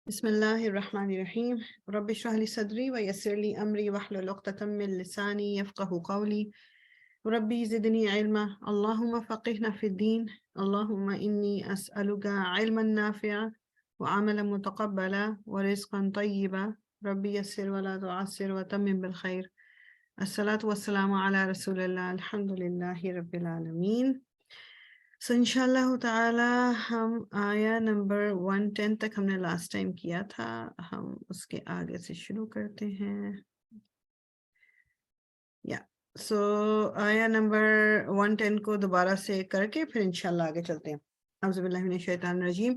بسم الله الرحمن الرحيم رب اشرح لي صدري ويسر لي أمري واحلل عقدة من لساني يفقه قولي ربي زدني علما اللهم فقهنا في الدين اللهم إني أسألك علما نافعا وعملا متقبلا ورزقا طيبا ربي يسر ولا تعسر وتمم بالخير الصلاة والسلام على رسول الله الحمد لله رب العالمين. سو انشاءاللہ تعالی ہم آیا نمبر 110 تک ہم نے لاسٹ ٹائم کیا تھا، ہم اس کے آگے سے شروع کرتے ہیں. سو آیا نمبر 110 کو دوبارہ سے کر کے پھر انشاءاللہ آگے چلتے ہیں. اعوذ باللہ من الشیطان الرجیم.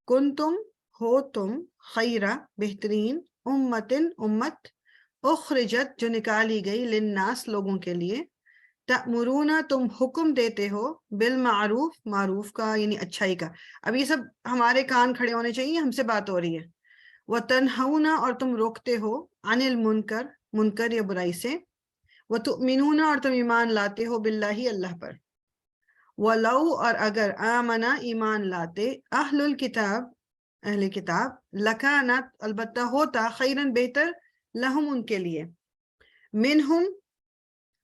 کنتم ہو تم خیرہ بہترین امت اخرجت جو نکالی گئی للناس لوگوں کے لیے، تأمرون تم حکم دیتے ہو بالمعروف معروف کا یعنی اچھائی کا. اب یہ سب ہمارے کان کھڑے ہونے چاہیے، ہم سے بات ہو رہی ہے. وتنہون اور تم روکتے ہو عن المنکر منکر یا برائی سے. وتؤمنون اور تم ایمان لاتے ہو باللہ اللہ پر. ولو اور اگر آمنا ایمان لاتے اہل الکتاب اہل کتاب لکانت البتہ ہوتا خیرن بہتر لہم ان کے لیے، منہم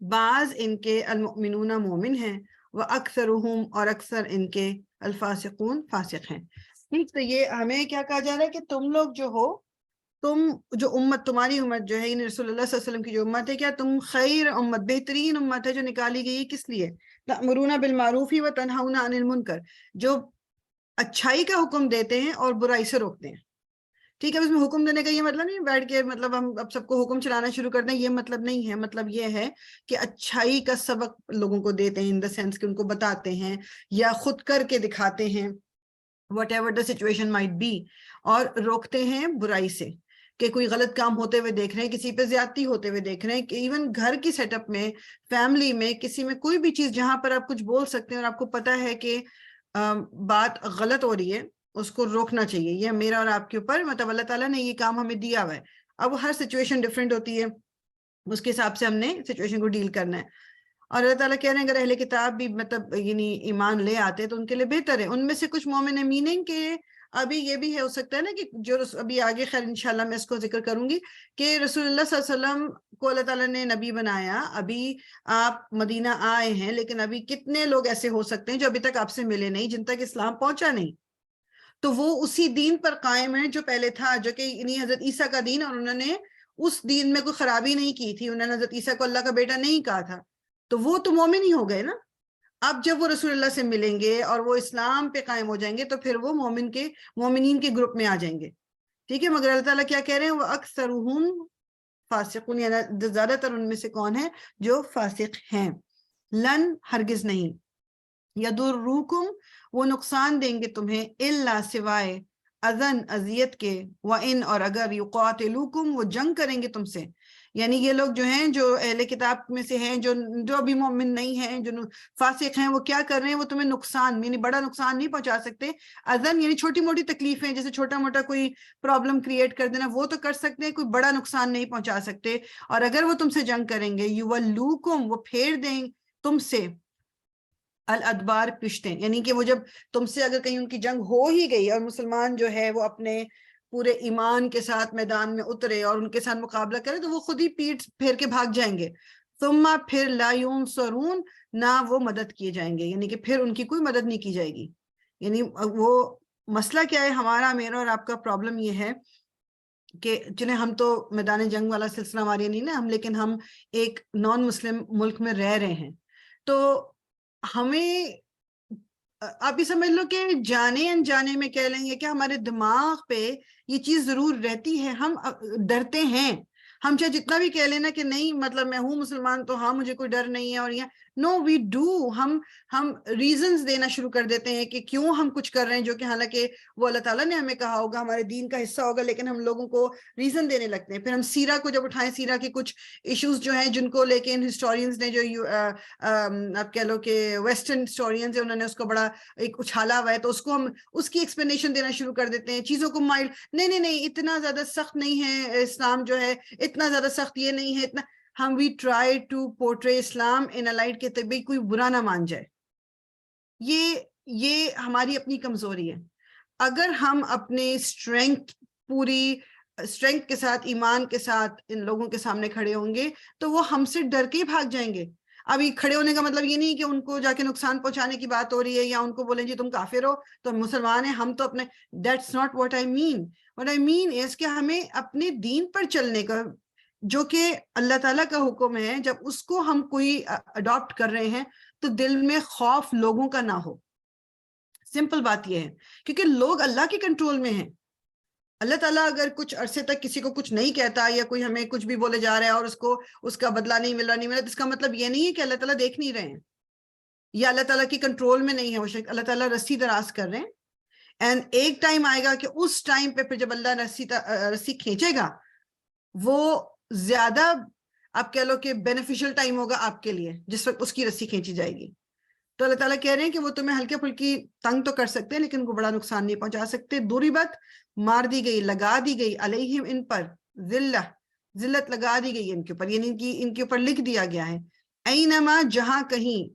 بعض ان کے المؤمنون مومن ہیں، وَأَكْثَرُهُمْ اور اکثر ان کے الفاسقون فاسق ہیں. ٹھیک، تو یہ ہمیں کیا کہا جا رہا ہے کہ تم لوگ جو ہو، تم جو امت تمہاری امت جو ہے یعنی رسول اللہ صلی اللہ علیہ وسلم کی جو امت ہے، کیا تم خیر امت بہترین امت ہے جو نکالی گئی ہے. کس لیے؟ تأمرون بالمعروف وتنہون عن المنکر، جو اچھائی کا حکم دیتے ہیں اور برائی سے روکتے ہیں. ٹھیک ہے، اس میں حکم دینے کا یہ مطلب نہیں بیٹھ کے مطلب ہم اب سب کو حکم چلانا شروع کر دیں، یہ مطلب نہیں ہے. مطلب یہ ہے کہ اچھائی کا سبق لوگوں کو دیتے ہیں، ان دا سینس کہ ان کو بتاتے ہیں یا خود کر کے دکھاتے ہیں، whatever the situation might be, اور روکتے ہیں برائی سے. کہ کوئی غلط کام ہوتے ہوئے دیکھ رہے ہیں، کسی پہ زیادتی ہوتے ہوئے دیکھ رہے ہیں، کہ ایون گھر کی سیٹ اپ میں، فیملی میں، کسی میں کوئی بھی چیز جہاں پر آپ کچھ بول سکتے ہیں اور آپ کو پتا ہے کہ بات غلط ہو رہی ہے، اس کو روکنا چاہیے. یہ میرا اور آپ کے اوپر مطلب اللہ تعالیٰ نے یہ کام ہمیں دیا ہوا ہے. اب ہر سچویشن ڈفرینٹ ہوتی ہے، اس کے حساب سے ہم نے سچویشن کو ڈیل کرنا ہے. اور اللہ تعالیٰ کہہ رہے ہیں اگر اہل کتاب بھی مطلب یعنی ایمان لے آتے تو ان کے لیے بہتر ہے. ان میں سے کچھ مومن ہیں، میننگ کہ ابھی یہ بھی ہے، ہو سکتا ہے نا کہ جو ابھی آگے خیر انشاءاللہ میں اس کو ذکر کروں گی کہ رسول اللہ صلی اللہ علیہ وسلم کو اللہ تعالیٰ نے نبی بنایا، ابھی آپ مدینہ آئے ہیں، لیکن ابھی کتنے لوگ ایسے ہو سکتے ہیں جو ابھی تک آپ سے ملے نہیں، جن تک اسلام پہنچا نہیں، تو وہ اسی دین پر قائم ہیں جو پہلے تھا، جو کہ حضرت عیسیٰ کا دین، اور انہوں نے اس دین میں کوئی خرابی نہیں کی تھی، انہوں نے حضرت عیسیٰ کو اللہ کا بیٹا نہیں کہا تھا، تو وہ تو مومن ہی ہو گئے نا. اب جب وہ رسول اللہ سے ملیں گے اور وہ اسلام پہ قائم ہو جائیں گے تو پھر وہ مومنین کے گروپ میں آ جائیں گے. ٹھیک ہے، مگر اللہ تعالیٰ کیا کہہ رہے ہیں؟ وہ اکثرهم فاسقون، یعنی زیادہ تر ان میں سے کون ہے جو فاسق ہیں. لن ہرگز نہیں، یضروکم وہ نقصان دیں گے تمہیں، الا سوائے اذن اذیت کے، وان اور اگر یقاتلوکم وہ جنگ کریں گے تم سے. یعنی یہ لوگ جو ہیں جو اہل کتاب میں سے ہیں، جو ابھی مومن نہیں ہیں، جو فاسق ہیں، وہ کیا کر رہے ہیں؟ وہ تمہیں نقصان یعنی بڑا نقصان نہیں پہنچا سکتے. اذن یعنی چھوٹی موٹی تکلیفیں، جیسے چھوٹا موٹا کوئی پرابلم کریٹ کر دینا، وہ تو کر سکتے ہیں، کوئی بڑا نقصان نہیں پہنچا سکتے. اور اگر وہ تم سے جنگ کریں گے، یولوکم وہ پھیر دیں تم سے الادبار پشتیں، یعنی کہ وہ جب تم سے اگر کہیں ان کی جنگ ہو ہی گئی اور مسلمان جو ہے وہ اپنے پورے ایمان کے ساتھ میدان میں اترے اور ان کے ساتھ مقابلہ کرے، تو وہ خود ہی پیٹ پھیر کے بھاگ جائیں گے. ثم پھر لا ینصرون نہ وہ مدد کیے جائیں گے، یعنی کہ پھر ان کی کوئی مدد نہیں کی جائے گی. یعنی وہ مسئلہ کیا ہے ہمارا، میرا اور آپ کا پرابلم یہ ہے کہ چلیں ہم تو میدان جنگ والا سلسلہ ہماری نہیں نا، ہم لیکن ہم ایک نان مسلم ملک میں رہ رہے ہیں، تو ہمیں آپ یہ سمجھ لو کہ جانے انجانے میں کہہ لیں گے کہ ہمارے دماغ پہ یہ چیز ضرور رہتی ہے، ہم ڈرتے ہیں. ہم چاہے جتنا بھی کہہ لینا کہ نہیں مطلب میں ہوں مسلمان تو ہاں مجھے کوئی ڈر نہیں ہے، اور یہ نو وی ڈو، ہم ریزنز دینا شروع کر دیتے ہیں کہ کیوں ہم کچھ کر رہے ہیں، جو کہ حالانکہ وہ اللہ تعالیٰ نے ہمیں کہا ہوگا، ہمارے دین کا حصہ ہوگا، لیکن ہم لوگوں کو ریزن دینے لگتے ہیں. پھر ہم سیرہ کو جب اٹھائیں، سیرہ کے کچھ ایشوز جو ہیں جن کو لے کے ان ہسٹورینز نے، جو آپ کہہ لو کہ ویسٹرن ہسٹورینز ہیں، انہوں نے اس کو بڑا ایک اچھالا ہوا ہے، تو اس کو ہم اس کی ایکسپلینیشن دینا شروع کر دیتے ہیں، چیزوں کو مائلڈ، نہیں اتنا زیادہ سخت نہیں ہے اسلام جو ہے، اتنا زیادہ سخت یہ نہیں ہے، اتنا ہم we try to portray Islam in a light کہ طبی کوئی برا نہ مان جائے. یہ ہماری اپنی کمزوری ہے. اگر ہم اپنے اسٹرینتھ پوری اسٹرینتھ کے ساتھ ایمان کے ساتھ ان لوگوں کے سامنے کھڑے ہوں گے تو وہ ہم سے ڈر کے ہی بھاگ جائیں گے. ابھی کھڑے ہونے کا مطلب یہ نہیں کہ ان کو جا کے نقصان پہنچانے کی بات ہو رہی ہے یا ان کو بولیں جی تم کافر ہو تو مسلمان ہیں ہم تو اپنے. That's not what I mean. What I mean is کہ ہمیں اپنے دین پر چلنے کا جو کہ اللہ تعالیٰ کا حکم ہے, جب اس کو ہم کوئی اڈاپٹ کر رہے ہیں تو دل میں خوف لوگوں کا نہ ہو. سمپل بات یہ ہے کیونکہ لوگ اللہ کے کنٹرول میں ہیں. اللہ تعالیٰ اگر کچھ عرصے تک کسی کو کچھ نہیں کہتا یا کوئی ہمیں کچھ بھی بولے جا رہا ہے اور اس کو اس کا بدلہ نہیں مل رہا تو اس کا مطلب یہ نہیں ہے کہ اللہ تعالیٰ دیکھ نہیں رہے ہیں یا اللہ تعالیٰ کی کنٹرول میں نہیں ہے. وہ شخص اللہ تعالیٰ رسی دراز کر رہے ہیں اینڈ ایک ٹائم آئے گا کہ اس ٹائم پہ پھر جب اللہ رسی کھینچے گا وہ زیادہ آپ کہہ لو کہ بینیفیشل ٹائم ہوگا آپ کے لیے جس وقت اس کی رسی کھینچی جائے گی. تو اللہ تعالیٰ کہہ رہے ہیں کہ وہ تمہیں ہلکے پھلکی تنگ تو کر سکتے ہیں لیکن کو بڑا نقصان نہیں پہنچا سکتے. ضربت مار دی گئی, لگا دی گئی, علیہم ان پر, ذلت لگا دی گئی ان کے اوپر, یعنی ان کے اوپر لکھ دیا گیا ہے. اینما جہاں کہیں,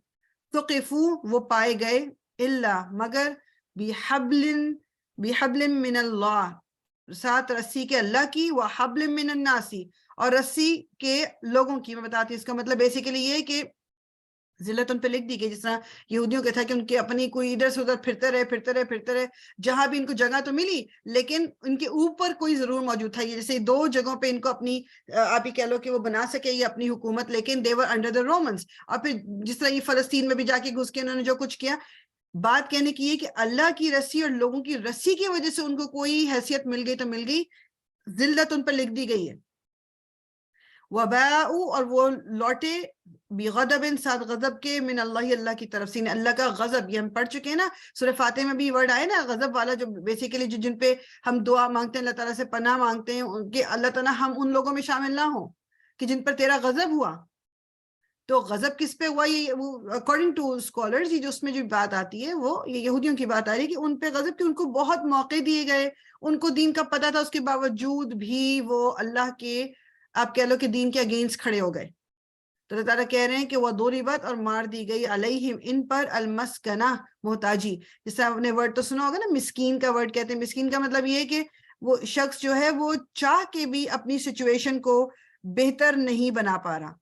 ثقفوا وہ پائے گئے, الا مگر, بحبل من اللہ ساتھ رسی کے اللہ کی, وحبل من الناس اور رسی کے لوگوں کی. میں بتاتی ہوں اس کا مطلب بیسیکلی یہ کہ ذلت ان پہ لکھ دی گئی جس طرح یہودیوں کے تھا کہ ان کے اپنی کوئی ادھر سے ادھر پھرتے رہے جہاں بھی ان کو جگہ تو ملی لیکن ان کے اوپر کوئی ضرور موجود تھا. یہ جیسے 2 جگہوں پہ ان کو اپنی آپ ہی کہہ لو کہ وہ بنا سکے یہ اپنی حکومت, لیکن they were under the Romans. اور پھر جس طرح یہ فلسطین میں بھی جا کے گھس کے انہوں نے جو کچھ کیا, بات کہنے کی یہ کہ اللہ کی رسی اور لوگوں کی رسی کی وجہ سے ان کو کوئی حیثیت مل گئی تو مل گئی, ذلت ان پر لکھ دی گئی ہے. وباؤ اور وہ لوٹے, بغضب ساتھ غضب کے, من اللہ اللہ کی طرف سے. اللہ کا غضب یہ ہم پڑھ چکے ہیں نا سورہ فاتح میں بھی ورڈ آئے نا غضب والا, جو بیسیکلی جن پہ ہم دعا مانگتے ہیں اللہ تعالیٰ سے پناہ مانگتے ہیں کہ اللہ تعالیٰ ہم ان لوگوں میں شامل نہ ہوں کہ جن پر تیرا غضب ہوا. تو غضب کس پہ ہوا, یہ اکارڈنگ ٹو اسکالرز یہ جو اس میں جو بات آتی ہے وہ یہ یہودیوں کی بات آ رہی ہے کہ ان پہ غضب, کہ ان کو بہت موقع دیے گئے, ان کو دین کا پتہ تھا, اس کے باوجود بھی وہ اللہ کے آپ کہہ لو کہ دین کے اگینسٹ کھڑے ہو گئے. تو اللہ تعالیٰ کہہ رہے ہیں کہ وہ ضربت اور مار دی گئی, علیہم ان پر, المسکنہ محتاجی. جس سے آپ نے ورڈ تو سنا ہوگا نا, مسکین کا ورڈ کہتے ہیں. مسکین کا مطلب یہ ہے کہ وہ شخص جو ہے وہ چاہ کے بھی اپنی سچویشن کو بہتر نہیں بنا پا رہا.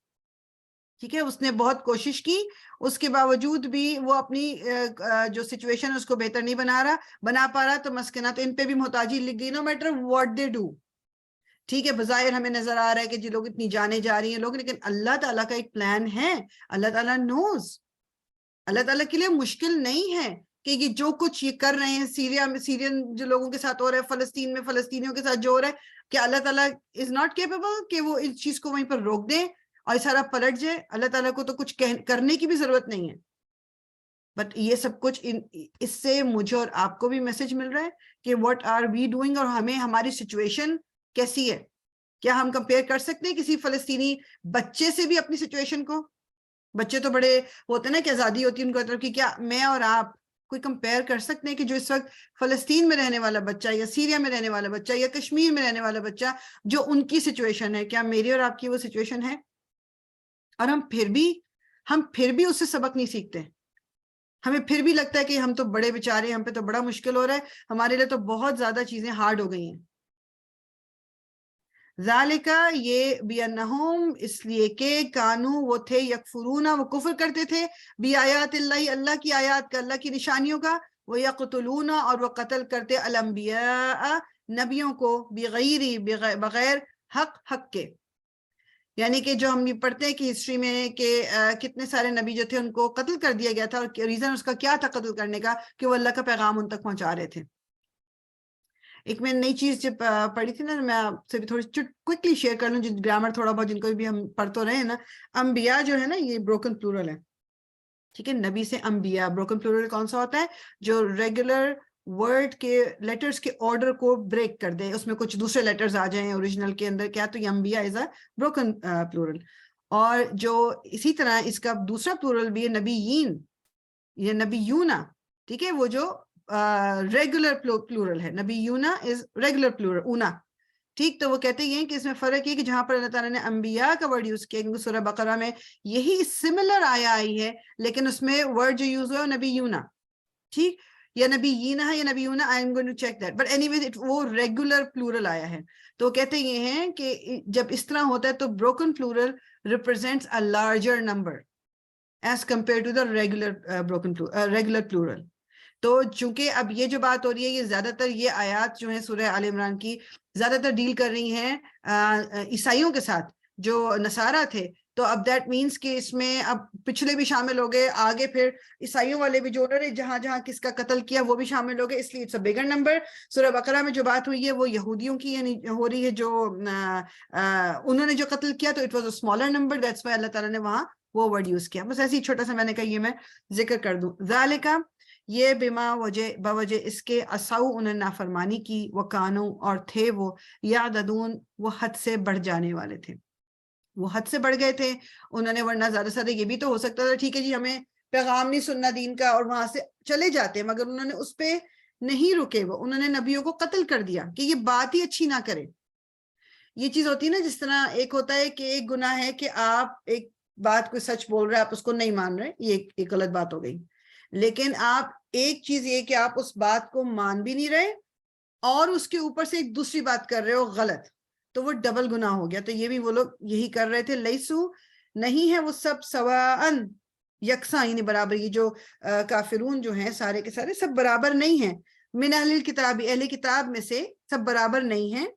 ٹھیک ہے, اس نے بہت کوشش کی, اس کے باوجود بھی وہ اپنی جو سچویشن اس کو بہتر نہیں بنا پا رہا. تو مسکنہ, تو ان پہ بھی محتاجی لکھ گئی, no matter what they do. ٹھیک ہے, بظاہر ہمیں نظر آ رہا ہے کہ جی لوگ اتنی جانے جا رہی ہیں لوگ, لیکن اللہ تعالیٰ کا ایک پلان ہے. اللہ تعالیٰ نوز, اللہ تعالیٰ کے لیے مشکل نہیں ہے کہ یہ جو کچھ یہ کر رہے ہیں سیرین جو لوگوں کے ساتھ ہو رہا ہے, فلسطین میں فلسطینیوں کے ساتھ جو ہو رہا ہے, کہ اللہ تعالیٰ از ناٹ کیپیبل کہ وہ اس چیز کو وہیں پر روک دیں اور سارا پلٹ جائے. اللہ تعالیٰ کو تو کچھ کرنے کی بھی ضرورت نہیں ہے. بٹ یہ سب کچھ اس سے مجھے اور آپ کو بھی میسج مل رہا ہے کہ واٹ آر وی ڈوئنگ, اور ہمیں ہماری سچویشن کیسی ہے. کیا ہم کمپیئر کر سکتے ہیں کسی فلسطینی بچے سے بھی اپنی سچویشن کو؟ بچے تو بڑے ہوتے ہیں نا کہ آزادی ہوتی ہے ان کو طرف کی, کیا میں اور آپ کوئی کمپیئر کر سکتے ہیں کہ جو اس وقت فلسطین میں رہنے والا بچہ یا سیریا میں رہنے والا بچہ یا کشمیر میں رہنے والا بچہ جو ان کی سچویشن ہے, کیا میری اور آپ کی وہ سچویشن ہے؟ اور ہم پھر بھی اس سے سبق نہیں سیکھتے. ہمیں پھر بھی لگتا ہے کہ ہم تو بڑے بیچارے, ہم پہ تو بڑا مشکل ہو رہا ہے, ہمارے لیے تو بہت زیادہ چیزیں ہارڈ ہو گئی ہیں. ذالکا یہ بیانہم اس لیے کہ کانو وہ تھے, یکفرون وہ کفر کرتے تھے, بی آیات اللہ اللہ کی آیات کا, اللہ کی نشانیوں کا, وہ یقتلون اور وہ قتل کرتے الانبیاء نبیوں کو, بغیر حق کے. یعنی کہ جو ہم یہ پڑھتے ہیں کہ ہسٹری میں کہ کتنے سارے نبی جو تھے ان کو قتل کر دیا گیا تھا, اور ریزن اس کا کیا تھا قتل کرنے کا, کہ وہ اللہ کا پیغام ان تک پہنچا رہے تھے. ایک میں نئی چیز جب پڑھی تھی نا, میں آپ سے بھی تھوڑی کوئکلی شیئر کر لوں, جن گرامر تھوڑا بہت جن کو بھی ہم پڑھ تو رہے ہیں نا. انبیاء جو ہے نا یہ بروکن پلورل ہے. ٹھیک ہے, نبی سے انبیاء. بروکن پلورل کون سا ہوتا ہے؟ جو ریگولر ورڈ کے لیٹرز کے آرڈر کو بریک کر دے, اس میں کچھ دوسرے لیٹرز آ جائیں اوریجنل کے اندر, کیا تو یہ انبیاء از اے بروکن پلورل. اور جو اسی طرح اس کا دوسرا پلورل بھی ہے نبیین یا نبیونا. ٹھیک ہے, وہ جو ریگولر پلورل ہے, نبیونا از ریگولر پلورل, اونا. ٹھیک, تو وہ کہتے ہیں کہ اس میں فرق یہ کہ جہاں پر اللہ تعالیٰ نے انبیاء کا ورڈ یوز کیا, کیونکہ سورہ بقرہ میں یہی سملر آیا آئی ہے, لیکن اس میں ورڈ جو یوز ہوا ہے نبیونا. ٹھیک, یا نبیین ہے یا نبیون, I am going to check that, but anyways وہ ریگولر پلورل آیا ہے. تو کہتے یہ ہیں کہ جب اس طرح ہوتا ہے تو broken plural represents a larger number as compared to the regular plural. تو چونکہ اب یہ جو بات ہو رہی ہے یہ زیادہ تر یہ آیات جو ہیں سورہ آل عمران کی زیادہ تر ڈیل کر رہی ہیں عیسائیوں کے ساتھ جو نصارہ تھے. تو اب دیٹ مینس کہ اس میں اب پچھلے بھی شامل ہو گئے, آگے پھر عیسائیوں والے بھی جو انہوں نے جہاں جہاں کس کا قتل کیا وہ بھی شامل ہو گئے, اس لیے اٹس اے بگر نمبر. سورہ بقرہ میں جو بات ہوئی ہے وہ یہودیوں کی یعنی ہو رہی ہے, جو انہوں نے جو قتل کیا تو it was a smaller number, that's why اللہ تعالیٰ نے وہاں وہ ورڈ یوز کیا. بس ایسے ہی چھوٹا سا میں نے کہا یہ میں ذکر کر دوں. ذالکا یہ بما بوجہ اس کے اساؤ انہوں نے نافرمانی کی, وہ کانو اور تھے وہ یعددون وہ حد سے بڑھ جانے والے تھے, وہ حد سے بڑھ گئے تھے انہوں نے. ورنہ زیادہ سے زیادہ یہ بھی تو ہو سکتا تھا ٹھیک ہے جی ہمیں پیغام نہیں سننا دین کا اور وہاں سے چلے جاتے, مگر انہوں نے اس پہ نہیں رکے, وہ انہوں نے نبیوں کو قتل کر دیا کہ یہ بات ہی اچھی نہ کرے. یہ چیز ہوتی ہے نا, جس طرح ایک ہوتا ہے کہ ایک گناہ ہے کہ آپ ایک بات کوئی سچ بول رہے آپ اس کو نہیں مان رہے, یہ ایک غلط بات ہو گئی. لیکن آپ ایک چیز یہ کہ آپ اس بات کو مان بھی نہیں رہے اور اس کے اوپر سے ایک دوسری بات کر رہے ہو غلط, تو وہ ڈبل گناہ ہو گیا. تو یہ بھی وہ لوگ یہی کر رہے تھے. لیسو نہیں ہے وہ سب سواءن یکساں یعنی برابر, یہ جو کافرون جو ہیں سارے کے سارے سب برابر نہیں ہیں. من اہل الکتاب اہل کتاب میں سے سب برابر نہیں ہیں.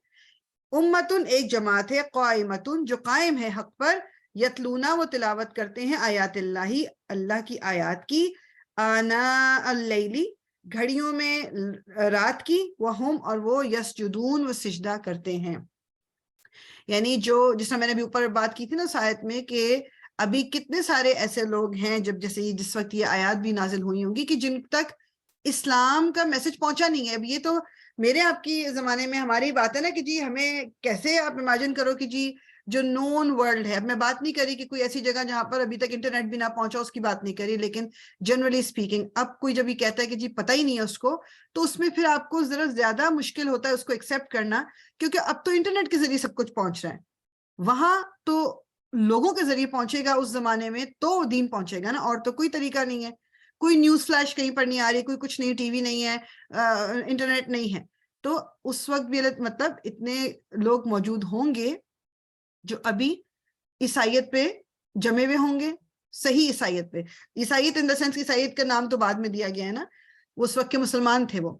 امتن ایک جماعت ہے, قائمتن جو قائم ہے حق پر, یتلونا وہ تلاوت کرتے ہیں آیات اللہ اللہ کی آیات کی, آناء اللیلی گھڑیوں میں رات کی, وہم اور وہ یسجدون وہ سجدہ کرتے ہیں. یعنی جو جس میں نے ابھی اوپر بات کی تھی نا اس آیت میں کہ ابھی کتنے سارے ایسے لوگ ہیں جب جیسے جس وقت یہ آیات بھی نازل ہوئی ہوں گی کہ جن تک اسلام کا میسج پہنچا نہیں ہے. اب یہ تو میرے آپ کی زمانے میں ہماری بات ہے نا کہ جی ہمیں کیسے آپ امیجن کرو کہ جی جو نون ورلڈ ہے, اب میں بات نہیں کری کہ کوئی ایسی جگہ جہاں پر ابھی تک انٹرنیٹ بھی نہ پہنچا اس کی بات نہیں کری, لیکن جنرلی اسپیکنگ اب کوئی جب یہ کہتا ہے کہ جی پتہ ہی نہیں ہے اس کو, تو اس میں پھر آپ کو ذرا زیادہ مشکل ہوتا ہے اس کو ایکسیپٹ کرنا, کیونکہ اب تو انٹرنیٹ کے ذریعے سب کچھ پہنچ رہا ہے. وہاں تو لوگوں کے ذریعے پہنچے گا اس زمانے میں تو دین پہنچے گا نا, اور تو کوئی طریقہ نہیں ہے. کوئی نیوز فلیش کہیں پر نہیں آ رہی, کوئی کچھ نہیں, ٹی وی نہیں ہے, انٹرنیٹ نہیں ہے. تو اس وقت بھی مطلب اتنے لوگ موجود ہوں گے جو ابھی عیسائیت پہ جمے ہوئے ہوں گے, صحیح عیسائیت پہ. عیسائیت ان دا سینس عیسائیت کا نام تو بعد میں دیا گیا ہے نا, اس وقت کے مسلمان تھے وہ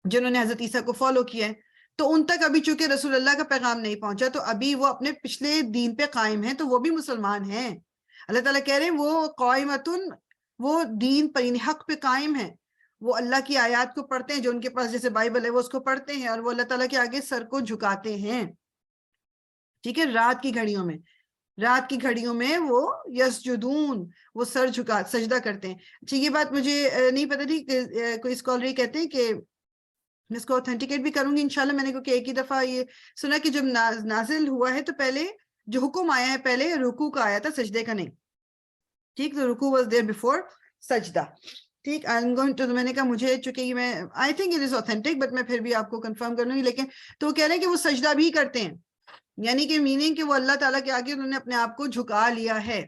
جنہوں نے حضرت عیسیٰ کو فالو کیا ہے. تو ان تک ابھی چونکہ رسول اللہ کا پیغام نہیں پہنچا تو ابھی وہ اپنے پچھلے دین پہ قائم ہیں, تو وہ بھی مسلمان ہیں. اللہ تعالیٰ کہہ رہے ہیں وہ قائمتن وہ دین پر یعنی حق پہ قائم ہیں, وہ اللہ کی آیات کو پڑھتے ہیں, جو ان کے پاس جیسے بائبل ہے وہ اس کو پڑھتے ہیں, اور وہ اللہ تعالیٰ کے آگے سر کو جھکاتے ہیں. ٹھیک ہے, رات کی گھڑیوں میں وہ یسجدون وہ سر جھکا سجدہ کرتے ہیں. اچھا یہ بات مجھے نہیں پتہ تھی کہ کوئی اسکالر کہتے ہیں کہ میں اس کو اوتھینٹیکیٹ بھی کروں گی انشاءاللہ. میں نے کیونکہ ایک ہی دفعہ یہ سنا کہ جب نازل ہوا ہے تو پہلے جو حکم آیا ہے پہلے رکوع کا آیا تھا, سجدے کا نہیں. ٹھیک, تو رکوع واز دیئر بیفور سجدہ. ٹھیک, تو میں نے کہا مجھے چونکہ میں I think it is authentic, but میں پھر بھی آپ کو کنفرم کر لوں گی. لیکن تو وہ کہہ رہے ہیں کہ وہ سجدہ بھی کرتے ہیں, یعنی کہ میننگ کہ وہ اللہ تعالیٰ کے آگے انہوں نے اپنے آپ کو جھکا لیا ہے.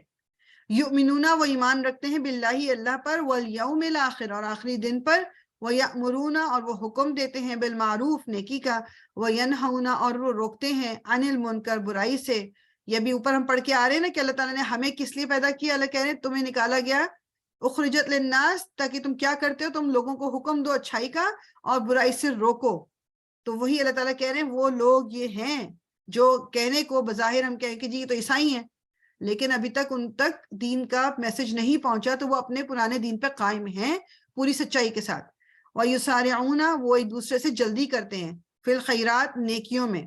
یؤمنون وہ ایمان رکھتے ہیں باللہ اللہ پر, والیوم الآخر اور آخری دن پر, وَيَأْمُرُونَ اور وہ حکم دیتے ہیں بالمعروف نیکی کا, وَيَنْهَوْنَ اور وہ روکتے ہیں عن المنکر برائی سے. یہ بھی اوپر ہم پڑھ کے آ رہے ہیں نا کہ اللہ تعالیٰ نے ہمیں کس لیے پیدا کیا. اللہ کہہ رہے ہیں تمہیں نکالا گیا اخرجت للناس, تاکہ تم کیا کرتے ہو, تم لوگوں کو حکم دو اچھائی کا اور برائی سے روکو. تو وہی اللہ تعالیٰ کہہ رہے ہیں وہ لوگ یہ ہیں جو کہنے کو بظاہر ہم کہیں کہ جی یہ تو عیسائی ہیں, لیکن ابھی تک ان تک دین کا میسج نہیں پہنچا, تو وہ اپنے پرانے دین پر قائم ہیں پوری سچائی کے ساتھ. وَيُسَارِعُونَ وہ ایک دوسرے سے جلدی کرتے ہیں, فی الخیرات نیکیوں میں.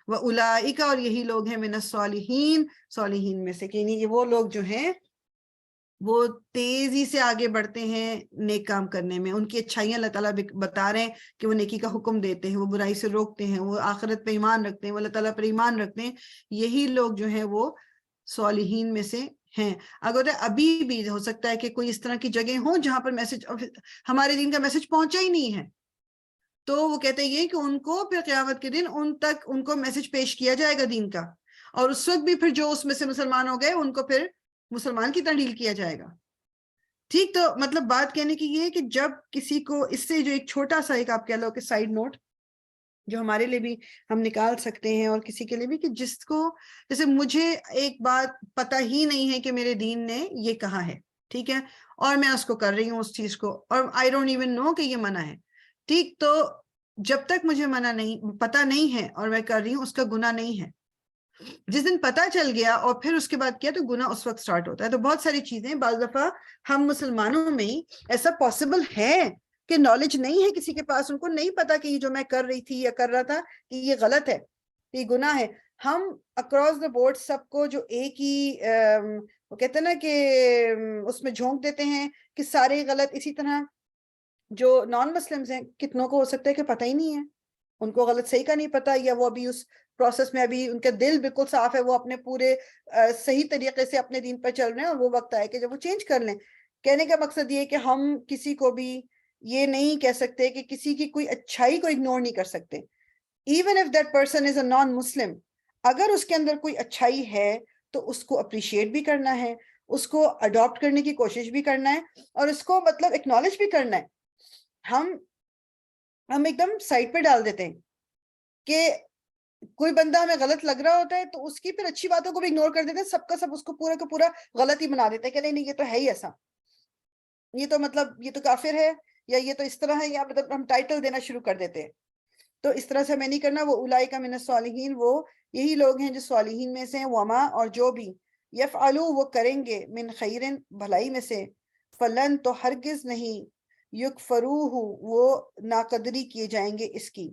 وَأُولَئِكَ اور یہی لوگ ہیں من الصالحین صالحین میں سے, کہ یہ وہ لوگ جو ہیں وہ تیزی سے آگے بڑھتے ہیں نیک کام کرنے میں. ان کی اچھائیاں اللہ تعالیٰ بتا رہے ہیں کہ وہ نیکی کا حکم دیتے ہیں, وہ برائی سے روکتے ہیں, وہ آخرت پہ ایمان رکھتے ہیں, وہ اللہ تعالیٰ پر ایمان رکھتے ہیں. یہی لوگ جو ہیں وہ صالحین میں سے ہیں. اگر ابھی بھی ہو سکتا ہے کہ کوئی اس طرح کی جگہ ہوں جہاں پر میسج ہمارے دین کا میسج پہنچا ہی نہیں ہے, تو وہ کہتے ہیں کہ ان کو پھر قیامت کے دن ان تک ان کو میسج پیش کیا جائے گا دین کا, اور اس وقت بھی پھر جو اس میں سے مسلمان ہو گئے ان کو پھر مسلمان کی طرح ڈیل کیا جائے گا. ٹھیک، تو مطلب بات کہنے کی یہ ہے کہ جب کسی کو اس سے جو ایک چھوٹا سا ایک آپ کہہ لو کہ سائڈ نوٹ جو ہمارے لیے بھی ہم نکال سکتے ہیں اور کسی کے لیے بھی، کہ جس کو جیسے مجھے ایک بات پتہ ہی نہیں ہے کہ میرے دین نے یہ کہا ہے، ٹھیک ہے، اور میں اس کو کر رہی ہوں اس چیز کو، اور آئی ڈونٹ ایون نو کہ یہ منع ہے، ٹھیک، تو جب تک مجھے منع نہیں پتہ نہیں ہے اور میں کر رہی ہوں اس کا گناہ نہیں ہے. جس دن پتہ چل گیا اور پھر اس کے بعد کیا تو گناہ اس وقت سٹارٹ ہوتا ہے. تو بہت ساری چیزیں بعض دفعہ ہم مسلمانوں میں ہی ایسا پاسبل ہے کہ نالج نہیں ہے کسی کے پاس، ان کو نہیں پتا کہ یہ جو میں کر رہی تھی یا کر رہا تھا کہ یہ غلط ہے، یہ گناہ ہے. ہم اکراس دا بورڈ سب کو جو ایک ہی وہ کہتے ہیں نا کہ اس میں جھونک دیتے ہیں کہ سارے غلط. اسی طرح جو نان مسلمز ہیں کتنوں کو ہو سکتا ہے کہ پتہ ہی نہیں ہے، ان کو غلط صحیح کا نہیں پتا، یا وہ ابھی اس پروسیس میں ابھی ان کا دل بالکل صاف ہے، وہ اپنے پورے صحیح طریقے سے اپنے دین پر چل رہے ہیں، اور وہ وقت آئے کہ جب وہ چینج کر لیں. کہنے کا مقصد یہ کہ ہم کسی کو بھی یہ نہیں کہہ سکتے کہ کسی کی کوئی اچھائی کو اگنور نہیں کر سکتے. Even if that person is a non Muslim, اگر اس کے اندر کوئی اچھائی ہے تو اس کو اپریشیٹ بھی کرنا ہے، اس کو اڈاپٹ کرنے کی کوشش بھی کرنا ہے، اور اس کو مطلب اکنالج بھی کرنا ہے. ہم ایک دم سائڈ پہ ڈال دیتے ہیں کہ کوئی بندہ ہمیں غلط لگ رہا ہوتا ہے تو اس کی پھر اچھی باتوں کو بھی اگنور کر دیتے ہیں، سب کا سب اس کو پورا کا پورا غلط ہی بنا دیتے ہیں کہ نہیں یہ تو ہے ہی ایسا، یہ تو مطلب یہ تو کافر ہے، یا یہ تو اس طرح ہے، یا مطلب ہم ٹائٹل دینا شروع کر دیتے ہیں. تو اس طرح سے ہمیں نہیں کرنا. وہ اولئک من الصالحین، وہ یہی لوگ ہیں جو صالحین میں سے ہیں. وما، اور جو بھی یفعلوا، وہ کریں گے، من خیر، بھلائی میں سے، فلن، تو ہرگز نہیں، یکفروہ، وہ ناقدری کیے جائیں گے اس کی.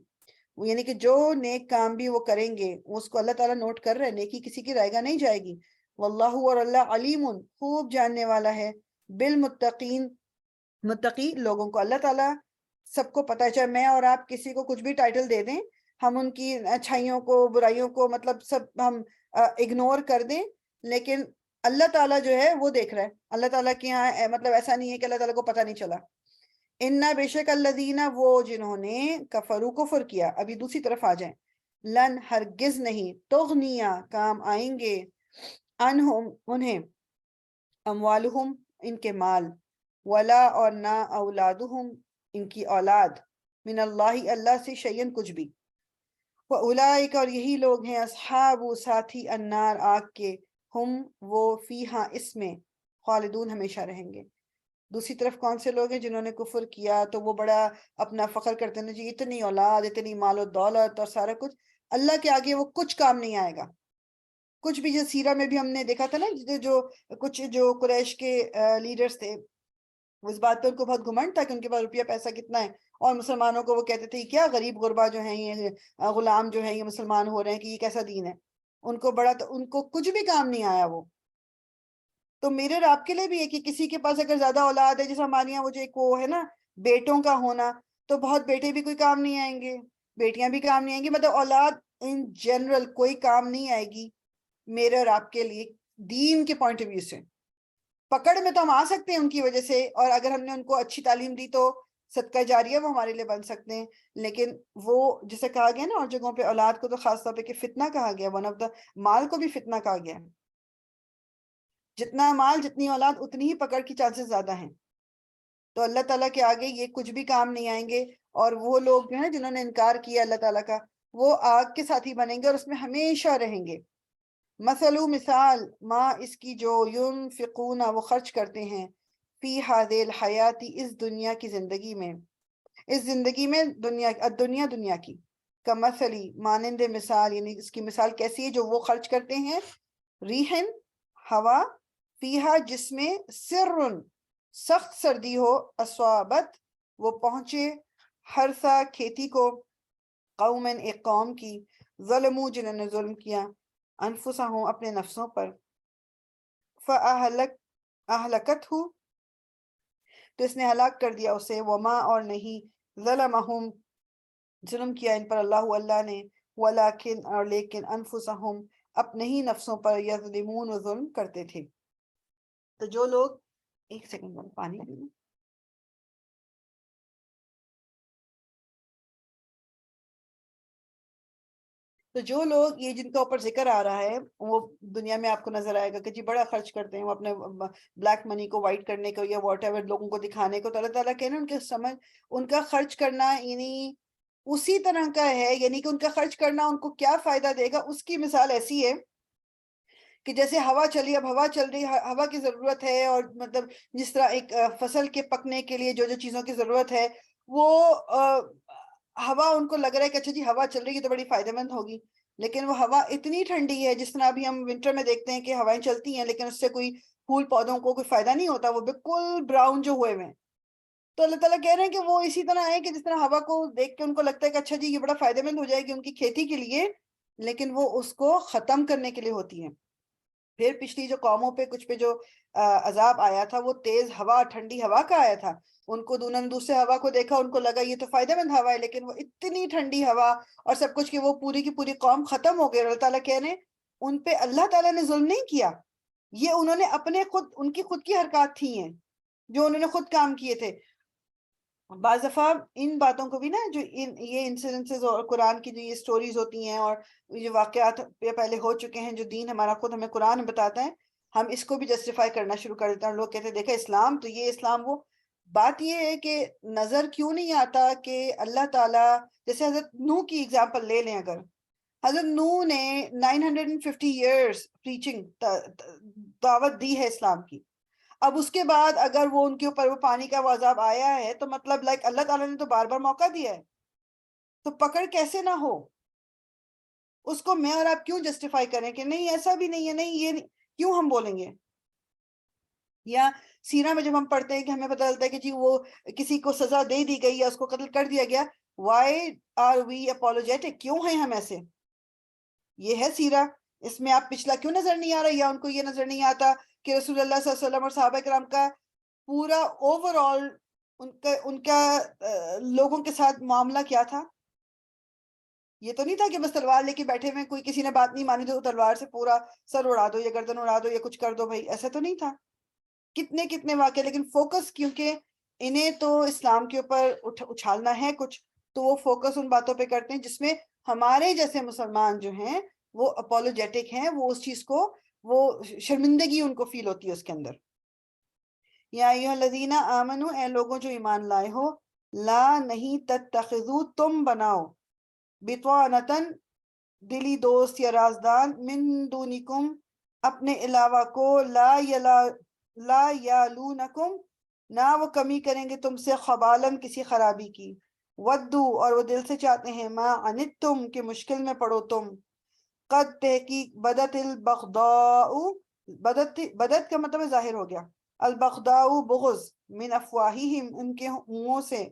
یعنی کہ جو نیک کام بھی وہ کریں گے اس کو اللہ تعالیٰ نوٹ کر رہے ہیں، نیکی کسی کی رائے گا نہیں جائے گی. واللہ، اور اللہ، علیم، خوب جاننے والا ہے، بالمتقین، متقی لوگوں کو. اللہ تعالیٰ سب کو پتہ ہے، چاہے میں اور آپ کسی کو کچھ بھی ٹائٹل دے دیں، ہم ان کی اچھائیوں کو برائیوں کو مطلب سب ہم اگنور کر دیں، لیکن اللہ تعالیٰ جو ہے وہ دیکھ رہا ہے. اللہ تعالیٰ کے یہاں مطلب ایسا نہیں ہے کہ اللہ تعالیٰ کو پتہ نہیں چلا. اِنَّا، بے شک، الذین، وہ جنہوں نے کفروا، کفر کیا. ابھی دوسری طرف آ جائیں. لن، ہرگز نہیں، تغنیا، کام آئیں گے، عنہم، انہیں، اموالہم، ان کے مال، ولا، اور نہ، اولادہم، ان کی اولاد، من اللہ، اللہ سے، شیئن، کچھ بھی. وَأُولَئِکَ، اور یہی لوگ ہیں، اصحاب، ساتھی، النار، آگ کے، ہم، وہ، فیہا، اس میں، خالدون، ہمیشہ رہیں گے. دوسری طرف کون سے لوگ ہیں جنہوں نے کفر کیا تو وہ بڑا اپنا فخر کرتے ہیں جی اتنی اولاد، اتنی مال و دولت اور سارا کچھ، اللہ کے آگے وہ کچھ کام نہیں آئے گا. کچھ بھی. جو سیرہ میں بھی ہم نے دیکھا تھا نا، جو کچھ جو قریش کے لیڈرز تھے، اس بات پہ ان کو بہت گھمنڈ تھا کہ ان کے پاس روپیہ پیسہ کتنا ہے، اور مسلمانوں کو وہ کہتے تھے کیا غریب غربا جو ہیں، یہ غلام جو ہیں یہ مسلمان ہو رہے ہیں، کہ یہ کیسا دین ہے. ان کو بڑا، تو ان کو کچھ بھی کام نہیں آیا وہ. تو میرے اور آپ کے لیے بھی ہے کہ کسی کے پاس اگر زیادہ اولاد ہے، جیسے ہمارے یہاں وہ جو ایک وہ ہے نا بیٹوں کا ہونا، تو بہت بیٹے بھی کوئی کام نہیں آئیں گے، بیٹیاں بھی کام نہیں آئیں گی، مطلب اولاد ان جنرل کوئی کام نہیں آئے گی میرے اور آپ کے لیے دین کے پوائنٹ آف ویو سے. پکڑ میں تو ہم آ سکتے ہیں ان کی وجہ سے، اور اگر ہم نے ان کو اچھی تعلیم دی تو صدقہ جاریہ وہ ہمارے لیے بن سکتے ہیں، لیکن وہ جسے کہا گیا نا اور جگہوں پہ اولاد کو تو خاص طور پہ کہ فتنہ کہا گیا، ون آف دا، مال کو بھی فتنہ کہا گیا. جتنا مال جتنی اولاد اتنی ہی پکڑ کی چانسز زیادہ ہیں. تو اللہ تعالیٰ کے آگے یہ کچھ بھی کام نہیں آئیں گے. اور وہ لوگ جو ہیں جنہوں نے انکار کیا اللہ تعالیٰ کا، وہ آگ کے ساتھی بنیں گے اور اس میں ہمیشہ رہیں گے. مثلو، مثال، ما، اس کی، جو ينفقون، وہ خرچ کرتے ہیں، فی هذه الحیات، اس دنیا کی زندگی میں، اس زندگی میں، دنیا، الدنیا، دنیا کی، کمثلی، مانند مثال، یعنی اس کی مثال کیسی ہے جو وہ خرچ کرتے ہیں، ریحن، ہوا، فیہا، جس میں، سر، سخت سردی ہو، اصابت، وہ پہنچے، ہرسا، کھیتی کو، قومن، ایک قوم کی، ظلموا، جنہوں نے ظلم کیا، انفسہم، اپنے نفسوں پر، اہلکتہ، تو اس نے ہلاک کر دیا اسے، وما، اور نہیں، ظلمہم، ظلم کیا ان پر اللہ، اللہ نے، ولیکن، اور لیکن، انفسہم، اپنے ہی نفسوں پر، یظلمون، و ظلم کرتے تھے. تو جو لوگ، ایک سیکنڈ میں پانی پینا. تو جو لوگ یہ جن کا اوپر ذکر آ رہا ہے وہ دنیا میں آپ کو نظر آئے گا کہ جی بڑا خرچ کرتے ہیں وہ اپنے بلیک منی کو وائٹ کرنے کو یا واٹ ایور لوگوں کو دکھانے کو، تو اللہ تعالیٰ کہنا ان کے سمجھ ان کا خرچ کرنا یعنی اسی طرح کا ہے، یعنی کہ ان کا خرچ کرنا ان کو کیا فائدہ دے گا. اس کی مثال ایسی ہے کہ جیسے ہوا چلی، اب ہوا چل رہی، ہوا کی ضرورت ہے، اور مطلب جس طرح ایک فصل کے پکنے کے لیے جو جو چیزوں کی ضرورت ہے وہ ہوا ان کو لگ رہا ہے کہ اچھا جی ہوا چل رہی ہے تو بڑی فائدہ مند ہوگی، لیکن وہ ہوا اتنی ٹھنڈی ہے، جس طرح ابھی ہم ونٹر میں دیکھتے ہیں کہ ہوائیں چلتی ہیں لیکن اس سے کوئی پھول پودوں کو کوئی فائدہ نہیں ہوتا، وہ بالکل براؤن جو ہوئے ہوئے. تو اللہ تعالیٰ کہہ رہے ہیں کہ وہ اسی طرح ہے کہ جس طرح ہوا کو دیکھ کے ان کو لگتا ہے کہ اچھا جی یہ بڑا فائدہ مند ہو جائے گی ان کی کھیتی کے لیے، لیکن وہ اس کو ختم کرنے کے لیے ہوتی ہیں. پھر پچھلی جو قوموں پہ کچھ پہ جو عذاب آیا تھا وہ تیز ہوا، ٹھنڈی ہوا کا آیا تھا. ان کو دوسرے ہوا کو دیکھا، ان کو لگا یہ تو فائدہ مند ہوا ہے، لیکن وہ اتنی ٹھنڈی ہوا اور سب کچھ کہ وہ پوری کی پوری قوم ختم ہو گئی. اللہ تعالیٰ کہہ رہے ہیں ان پہ اللہ تعالیٰ نے ظلم نہیں کیا، یہ انہوں نے اپنے ان کی خود کی حرکات تھی ہیں جو انہوں نے خود کام کیے تھے. بعض دفعہ ان باتوں کو بھی نا جو یہ انسیڈنسز اور قرآن کی جو یہ سٹوریز ہوتی ہیں اور یہ واقعات پہلے ہو چکے ہیں جو دین ہمارا خود ہمیں قرآن بتاتا ہے، ہم اس کو بھی جسٹیفائی کرنا شروع کر دیتے ہیں. لوگ کہتے ہیں دیکھیں اسلام تو یہ اسلام وہ. بات یہ ہے کہ نظر کیوں نہیں آتا کہ اللہ تعالیٰ جیسے حضرت نوح کی اگزامپل لے لیں، اگر حضرت نوح نے 950 ایئرس پریچنگ دعوت دی ہے اسلام کی، اب اس کے بعد اگر وہ ان کے اوپر وہ پانی کا وہ عذاب آیا ہے تو مطلب لائک اللہ تعالیٰ نے تو بار بار موقع دیا ہے، تو پکڑ کیسے نہ ہو اس کو میں اور آپ کیوں جسٹیفائی کریں کہ نہیں ایسا بھی نہیں ہے، نہیں یہ نہیں، کیوں ہم بولیں گے؟ یا سیرہ میں جب ہم پڑھتے ہیں کہ ہمیں پتہ چلتا ہے کہ جی وہ کسی کو سزا دے دی گئی یا اس کو قتل کر دیا گیا، وائی آر وی اپولوجیٹک، کیوں ہیں ہم ایسے؟ یہ ہے سیرہ. اس میں آپ پچھلا کیوں نظر نہیں آ رہا، یا ان کو یہ نظر نہیں آتا کہ رسول اللہ صلی اللہ علیہ وسلم اور صحابہ کرام کا پورا اوور آل ان کا لوگوں کے ساتھ معاملہ کیا تھا؟ یہ تو نہیں تھا کہ بس تلوار لے کے بیٹھے ہوئے کوئی کسی نے بات نہیں مانی تو تلوار سے پورا سر اڑا دو یا گردن اڑا دو یا کچھ کر دو، بھائی ایسا تو نہیں تھا. کتنے کتنے واقعے، لیکن فوکس کیونکہ انہیں تو اسلام کے اوپر اچھالنا ہے کچھ، تو وہ فوکس ان باتوں پہ کرتے ہیں جس میں ہمارے جیسے مسلمان جو ہیں وہ اپولوجیٹک ہیں، وہ اس چیز کو وہ شرمندگی ان کو فیل ہوتی ہے اس کے اندر. یا ایھا الذین آمنو، اے لوگوں جو ایمان لائے ہو، لا نہیں تتخذو تم بناؤ، بطانتن دلی دوست یا رازدان، من دونکم اپنے علاوہ کو، لا یالونکم نہ وہ کمی کریں گے تم سے، خبالن کسی خرابی کی، ودو اور وہ دل سے چاہتے ہیں، ما عنتم کہ مشکل میں پڑو تم، قد تحقیق بدت البغضاء، بدت کا مطلب ظاہر ہو گیا، البغضاء بغض، من افواہہم ان کے منہوں سے،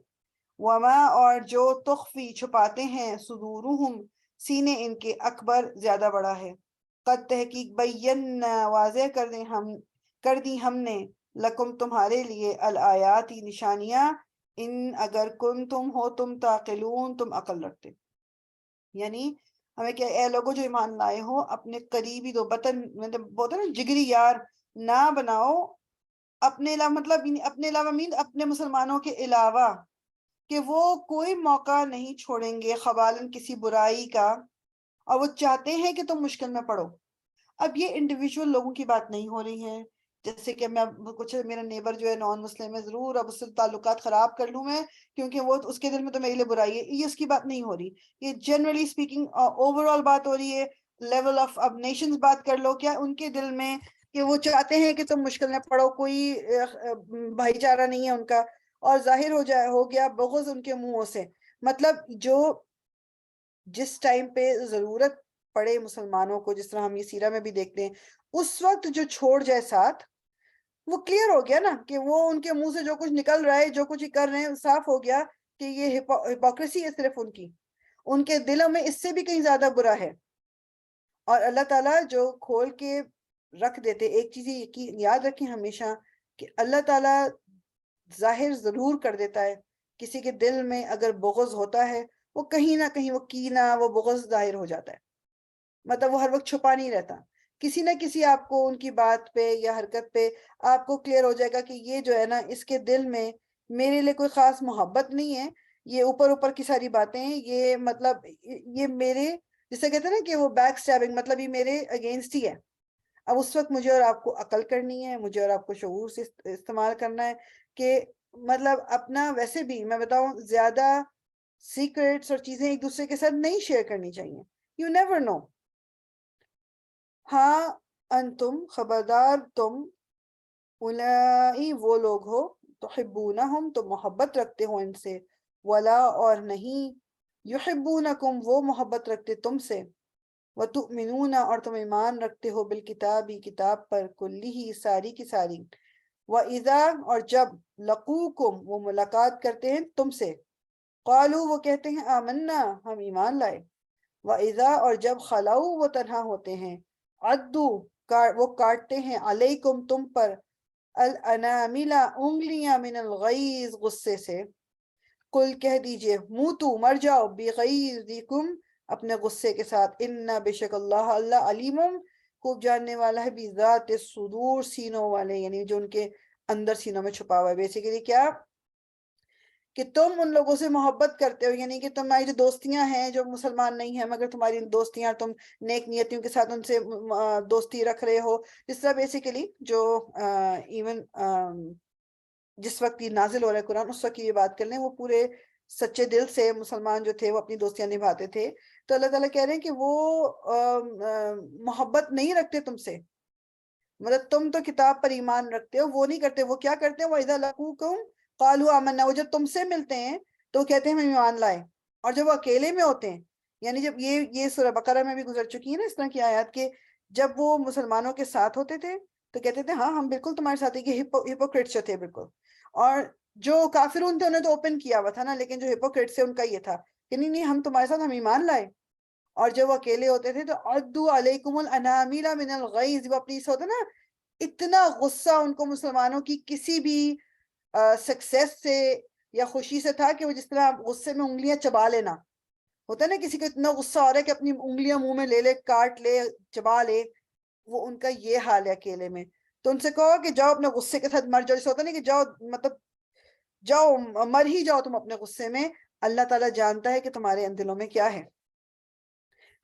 وما اور جو تخفی چھپاتے ہیں، صدورہم سینے ان کے، اکبر زیادہ بڑا ہے. قد تحقیق بینا واضح کر دی ہم نے، لکم تمہارے لیے، الآیاتی نشانیاں، ان اگر تم ہو تم تعقلون تم عقل رکھتے. یعنی ہمیں کہ اے لوگوں جو ایمان لائے ہو اپنے قریبی دو بطن مطلب بولتے نا جگری یار نہ بناؤ اپنے علاوہ، مطلب اپنے علاوہ مین اپنے مسلمانوں کے علاوہ، کہ وہ کوئی موقع نہیں چھوڑیں گے خبالن کسی برائی کا، اور وہ چاہتے ہیں کہ تم مشکل میں پڑو. اب یہ انڈیویجول لوگوں کی بات نہیں ہو رہی ہے، جیسے کہ میں کچھ میرا نیبر جو ہے نان مسلم ہے، ضرور اب اس سے تعلقات خراب کر لوں میں کیونکہ وہ اس کے دل میں تو میرے لیے برائی ہے، یہ اس کی بات نہیں ہو رہی. یہ جنرلی سپیکنگ اوور آل بات ہو رہی ہے، لیول آف اب نیشنز بات کر لو، کیا ان کے دل میں کہ وہ چاہتے ہیں کہ تم مشکل میں پڑو، کوئی بھائی چارہ نہیں ہے ان کا، اور ظاہر ہو گیا بغض ان کے منہوں سے. مطلب جو جس ٹائم پہ ضرورت پڑے مسلمانوں کو، جس طرح ہم یہ سیرہ میں بھی دیکھتے ہیں، اس وقت جو چھوڑ جائے ساتھ، وہ کلیئر ہو گیا نا کہ وہ ان کے منہ سے جو کچھ نکل رہا ہے، جو کچھ ہی کر رہے ہیں، صاف ہو گیا کہ یہ ہپوکریسی ہے صرف ان کے دلوں میں اس سے بھی کہیں زیادہ برا ہے. اور اللہ تعالیٰ جو کھول کے رکھ دیتے، ایک چیز یاد رکھیں ہمیشہ کہ اللہ تعالیٰ ظاہر ضرور کر دیتا ہے، کسی کے دل میں اگر بغض ہوتا ہے وہ کہیں نہ کہیں وہ کینہ وہ بغض ظاہر ہو جاتا ہے، مطلب وہ ہر وقت چھپا نہیں رہتا. کسی نہ کسی آپ کو ان کی بات پہ یا حرکت پہ آپ کو کلیئر ہو جائے گا کہ یہ جو ہے نا اس کے دل میں میرے لیے کوئی خاص محبت نہیں ہے، یہ اوپر اوپر کی ساری باتیں، یہ مطلب یہ میرے جسے کہتے ہیں نا کہ وہ بیک سٹیبنگ، مطلب یہ میرے اگینسٹ ہی ہے. اب اس وقت مجھے اور آپ کو عقل کرنی ہے، مجھے اور آپ کو شعور سے استعمال کرنا ہے کہ مطلب اپنا ویسے بھی میں بتاؤں زیادہ سیکرٹس اور چیزیں ایک دوسرے کے ساتھ نہیں شیئر کرنی چاہیے. You never know. ہاں انتم خبردار تم، اولائی وہ لوگ ہو، تحبونہم تم محبت رکھتے ہو ان سے، ولا اور نہیں، یحبونکم وہ محبت رکھتے تم سے، وتؤمنون اور تم ایمان رکھتے ہو بالکتابی کتاب پر، کلی ساری کی ساری، وَإِذَا اور جب لقوکم وہ ملاقات کرتے ہیں تم سے، قالو وہ کہتے ہیں آمنا ہم ایمان لائے، وَإِذَا اور جب خلو وہ تنہا ہوتے ہیں، عدو وہ کاٹتے ہیں، علیکم تم پر، الاناملا انگلیاں، من الغیظ غصے سے، قل کہہ دیجئے موتو مر جاؤ، بغیظکم اپنے غصے کے ساتھ، ان بے شک اللہ اللہ علیم خوب جاننے والا ہے، بذات الصدور سینوں والے، یعنی جو ان کے اندر سینوں میں چھپا ہوا ہے. بیسیکلی کیا کہ تم ان لوگوں سے محبت کرتے ہو، یعنی کہ تمہاری جو دوستیاں ہیں جو مسلمان نہیں ہیں مگر تمہاری دوستیاں تم نیک نیتیوں کے ساتھ ان سے دوستی رکھ رہے ہو. جس طرح بیسیکلی جو ایون جس وقت یہ نازل ہو رہا ہے قرآن اس وقت کی یہ بات کر لیں، وہ پورے سچے دل سے مسلمان جو تھے وہ اپنی دوستیاں نبھاتے تھے. تو اللہ تعالیٰ کہہ رہے ہیں کہ وہ محبت نہیں رکھتے تم سے، مطلب تم تو کتاب پر ایمان رکھتے ہو، وہ نہیں کرتے. وہ کیا کرتے ہیں؟ وَإِذَا لَقُوكُمْ قَالُوا آمَنَّا، وہ جب تم سے ملتے ہیں تو وہ کہتے ہیں ہم ایمان لائے. اور جب وہ اکیلے میں ہوتے ہیں، یعنی جب یہ سورہ بقرہ میں بھی گزر چکی ہے نا اس طرح کی آیات، کہ جب وہ مسلمانوں کے ساتھ ہوتے تھے تو کہتے تھے ہاں ہم بالکل تمہارے ساتھ ہیں، کہ ہپوکریٹس جو تھے بالکل. اور جو کافرون تھے انہیں تو اوپن کیا ہوا تھا نا، لیکن جو ہپوکریٹس تھے ان کا یہ تھا کہ نہیں ہم تمہارے ساتھ، ہم ایمان لائے. اور جب وہ اکیلے ہوتے تھے تو عدو علیکم الانامل من الغیظ، وہ اپنی ہوتا نا اتنا غصہ ان کو مسلمانوں کی کسی بھی سکسیس سے یا خوشی سے تھا کہ وہ جس طرح غصے میں انگلیاں چبا لینا ہوتا ہے نا، کسی کو اتنا غصہ ہو رہا ہے کہ اپنی انگلیاں منہ میں لے لے، کاٹ لے، چبا لے، وہ ان کا یہ حال ہے اکیلے میں. تو ان سے کہو کہ جاؤ اپنے غصے کے ساتھ مر جاؤ. جیسے ہوتا ہے نا کہ جاؤ مطلب جاؤ مر ہی جاؤ تم اپنے غصے میں. اللہ تعالیٰ جانتا ہے کہ تمہارے ان دلوں میں کیا ہے.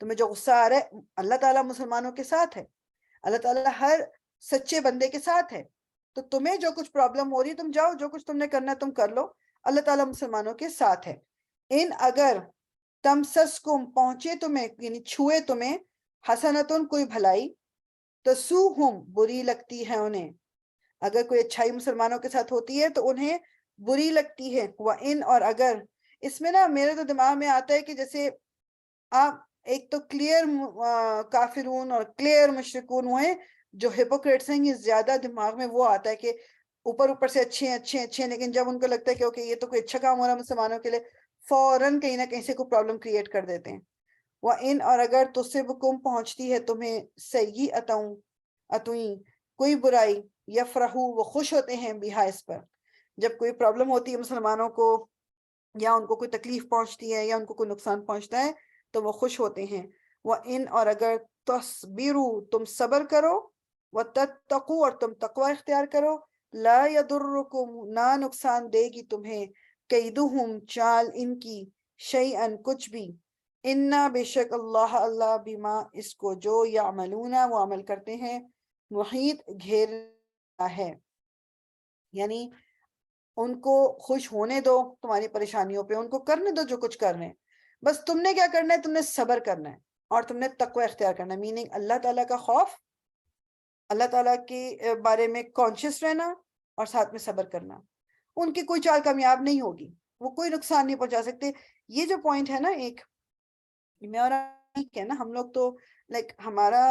تمہیں جو غصہ آ رہا ہے، اللہ تعالیٰ مسلمانوں کے ساتھ ہے، اللہ تعالیٰ ہر سچے بندے کے ساتھ ہے. تو تمہیں جو کچھ پرابلم ہو رہی ہے تم جاؤ، جو کچھ تم نے کرنا ہے تم کر لو، اللہ تعالیٰ مسلمانوں کے ساتھ ہے. ان اگر تمسسکم پہنچے تمہیں، یعنی چھوئے تمہیں، حسنتن کوئی بھلائی، تسوہم بری لگتی ہے انہیں. اگر کوئی اچھائی مسلمانوں کے ساتھ ہوتی ہے تو انہیں بری لگتی ہے. وَإِنْ اور اگر، اس میں نا میرے تو دماغ میں آتا ہے کہ جیسے آپ ایک تو کلیئر کافرون اور کلیئر مشرکون ہوئے جو ہپوکریٹس ہیں، یہ زیادہ دماغ میں وہ آتا ہے کہ اوپر سے اچھے ہیں اچھے ہیں اچھے ہیں، لیکن جب ان کو لگتا ہے کہ اوکے یہ تو کوئی اچھا کام ہو رہا ہے مسلمانوں کے لیے، فوراً کہیں نہ کہیں سے کوئی پرابلم کریٹ کر دیتے ہیں. وَإِنْ اور اگر تُصِبْكُمْ پہنچتی ہے تمہیں، سیئۃ کوئی برائی، یفرحوا وہ خوش ہوتے ہیں، بہا اس پر. جب کوئی پرابلم ہوتی ہے مسلمانوں کو، یا ان کو کوئی تکلیف پہنچتی ہے یا ان کو کوئی نقصان پہنچتا ہے تو وہ خوش ہوتے ہیں. وَإِنْ اور اگر تَصْبِرُوا تم صبر کرو، وَتَتَّقُوا اور تم تقوی اختیار کرو، لا يَضُرُّكُمْ نہ نقصان دے گی تمہیں، کیدہم چال ان کی، شیئن کچھ بھی، انا بے شک اللہ اللہ، بما اس کو جو یعملون وہ عمل کرتے ہیں، محیط گھیرا ہے. یعنی ان کو خوش ہونے دو تمہاری پریشانیوں پہ، ان کو کرنے دو جو کچھ کرنے، بس تم نے کیا کرنا ہے، تم نے صبر کرنا ہے اور تم نے تقوی اختیار کرنا ہے. میننگ اللہ تعالیٰ کا خوف، اللہ تعالیٰ کے بارے میں کانشیس رہنا اور ساتھ میں صبر کرنا. ان کی کوئی چال کامیاب نہیں ہوگی، وہ کوئی نقصان نہیں پہنچا سکتے. یہ جو پوائنٹ ہے نا ایک، میں اور ٹھیک ہے نا، ہم لوگ تو لائک ہمارا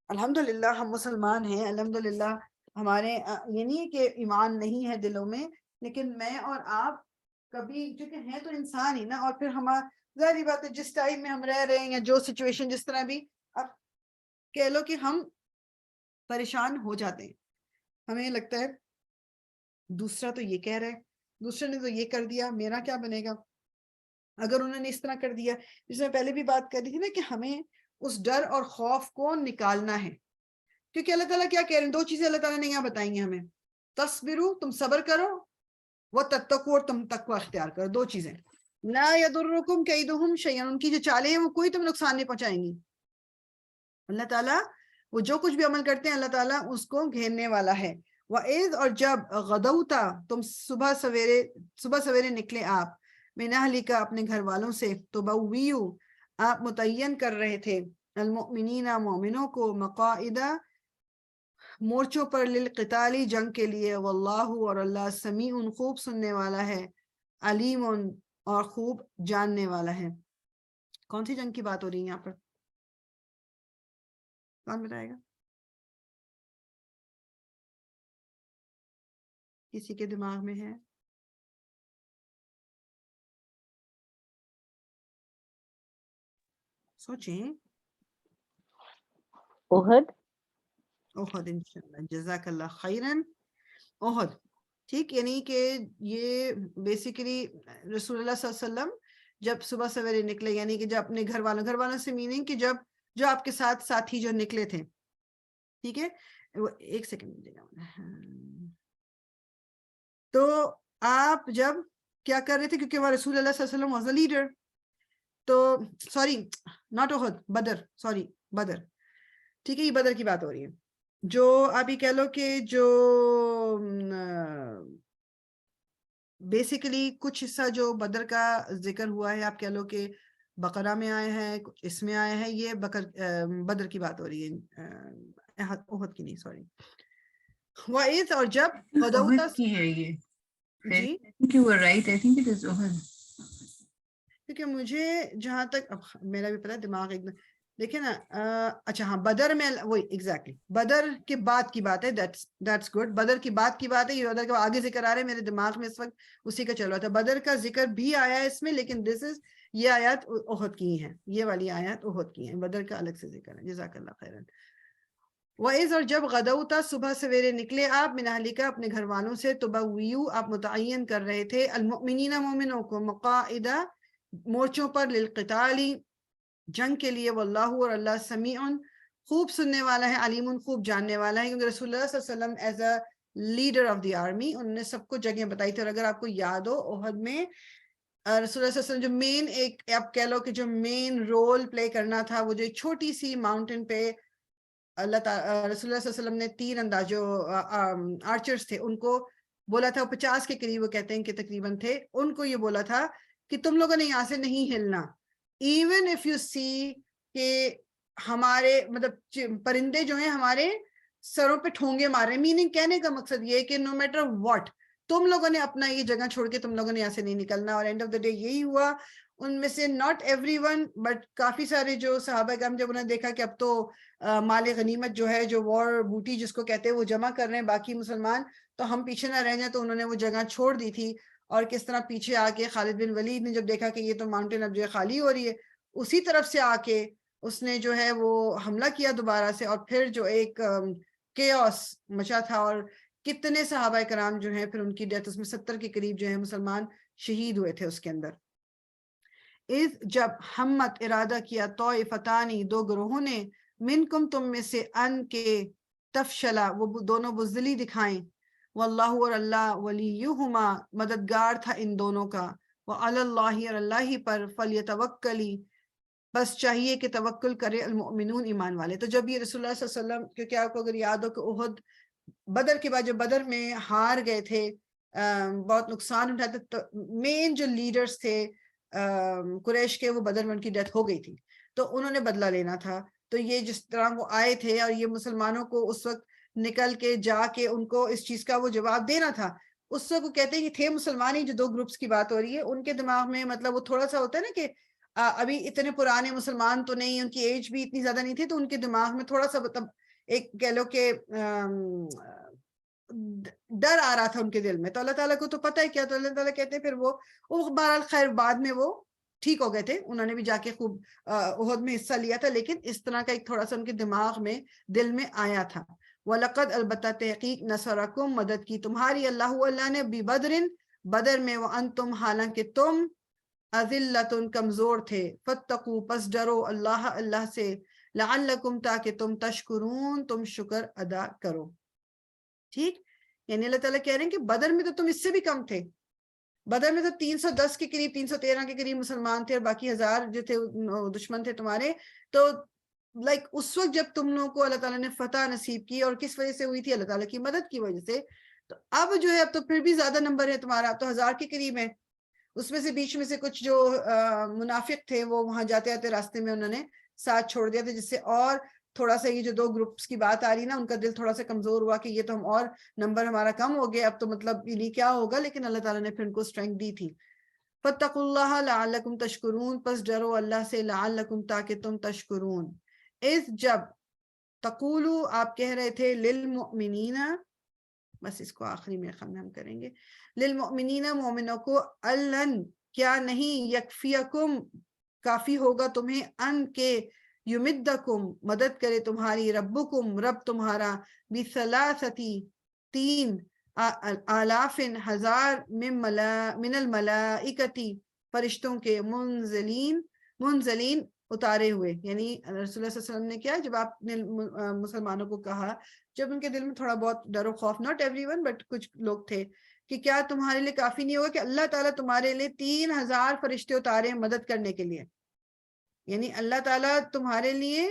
الحمدللہ ہم مسلمان ہیں، الحمدللہ ہمارے یہ نہیں ہے کہ ایمان نہیں ہے دلوں میں، لیکن میں اور آپ کبھی چونکہ ہیں تو انسان ہی نا، اور پھر ہمارا ظاہری بات ہے جس ٹائم میں ہم رہ رہے ہیں یا جو سچویشن جس طرح بھی، اب کہہ لو کہ ہم پریشان ہو جاتے ہیں. ہمیں لگتا ہے دوسرا تو یہ کہہ رہا ہے، دوسرے نے تو یہ کر دیا، میرا کیا بنے گا اگر انہوں نے اس طرح کر دیا. جس میں پہلے بھی بات کر رہی تھی نا کہ ہمیں اس ڈر اور خوف کو نکالنا ہے، کیونکہ اللہ تعالیٰ کیا کہہ رہے ہیں، دو چیزیں اللہ تعالیٰ نے یہاں بتائیں گے ہمیں، تصبرو تم صبر کرو، وہ تتقو اور تم تقوی اختیار کرو. دو چیزیں. لا یضرکم کیدہم شیئا، ان کی جو چالیں ہیں وہ کوئی تم نقصان نہیں پہنچائیں گی. اللہ تعالیٰ وہ جو کچھ بھی عمل کرتے ہیں اللہ تعالیٰ اس کو گھیرنے والا ہے. وَإِذْ، اور جب غدوتا تم صبح سویرے نکلے آپ، من اہلک اپنے گھر والوں سے، تبویو آپ متعین کر رہے تھے، المؤمنین مومنوں کو، مقاعدہ مورچوں پر، للقتال جنگ کے لیے، واللہ اور اللہ سمیع خوب سننے والا ہے، علیم اور خوب جاننے والا ہے. کون سی جنگ کی بات ہو رہی ہے یہاں پر؟ کون بتائے گا؟ کسی کے دماغ میں ہے؟ سوچیں. احد. احد، انشاءاللہ، جزاک اللہ خیرن. احد، ٹھیک. یعنی کہ یہ بیسیکلی رسول اللہ صلی اللہ علیہ وسلم جب صبح سویرے نکلے، یعنی کہ جب اپنے گھر والوں سے میننگ کہ جب جو آپ کے ساتھ ساتھی جو نکلے تھے، ٹھیک ہے. ایک سیکنڈ دے گا. تو آپ جب کیا کر رہے تھے، کیونکہ وہ رسول اللہ صلی اللہ علیہ وسلم واز اے لیڈر. تو sorry, not Uhud, Badr, sorry Badr, ٹھیک ہے. یہ بدر کی بات ہو رہی ہے. جو آپ یہ کہہ لو کہ جو بیسیکلی کچھ حصہ جو بدر کا ذکر ہوا ہے، آپ کہہ لو کہ بقرہ میں آئے ہیں، کچھ اس میں آئے ہیں، یہ بدر کی بات ہو رہی ہے، احد کی نہیں، سوری. وَإِذْ، اور جب غدوتا، احد کی ہے یہ. جی، I think you were right. I think it is احد. کیونکہ مجھے جہاں تک میرا بھی پتا دماغ ایک دیکھیں نا. اچھا ہاں، بدر میں وہی ایگزیکٹلی بدر کے بعد کی بات ہے. That's good. بدر کی بات کی بات ہے. یہ بدر کے آگے ذکر آ رہا ہے میرے دماغ میں اس وقت اسی کا چل رہا تھا. بدر کا ذکر بھی آیا ہے اس میں، لیکن دس از یہ آیات احد کی ہیں، یہ والی آیات احد کی ہیں. بدر کا الگ سے ذکر ہے. جزاک اللہ خیرن. وَإِذْ، اور جب غدوتا صبح سویرے نکلے آپ، من اہلک اپنے گھر والوں سے، تبویو آپ متعین کر رہے تھے، المؤمنین مومنوں کو، مقاعدہ مورچوں پر، للقتال جنگ کے لیے، واللہ اور اللہ سمیع خوب سننے والا ہے، علیم خوب جاننے والا ہے. کیونکہ رسول اللہ صلی اللہ علیہ وسلم as a leader of the army انہوں نے سب کو جگہیں بتائی تھی. اور اگر آپ کو یاد ہو احد میں رسول اللہ صلی اللہ علیہ وسلم جو مین ایک آپ کہہ لو کہ جو مین رول پلے کرنا تھا، وہ جو ایک چھوٹی سی ماؤنٹین پہ اللہ تعالیٰ رسول اللہ صلی اللہ علیہ وسلم نے تیر انداز جو آرچرز تھے ان کو بولا تھا، 50 کے قریب وہ کہتے ہیں کہ تقریباً تھے، ان کو یہ بولا تھا کہ تم لوگوں نے یہاں سے نہیں ہلنا. ایون اف یو سی کہ ہمارے مطلب پرندے جو ہیں ہمارے سروں پہ ٹھونگے مار رہے ہیں، میننگ کہنے کا مقصد یہ ہے کہ نو میٹر واٹ تم لوگوں نے اپنا یہ جگہ چھوڑ کے تم لوگوں نے یہاں سے نہیں نکلنا. اور اینڈ آف دا ڈے یہی ہوا. ان میں سے ناٹ ایوری ون بٹ کافی سارے جو صحابہ کرام جب انہوں نے دیکھا کہ اب تو مال غنیمت جو ہے، جو وار بوٹی جس کو کہتے ہیں، وہ جمع کر رہے ہیں باقی مسلمان، تو ہم پیچھے نہ رہ جائیں، تو انہوں نے وہ جگہ چھوڑ دی تھی. اور کس طرح پیچھے آ کے خالد بن ولید نے جب دیکھا کہ یہ تو ماؤنٹین اب جو ہے خالی ہو رہی ہے، اسی طرف سے آ کے اس نے جو ہے وہ حملہ کیا دوبارہ سے. اور پھر جو ایک کیوس مچا تھا، اور کتنے صحابہ کرام جو ہیں پھر ان کی ڈیتھ، اس میں 70 کے قریب جو ہیں مسلمان شہید ہوئے تھے اس کے اندر. اذ، جب ہمت ارادہ کیا، طائفتانی دو گروہوں نے، منکم تم میں سے، ان کے، تفشلا وہ دونوں بزدلی دکھائیں، واللہ اور اللہ، ولیہما مددگار تھا ان دونوں کا، وعلی اللہ اور اللہ ہی پر، فلیتوکلی بس چاہیے کہ توکل کرے، المؤمنون ایمان والے. تو جب یہ رسول اللہ صلی اللہ علیہ وسلم، کیونکہ آپ کو اگر یاد ہو کہ احد بدر کے بعد جو بدر میں ہار گئے تھے، بہت نقصان اٹھاتے، تو مین جو لیڈرز تھے قریش کے، وہ بدر میں ان کی ڈیتھ ہو گئی تھی، تو انہوں نے بدلہ لینا تھا. تو یہ جس طرح وہ آئے تھے اور یہ مسلمانوں کو اس وقت نکل کے جا کے ان کو اس چیز کا وہ جواب دینا تھا. اس وقت وہ کہتے ہیں کہ تھے مسلمان ہی، جو دو گروپس کی بات ہو رہی ہے ان کے دماغ میں مطلب وہ تھوڑا سا ہوتا ہے نا کہ ابھی اتنے پرانے مسلمان تو نہیں، ان کی ایج بھی اتنی زیادہ نہیں تھی، تو ان کے دماغ میں تھوڑا سا مطلب ایک کہہ لو کہ ڈر آ رہا تھا ان کے دل میں. تو اللہ تعالیٰ کو تو پتہ ہے کیا، تو اللہ تعالیٰ کہتے ہیں پھر وہ بہرحال خیر بعد میں وہ ٹھیک ہو گئے تھے، انہوں نے بھی جا کے خوب احد میں حصہ لیا تھا، لیکن اس طرح کا ایک تھوڑا سا ان کے دماغ میں دل میں آیا تھا. وَلَقَدْ البتہ تحقیق نصرکم مدد کی تمہاری اللہ نے بِبَدْرٍ بدر میں، وَأَنْتُمْ حالانکہ تم اذلتن کمزور تھے، فاتقوا پس ڈرو اللہ سے، لعلکم تاکہ تم تشکرون تم شکر ادا کرو. ٹھیک، یعنی اللہ تعالیٰ کہہ رہے ہیں کہ بدر میں تو تم اس سے بھی کم تھے، بدر میں تو 310 کے قریب 313 کے قریب مسلمان تھے اور باقی 1000 جو تھے دشمن تھے تمہارے. تو لائک اس وقت جب تم لوگوں کو اللہ تعالیٰ نے فتح نصیب کی اور کس وجہ سے ہوئی تھی؟ اللہ تعالیٰ کی مدد کی وجہ سے. تو اب جو ہے اب تو پھر بھی زیادہ نمبر ہے تمہارا, اب تو 1000 کے قریب ہے. اس میں سے بیچ میں سے کچھ جو منافق تھے وہ وہاں جاتے آتے راستے میں انہوں نے ساتھ چھوڑ دیا تھا, جس سے اور تھوڑا سا یہ جو 2 گروپس کی بات آ رہی نا, ان کا دل تھوڑا سا کمزور ہوا کہ یہ تو ہم اور نمبر ہمارا کم ہو گیا, اب تو مطلب یہ کیا ہوگا. لیکن اللہ تعالیٰ نے پھر ان کو اسٹرینتھ دی تھی. فَاتَّقُوا اللَّهَ لَعَلَّكُمْ تَشْكُرُونَ, پس ڈرو اللہ سے, لَعَلَّكُمْ تاکہ تم تشکرون. اس جب تقولو آپ کہہ رہے تھے للمؤمنین, بس اس کو آخری میں ہم کریں گے, للمؤمنین مومنوں کو, الن کیا نہیں, یکفیکم کافی ہوگا تمہیں, ان کے یمدکم مدد کرے تمہاری, ربکم رب تمہارا, بثلاثتی 3 آلاف 1000 من الملائکتی فرشتوں کے, منزلین اتارے ہوئے. یعنی رسول اللہ صلی اللہ علیہ وسلم نے کیا, جب آپ نے مسلمانوں کو کہا, جب ان کے دل میں تھوڑا بہت ڈر و خوف, ناٹ ایوری ون بٹ کچھ لوگ تھے, کہ کیا تمہارے لیے کافی نہیں ہوگا کہ اللہ تعالیٰ تمہارے لیے 3000 فرشتے اتارے مدد کرنے کے لیے. یعنی اللہ تعالیٰ تمہارے لیے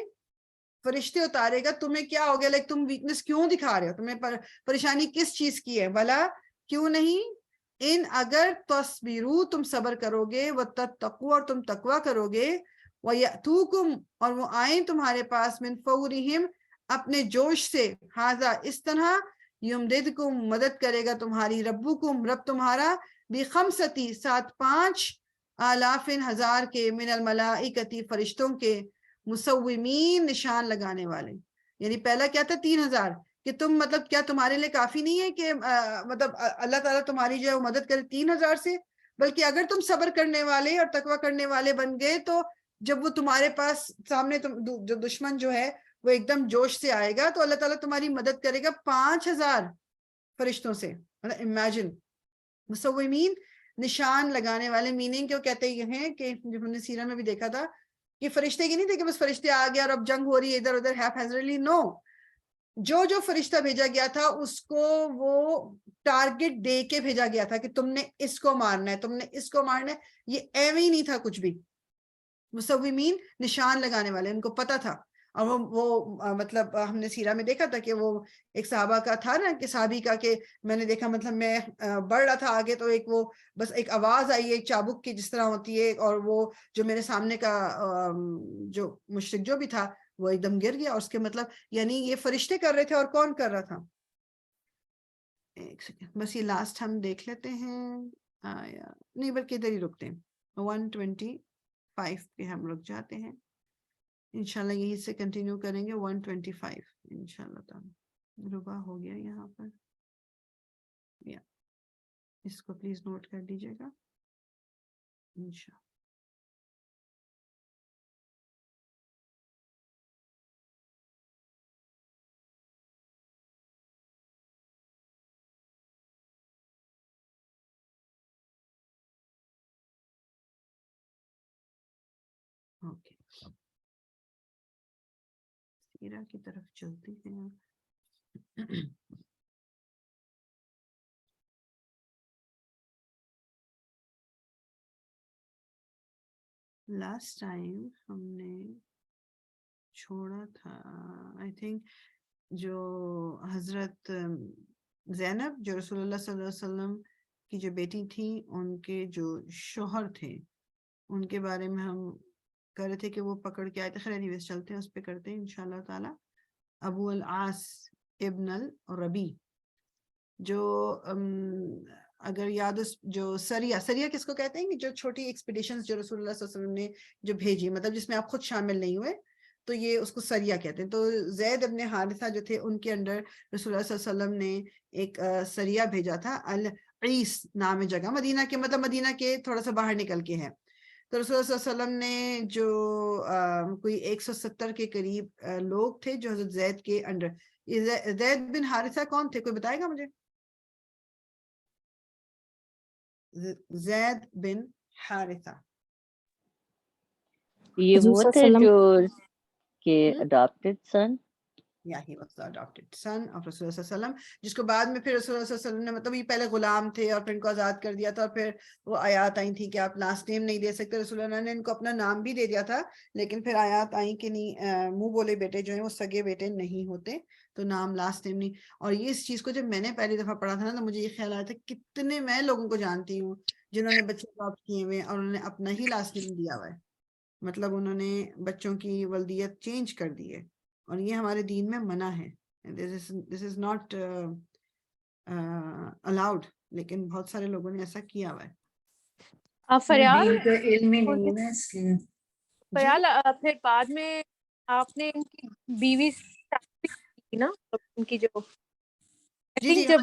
فرشتے اتارے گا, تمہیں کیا ہو گیا, لائک تم ویکنس کیوں دکھا رہے ہو, تمہیں پریشانی کس چیز کی ہے, بلا کیوں نہیں, ان اگر تصبرو تم صبر کرو گے, وتتقوا اور تم تقوی کرو گے, وَيَأْتُوكُمْ اور وہ آئیں تمہارے پاس, من فورہم اپنے جوش سے, ہاذا اس طرح, یمددکم مدد کرے گا تمہاری, ربکم رب تمہارا, بخمستی 5 آلاف 1000 کے, من الملائکتی فرشتوں کے, مسومین نشان لگانے والے. یعنی پہلا کیا تھا 3000, کہ تم مطلب کیا تمہارے لیے کافی نہیں ہے کہ مطلب اللہ تعالیٰ تمہاری جو ہے وہ مدد کرے 3000 سے, بلکہ اگر تم صبر کرنے والے اور تقوی کرنے والے بن گئے, تو جب وہ تمہارے پاس سامنے جو دشمن جو ہے وہ ایک دم جوش سے آئے گا, تو اللہ تعالیٰ تمہاری مدد کرے گا 5000 فرشتوں سے. مطلب امیجن, مسومین نشان لگانے والے, میننگ کیوں کہتے ہیں کہ جب ہم نے سیرہ میں بھی دیکھا تھا کہ فرشتے کی نہیں تھے کہ بس فرشتے آ گیا اور اب جنگ ہو رہی ہے ادھر ادھر ہیزرلی, نو, جو فرشتہ بھیجا گیا تھا اس کو وہ ٹارگٹ دے کے بھیجا گیا تھا کہ تم نے اس کو مارنا ہے, تم نے اس کو مارنا ہے. یہ ایویں ہی نہیں تھا کچھ بھی. مسومین نشان لگانے والے, ان کو پتا تھا. اور وہ مطلب ہم نے سیرہ میں دیکھا تھا کہ وہ ایک صحابہ کا تھا نا, کہ صحابی کا, کہ میں نے دیکھا مطلب میں بڑھ رہا تھا آگے, تو ایک وہ بس ایک آواز آئی ہے چابک کی جس طرح ہوتی ہے, اور وہ جو میرے سامنے کا جو مشرک جو بھی تھا وہ ایک دم گر گیا. اور اس کے مطلب یعنی یہ فرشتے کر رہے تھے, اور کون کر رہا تھا؟ ایک سیکنڈ, بس یہ لاسٹ ہم دیکھ لیتے ہیں, نہیں بلکہ ادھر ہی رکتے ہیں, 125 پہ ہم رک جاتے ہیں. انشاءاللہ یہی سے کنٹینیو کریں گے 125 انشاءاللہ تعالی. ربا ہو گیا یہاں پر, اس کو پلیز نوٹ کر دیجیے گا انشاءاللہ. اوکے, سیرہ کی طرف چلتے ہیں. لاسٹ ٹائم ہم نے چھوڑا تھا آئی تھنک جو حضرت زینب جو رسول اللہ صلی اللہ علیہ وسلم کی جو بیٹی تھی, ان کے جو شوہر تھے ان کے بارے میں ہم کر رہے تھے کہ وہ پکڑ کے آئے تھے. خیر اینیویز چلتے ہیں اس پہ, کرتے ہیں انشاءاللہ تعالی. ابو العاص ابن الربی, جو اگر یاد جو سریہ کس کو کہتے ہیں, کہ جو چھوٹی ایکسپیڈیشنز جو رسول اللہ صلی اللہ علیہ وسلم نے جو بھیجی, مطلب جس میں آپ خود شامل نہیں ہوئے, تو یہ اس کو سریہ کہتے ہیں. تو زید ابن حارثہ جو تھے ان کے انڈر رسول اللہ صلی اللہ علیہ وسلم نے ایک سریہ بھیجا تھا. العیس نام جگہ مدینہ کے, مطلب مدینہ کے تھوڑا سا باہر نکل کے ہے. تو رسول اللہ صلی اللہ علیہ وسلم نے جو کوئی 170 کے قریب لوگ تھے جو حضرت زید کے انڈر. زید بن حارثہ کون تھے, کوئی بتائے گا مجھے؟ زید بن حارثہ یہ وہ تھے جو کہ adopted son. Yeah, he was the adopted son of Rasulullah sallallahu alaihi wasallam, جس کو بعد میں پھر رسول اللہ صلی اللہ علیہ وسلم نے مطلب یہ پہلے غلام تھے اور پھر ان کو آزاد کر دیا تھا، اور پھر وہ آیات آئی تھی کہ آپ لاسٹ نیم نہیں دے سکتے. رسول اللہ نے ان کو اپنا نام بھی دے دیا تھا، لیکن پھر آیات آئیں کہ نہیں، منہ بولے بیٹے جو ہیں وہ سگے بیٹے نہیں ہوتے، تو نام لاسٹ نیم نہیں. اور یہ اس چیز کو جب میں نے پہلی دفعہ پڑھا تھا نا تو مجھے یہ خیال آیا تھا کتنے میں لوگوں کو جانتی ہوں جنہوں نے بچے اڈاپٹ کیے ہوئے اور انہوں نے اپنا ہی لاسٹ نیم دیا ہوا ہے، مطلب انہوں نے بچوں کی ولدیت چینج کر دی ہے، اور یہ ہمارے دین میں منع ہے. This is not allowed، لیکن بہت سارے لوگوں نے ایسا کیا ہوا ہے. فریال دین کا علم ہی نہیں ہے نا اس لیے. فریال پھر بعد میں آپ نے ان کی بیوی کی نا ان کی جو جی جب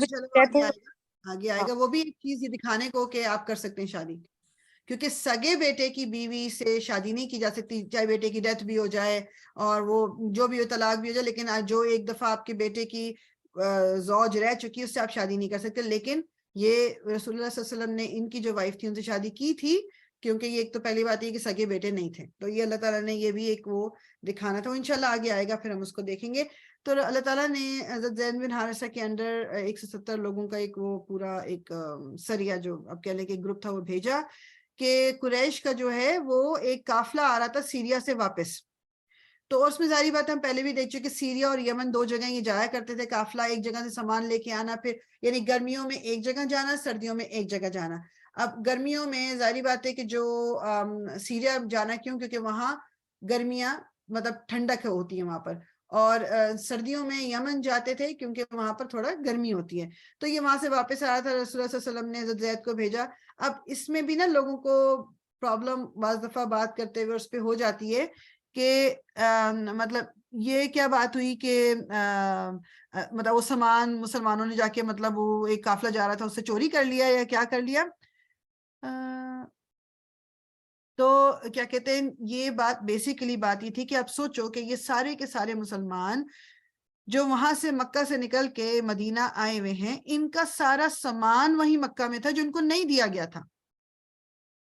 آگے آئے گا وہ بھی ایک چیز یہ دکھانے کو کہ آپ کر سکتے ہیں شادی، کیونکہ سگے بیٹے کی بیوی سے شادی نہیں کی جا سکتی، چاہے بیٹے کی ڈیتھ بھی ہو جائے اور وہ جو بھی ہو طلاق بھی ہو جائے، لیکن جو ایک دفعہ آپ کے بیٹے کی زوج رہ چکی اس سے آپ شادی نہیں کر سکتے. لیکن یہ رسول اللہ صلی اللہ علیہ وسلم نے ان کی جو وائف تھی ان سے شادی کی تھی، کیونکہ یہ ایک تو پہلی بات یہ کہ سگے بیٹے نہیں تھے، تو یہ اللہ تعالیٰ نے یہ بھی ایک وہ دکھانا تھا. انشاءاللہ آگے آئے گا پھر ہم اس کو دیکھیں گے. تو اللہ تعالیٰ نے حضرت زید بن حارثہ کے انڈر 170 لوگوں کا ایک وہ پورا ایک سریہ جو اب کہہ لیں کہ گروپ تھا وہ بھیجا کہ قریش کا جو ہے وہ ایک قافلہ آ رہا تھا سیریا سے واپس. تو اس میں ظاہری بات ہم پہلے بھی دیکھ چکے کہ سیریا اور یمن دو جگہ یہ جایا کرتے تھے، قافلہ ایک جگہ سے سامان لے کے آنا، پھر یعنی گرمیوں میں ایک جگہ جانا، سردیوں میں ایک جگہ جانا. اب گرمیوں میں ظاہری بات ہے کہ جو سیریا جانا کیوں، کیونکہ وہاں گرمیاں مطلب ٹھنڈک ہوتی ہے وہاں پر، اور سردیوں میں یمن جاتے تھے کیونکہ وہاں پر تھوڑا گرمی ہوتی ہے. تو یہ وہاں سے واپس آ رہا تھا، رسول اللہ صلی اللہ علیہ وسلم نے حضرت زید کو بھیجا. اب اس میں بھی نا لوگوں کو پرابلم بعض دفعہ بات کرتے ہوئے اس پہ ہو جاتی ہے کہ مطلب یہ کیا بات ہوئی کہ مطلب وہ سامان مسلمانوں نے جا کے مطلب وہ ایک قافلہ جا رہا تھا اس سے چوری کر لیا یا کیا کر لیا. تو کیا کہتے ہیں، یہ بات بیسیکلی بات یہ تھی کہ اب سوچو کہ یہ سارے کے سارے مسلمان جو وہاں سے مکہ سے نکل کے مدینہ آئے ہوئے ہیں، ان کا سارا سامان وہی مکہ میں تھا جو ان کو نہیں دیا گیا تھا.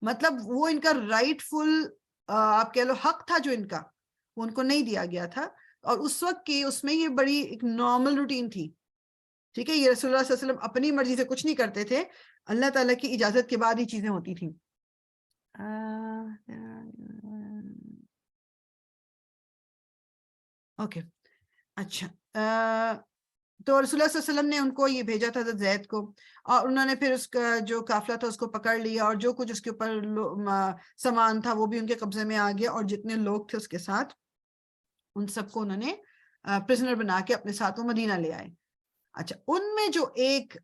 مطلب وہ ان کا رائٹ فل آپ کہہ لو حق تھا جو ان کا، وہ ان کو نہیں دیا گیا تھا. اور اس وقت کی اس میں یہ بڑی ایک نارمل روٹین تھی. ٹھیک ہے، یہ رسول اللہ صلی اللہ علیہ وسلم اپنی مرضی سے کچھ نہیں کرتے تھے، اللہ تعالیٰ کی اجازت کے بعد ہی چیزیں ہوتی تھیں. اوکے اچھا، تو رسول اللہ صلی اللہ علیہ وسلم نے ان کو یہ بھیجا تھا حضرت زید کو، اور انہوں نے پھر اس کا جو قافلہ تھا اس کو پکڑ لیا، اور جو کچھ اس کے اوپر سامان تھا وہ بھی ان کے قبضے میں آ گیا، اور جتنے لوگ تھے اس کے ساتھ ان سب کو انہوں نے پرزنر بنا کے اپنے ساتھ وہ مدینہ لے آئے. اچھا، ان میں جو ایک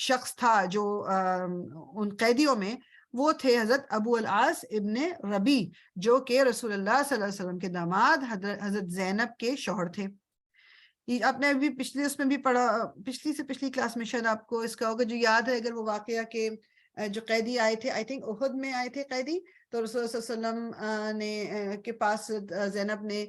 شخص تھا جو ان قیدیوں میں، وہ تھے حضرت ابو العاص ابن ربی، جو کہ رسول اللہ صلی اللہ علیہ وسلم کے داماد حضرت زینب کے شوہر تھے. آپ نے ابھی پچھلے اس میں بھی پڑھا، پچھلی سے پچھلی کلاس میں شاید آپ کو اس کا ہوگا جو یاد ہے، اگر وہ واقعہ کہ جو قیدی آئے تھے، آئی تھنک احد میں آئے تھے قیدی، تو رسول اللہ صلی اللہ علیہ وسلم نے کے پاس زینب نے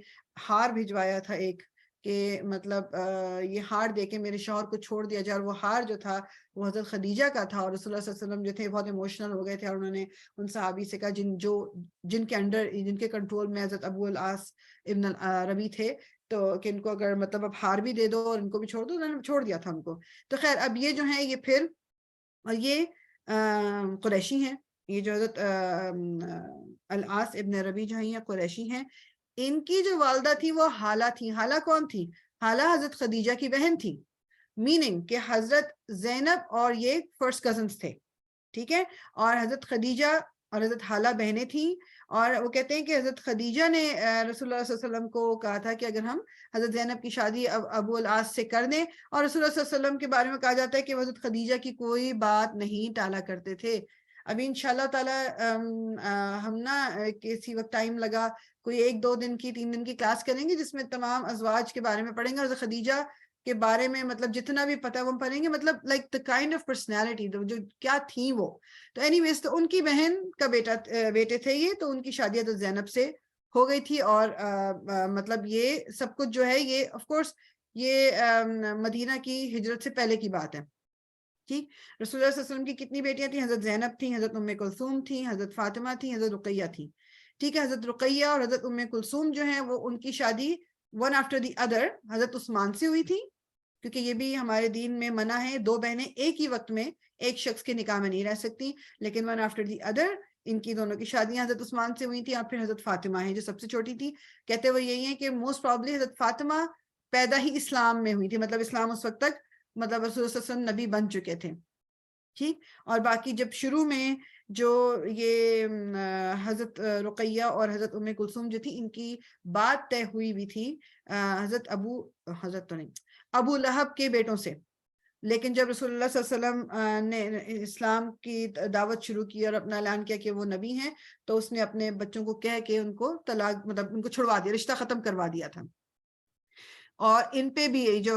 ہار بھجوایا تھا ایک، کہ مطلب یہ ہار دے کے میرے شوہر کو چھوڑ دیا جائے. اور وہ ہار جو تھا وہ حضرت خدیجہ کا تھا، اور رسول اللہ صلی اللہ علیہ وسلم جو تھے بہت ایموشنل ہو گئے تھے، اور انہوں نے ان صحابی سے کہا جن کے انڈر، جن کے کنٹرول میں حضرت ابو العاص ابن ربی تھے، تو کہ ان کو اگر مطلب اب ہار بھی دے دو اور ان کو بھی چھوڑ دو. انہوں نے چھوڑ دیا تھا ان کو. تو خیر اب یہ جو ہیں یہ پھر یہ قریشی ہیں، یہ جو حضرت العاص ابن ربی جو ہیں یہ قریشی ہیں. ان کی جو والدہ تھی وہ حالہ تھی. حالہ کون تھی؟ حالہ حضرت خدیجہ کی بہن تھی، میننگ کہ حضرت زینب اور یہ فرسٹ کزنس تھے. ٹھیک ہے، اور حضرت خدیجہ اور حضرت حالہ بہنیں تھیں. اور وہ کہتے ہیں کہ حضرت خدیجہ نے رسول اللہ صلی اللہ علیہ وسلم کو کہا تھا کہ اگر ہم حضرت زینب کی شادی ابو العاص سے کر دیں، اور رسول اللہ صلی اللہ علیہ وسلم کے بارے میں کہا جاتا ہے کہ وہ حضرت خدیجہ کی کوئی بات نہیں ٹالا کرتے تھے. ابھی انشاءاللہ تعالی ہم نا کسی وقت ٹائم لگا کوئی 1-2 دن کی 3 دن کی کلاس کریں گے جس میں تمام ازواج کے بارے میں پڑھیں گے، حضرت خدیجہ کے بارے میں مطلب جتنا بھی پتہ وہ ہم پڑھیں گے، مطلب like the kind of personality جو کیا تھی وہ. تو اینی ویز تو ان کی بہن کا بیٹے تھے یہ، تو ان کی شادی حضرت زینب سے ہو گئی تھی. اور مطلب یہ سب کچھ جو ہے یہ آف کورس یہ مدینہ کی ہجرت سے پہلے کی بات ہے. ٹھیک، رسول اللہ صلی اللہ علیہ وسلم کی کتنی بیٹیاں تھیں؟ حضرت زینب تھیں، حضرت ام کلثوم تھیں، حضرت فاطمہ تھیں، حضرت رقیہ تھیں. ٹھیک ہے، حضرت رقیہ اور حضرت ام کلثوم جو ہیں وہ ان کی شادی ون آفٹر دی ادر حضرت عثمان سے ہوئی تھی، کیونکہ یہ بھی ہمارے دین میں منع ہے، 2 بہنیں ایک ہی وقت میں ایک شخص کے نکاح میں نہیں رہ سکتی، لیکن ون آفٹر دی ادر ان کی دونوں کی شادیاں حضرت عثمان سے ہوئی تھی، اور پھر حضرت فاطمہ ہیں جو سب سے چھوٹی تھی. کہتے وہ یہی ہیں کہ موسٹ پرابلی حضرت فاطمہ پیدا ہی اسلام میں ہوئی تھی، مطلب اسلام اس وقت تک مطلب رسول اللہ صلی اللہ علیہ وسلم نبی بن چکے تھے. ٹھیک. اور باقی جب شروع میں جو یہ حضرت رقیہ اور حضرت ام کلثوم جو تھی، ان کی بات طے ہوئی بھی تھی حضرت ابو لہب کے بیٹوں سے، لیکن جب رسول اللہ صلی اللہ علیہ وسلم نے اسلام کی دعوت شروع کی اور اپنا اعلان کیا کہ وہ نبی ہیں، تو اس نے اپنے بچوں کو کہہ کے ان کو طلاق مطلب ان کو چھڑوا دیا، رشتہ ختم کروا دیا تھا. اور ان پہ بھی جو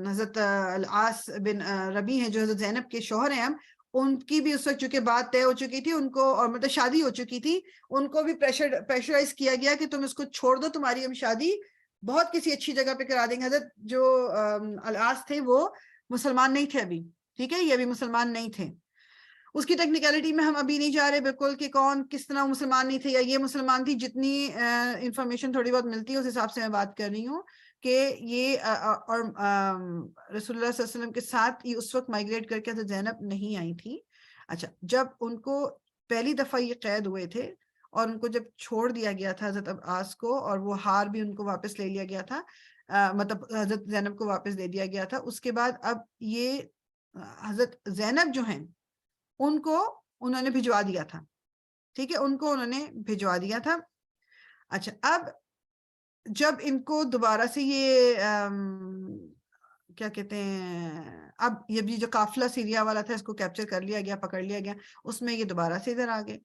حضرت العاص بن ربی ہیں جو حضرت زینب کے شوہر ہیں، ہم ان کی بھی اس وقت چونکہ بات طے ہو چکی تھی ان کو، اور مطلب شادی ہو چکی تھی، ان کو بھی پریشرائز کیا گیا کہ تم اس کو چھوڑ دو، تمہاری ہم شادی بہت کسی اچھی جگہ پہ کرا دیں گے. حضرت جو العاص تھے وہ مسلمان نہیں تھے ابھی، ٹھیک ہے، یہ ابھی مسلمان نہیں تھے. اس کی ٹیکنیکلٹی میں ہم ابھی نہیں جا رہے بالکل کہ کون کس طرح مسلمان نہیں تھے یا یہ مسلمان تھی. جتنی انفارمیشن تھوڑی بہت ملتی ہے اس حساب سے میں بات کر رہی ہوں کہ یہ اور رسول اللہ صلی اللہ علیہ وسلم کے ساتھ یہ اس وقت مائگریٹ کر کے حضرت زینب نہیں آئی تھی. اچھا، جب ان کو پہلی دفعہ یہ قید ہوئے تھے اور ان کو جب چھوڑ دیا گیا تھا حضرت عباس کو، اور وہ ہار بھی ان کو واپس لے لیا گیا تھا، مطلب حضرت زینب کو واپس دے دیا گیا تھا، اس کے بعد اب یہ حضرت زینب جو ہیں ان کو انہوں نے بھجوا دیا تھا. ٹھیک ہے، ان کو انہوں نے بھجوا دیا تھا. اچھا، اب جب ان کو دوبارہ سے یہ کیا کہتے ہیں، اب یہ جو قافلہ سیریا والا تھا اس کو کیپچر کر لیا گیا، پکڑ لیا گیا، اس میں یہ دوبارہ سے ادھر آ گئے.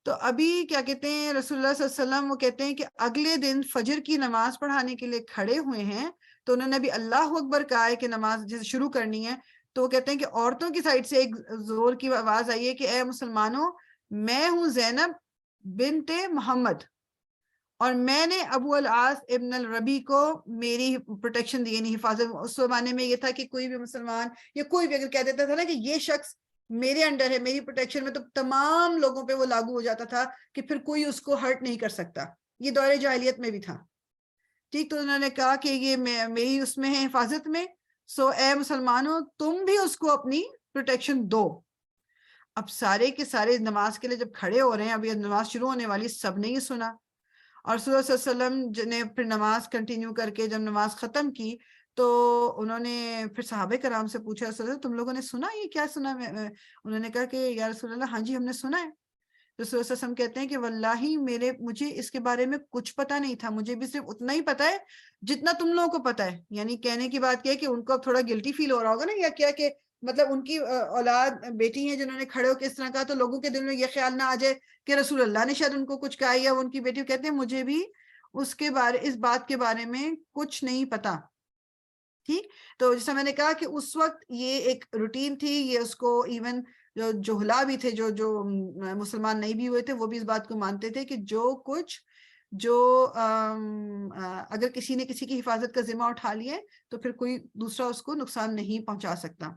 تو ابھی کیا کہتے ہیں رسول اللہ صلی اللہ علیہ وسلم وہ کہتے ہیں کہ اگلے دن فجر کی نماز پڑھانے کے لیے کھڑے ہوئے ہیں، تو انہوں نے ابھی اللہ اکبر کہا ہے کہ نماز جیسے شروع کرنی ہے، تو وہ کہتے ہیں کہ عورتوں کی سائڈ سے ایک زور کی آواز آئی ہے کہ اے مسلمانوں، میں ہوں زینب بنت محمد، اور میں نے ابو العاص ابن الربی کو میری پروٹیکشن دی، یعنی حفاظت. اس زمانے میں یہ تھا کہ کوئی بھی مسلمان یا کوئی بھی اگر کہہ دیتا تھا نا کہ یہ شخص میرے انڈر ہے، میری پروٹیکشن میں، تو تمام لوگوں پہ وہ لاگو ہو جاتا تھا کہ پھر کوئی اس کو ہرٹ نہیں کر سکتا. یہ دور جاہلیت میں بھی تھا. ٹھیک، تو انہوں نے کہا کہ یہ میری اس میں ہے حفاظت میں، سو اے مسلمانوں تم بھی اس کو اپنی پروٹیکشن دو. اب سارے کے سارے نماز کے لیے جب کھڑے ہو رہے ہیں، اب یہ نماز شروع ہونے والی، سب نے یہ سنا. اور صلی اللہ علیہ وسلم نے پھر نماز کنٹینیو کر کے جب نماز ختم کی تو انہوں نے پھر صحابہ کرام سے پوچھا، رسول اللہ تم لوگوں نے سنا یہ کیا سنا؟ انہوں نے کہا کہ یا رسول اللہ ہاں جی ہم نے سنا ہے. رسول اللہ علیہ وسلم کہتے ہیں کہ واللہ مجھے اس کے بارے میں کچھ پتا نہیں تھا، مجھے بھی صرف اتنا ہی پتا ہے جتنا تم لوگوں کو پتا ہے. یعنی کہنے کی بات کیا ہے کہ ان کو اب تھوڑا گلٹی فیل ہو رہا ہوگا نا، یا کیا کہ مطلب ان کی اولاد بیٹی ہیں جنہوں نے کھڑے ہو کے اس طرح کہا، تو لوگوں کے دل میں یہ خیال نہ آ جائے کہ رسول اللہ نے شاید ان کو کچھ کہا، یا ان کی بیٹی. کہتے ہیں مجھے بھی اس بات کے بارے میں کچھ نہیں پتا. ٹھیک، تو جیسا میں نے کہا کہ اس وقت یہ ایک روٹین تھی، یہ اس کو ایون جو جہلا بھی تھے، جو مسلمان نہیں بھی ہوئے تھے، وہ بھی اس بات کو مانتے تھے کہ اگر کسی نے کسی کی حفاظت کا ذمہ اٹھا لیا تو پھر کوئی دوسرا اس کو نقصان نہیں پہنچا سکتا.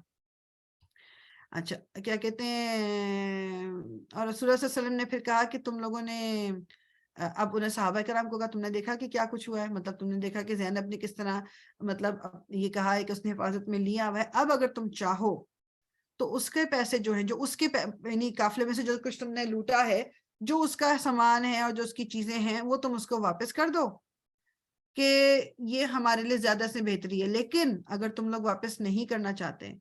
اچھا، کیا کہتے ہیں، اور رسول اللہ صلی اللہ علیہ وسلم نے پھر کہا کہ تم لوگوں نے، اب انہیں صحابہ کرام کو کہا تم نے دیکھا کہ کیا کچھ ہوا ہے، مطلب تم نے دیکھا کہ زینب نے کس طرح مطلب یہ کہا ہے کہ اس نے حفاظت میں لیا ہوا ہے، اب اگر تم چاہو تو اس کے پیسے جو ہیں، جو اس کے یعنی قافلے میں سے جو کچھ تم نے لوٹا ہے، جو اس کا سامان ہے اور جو اس کی چیزیں ہیں، وہ تم اس کو واپس کر دو کہ یہ ہمارے لیے زیادہ سے بہتری ہے. لیکن اگر تم لوگ واپس نہیں کرنا چاہتے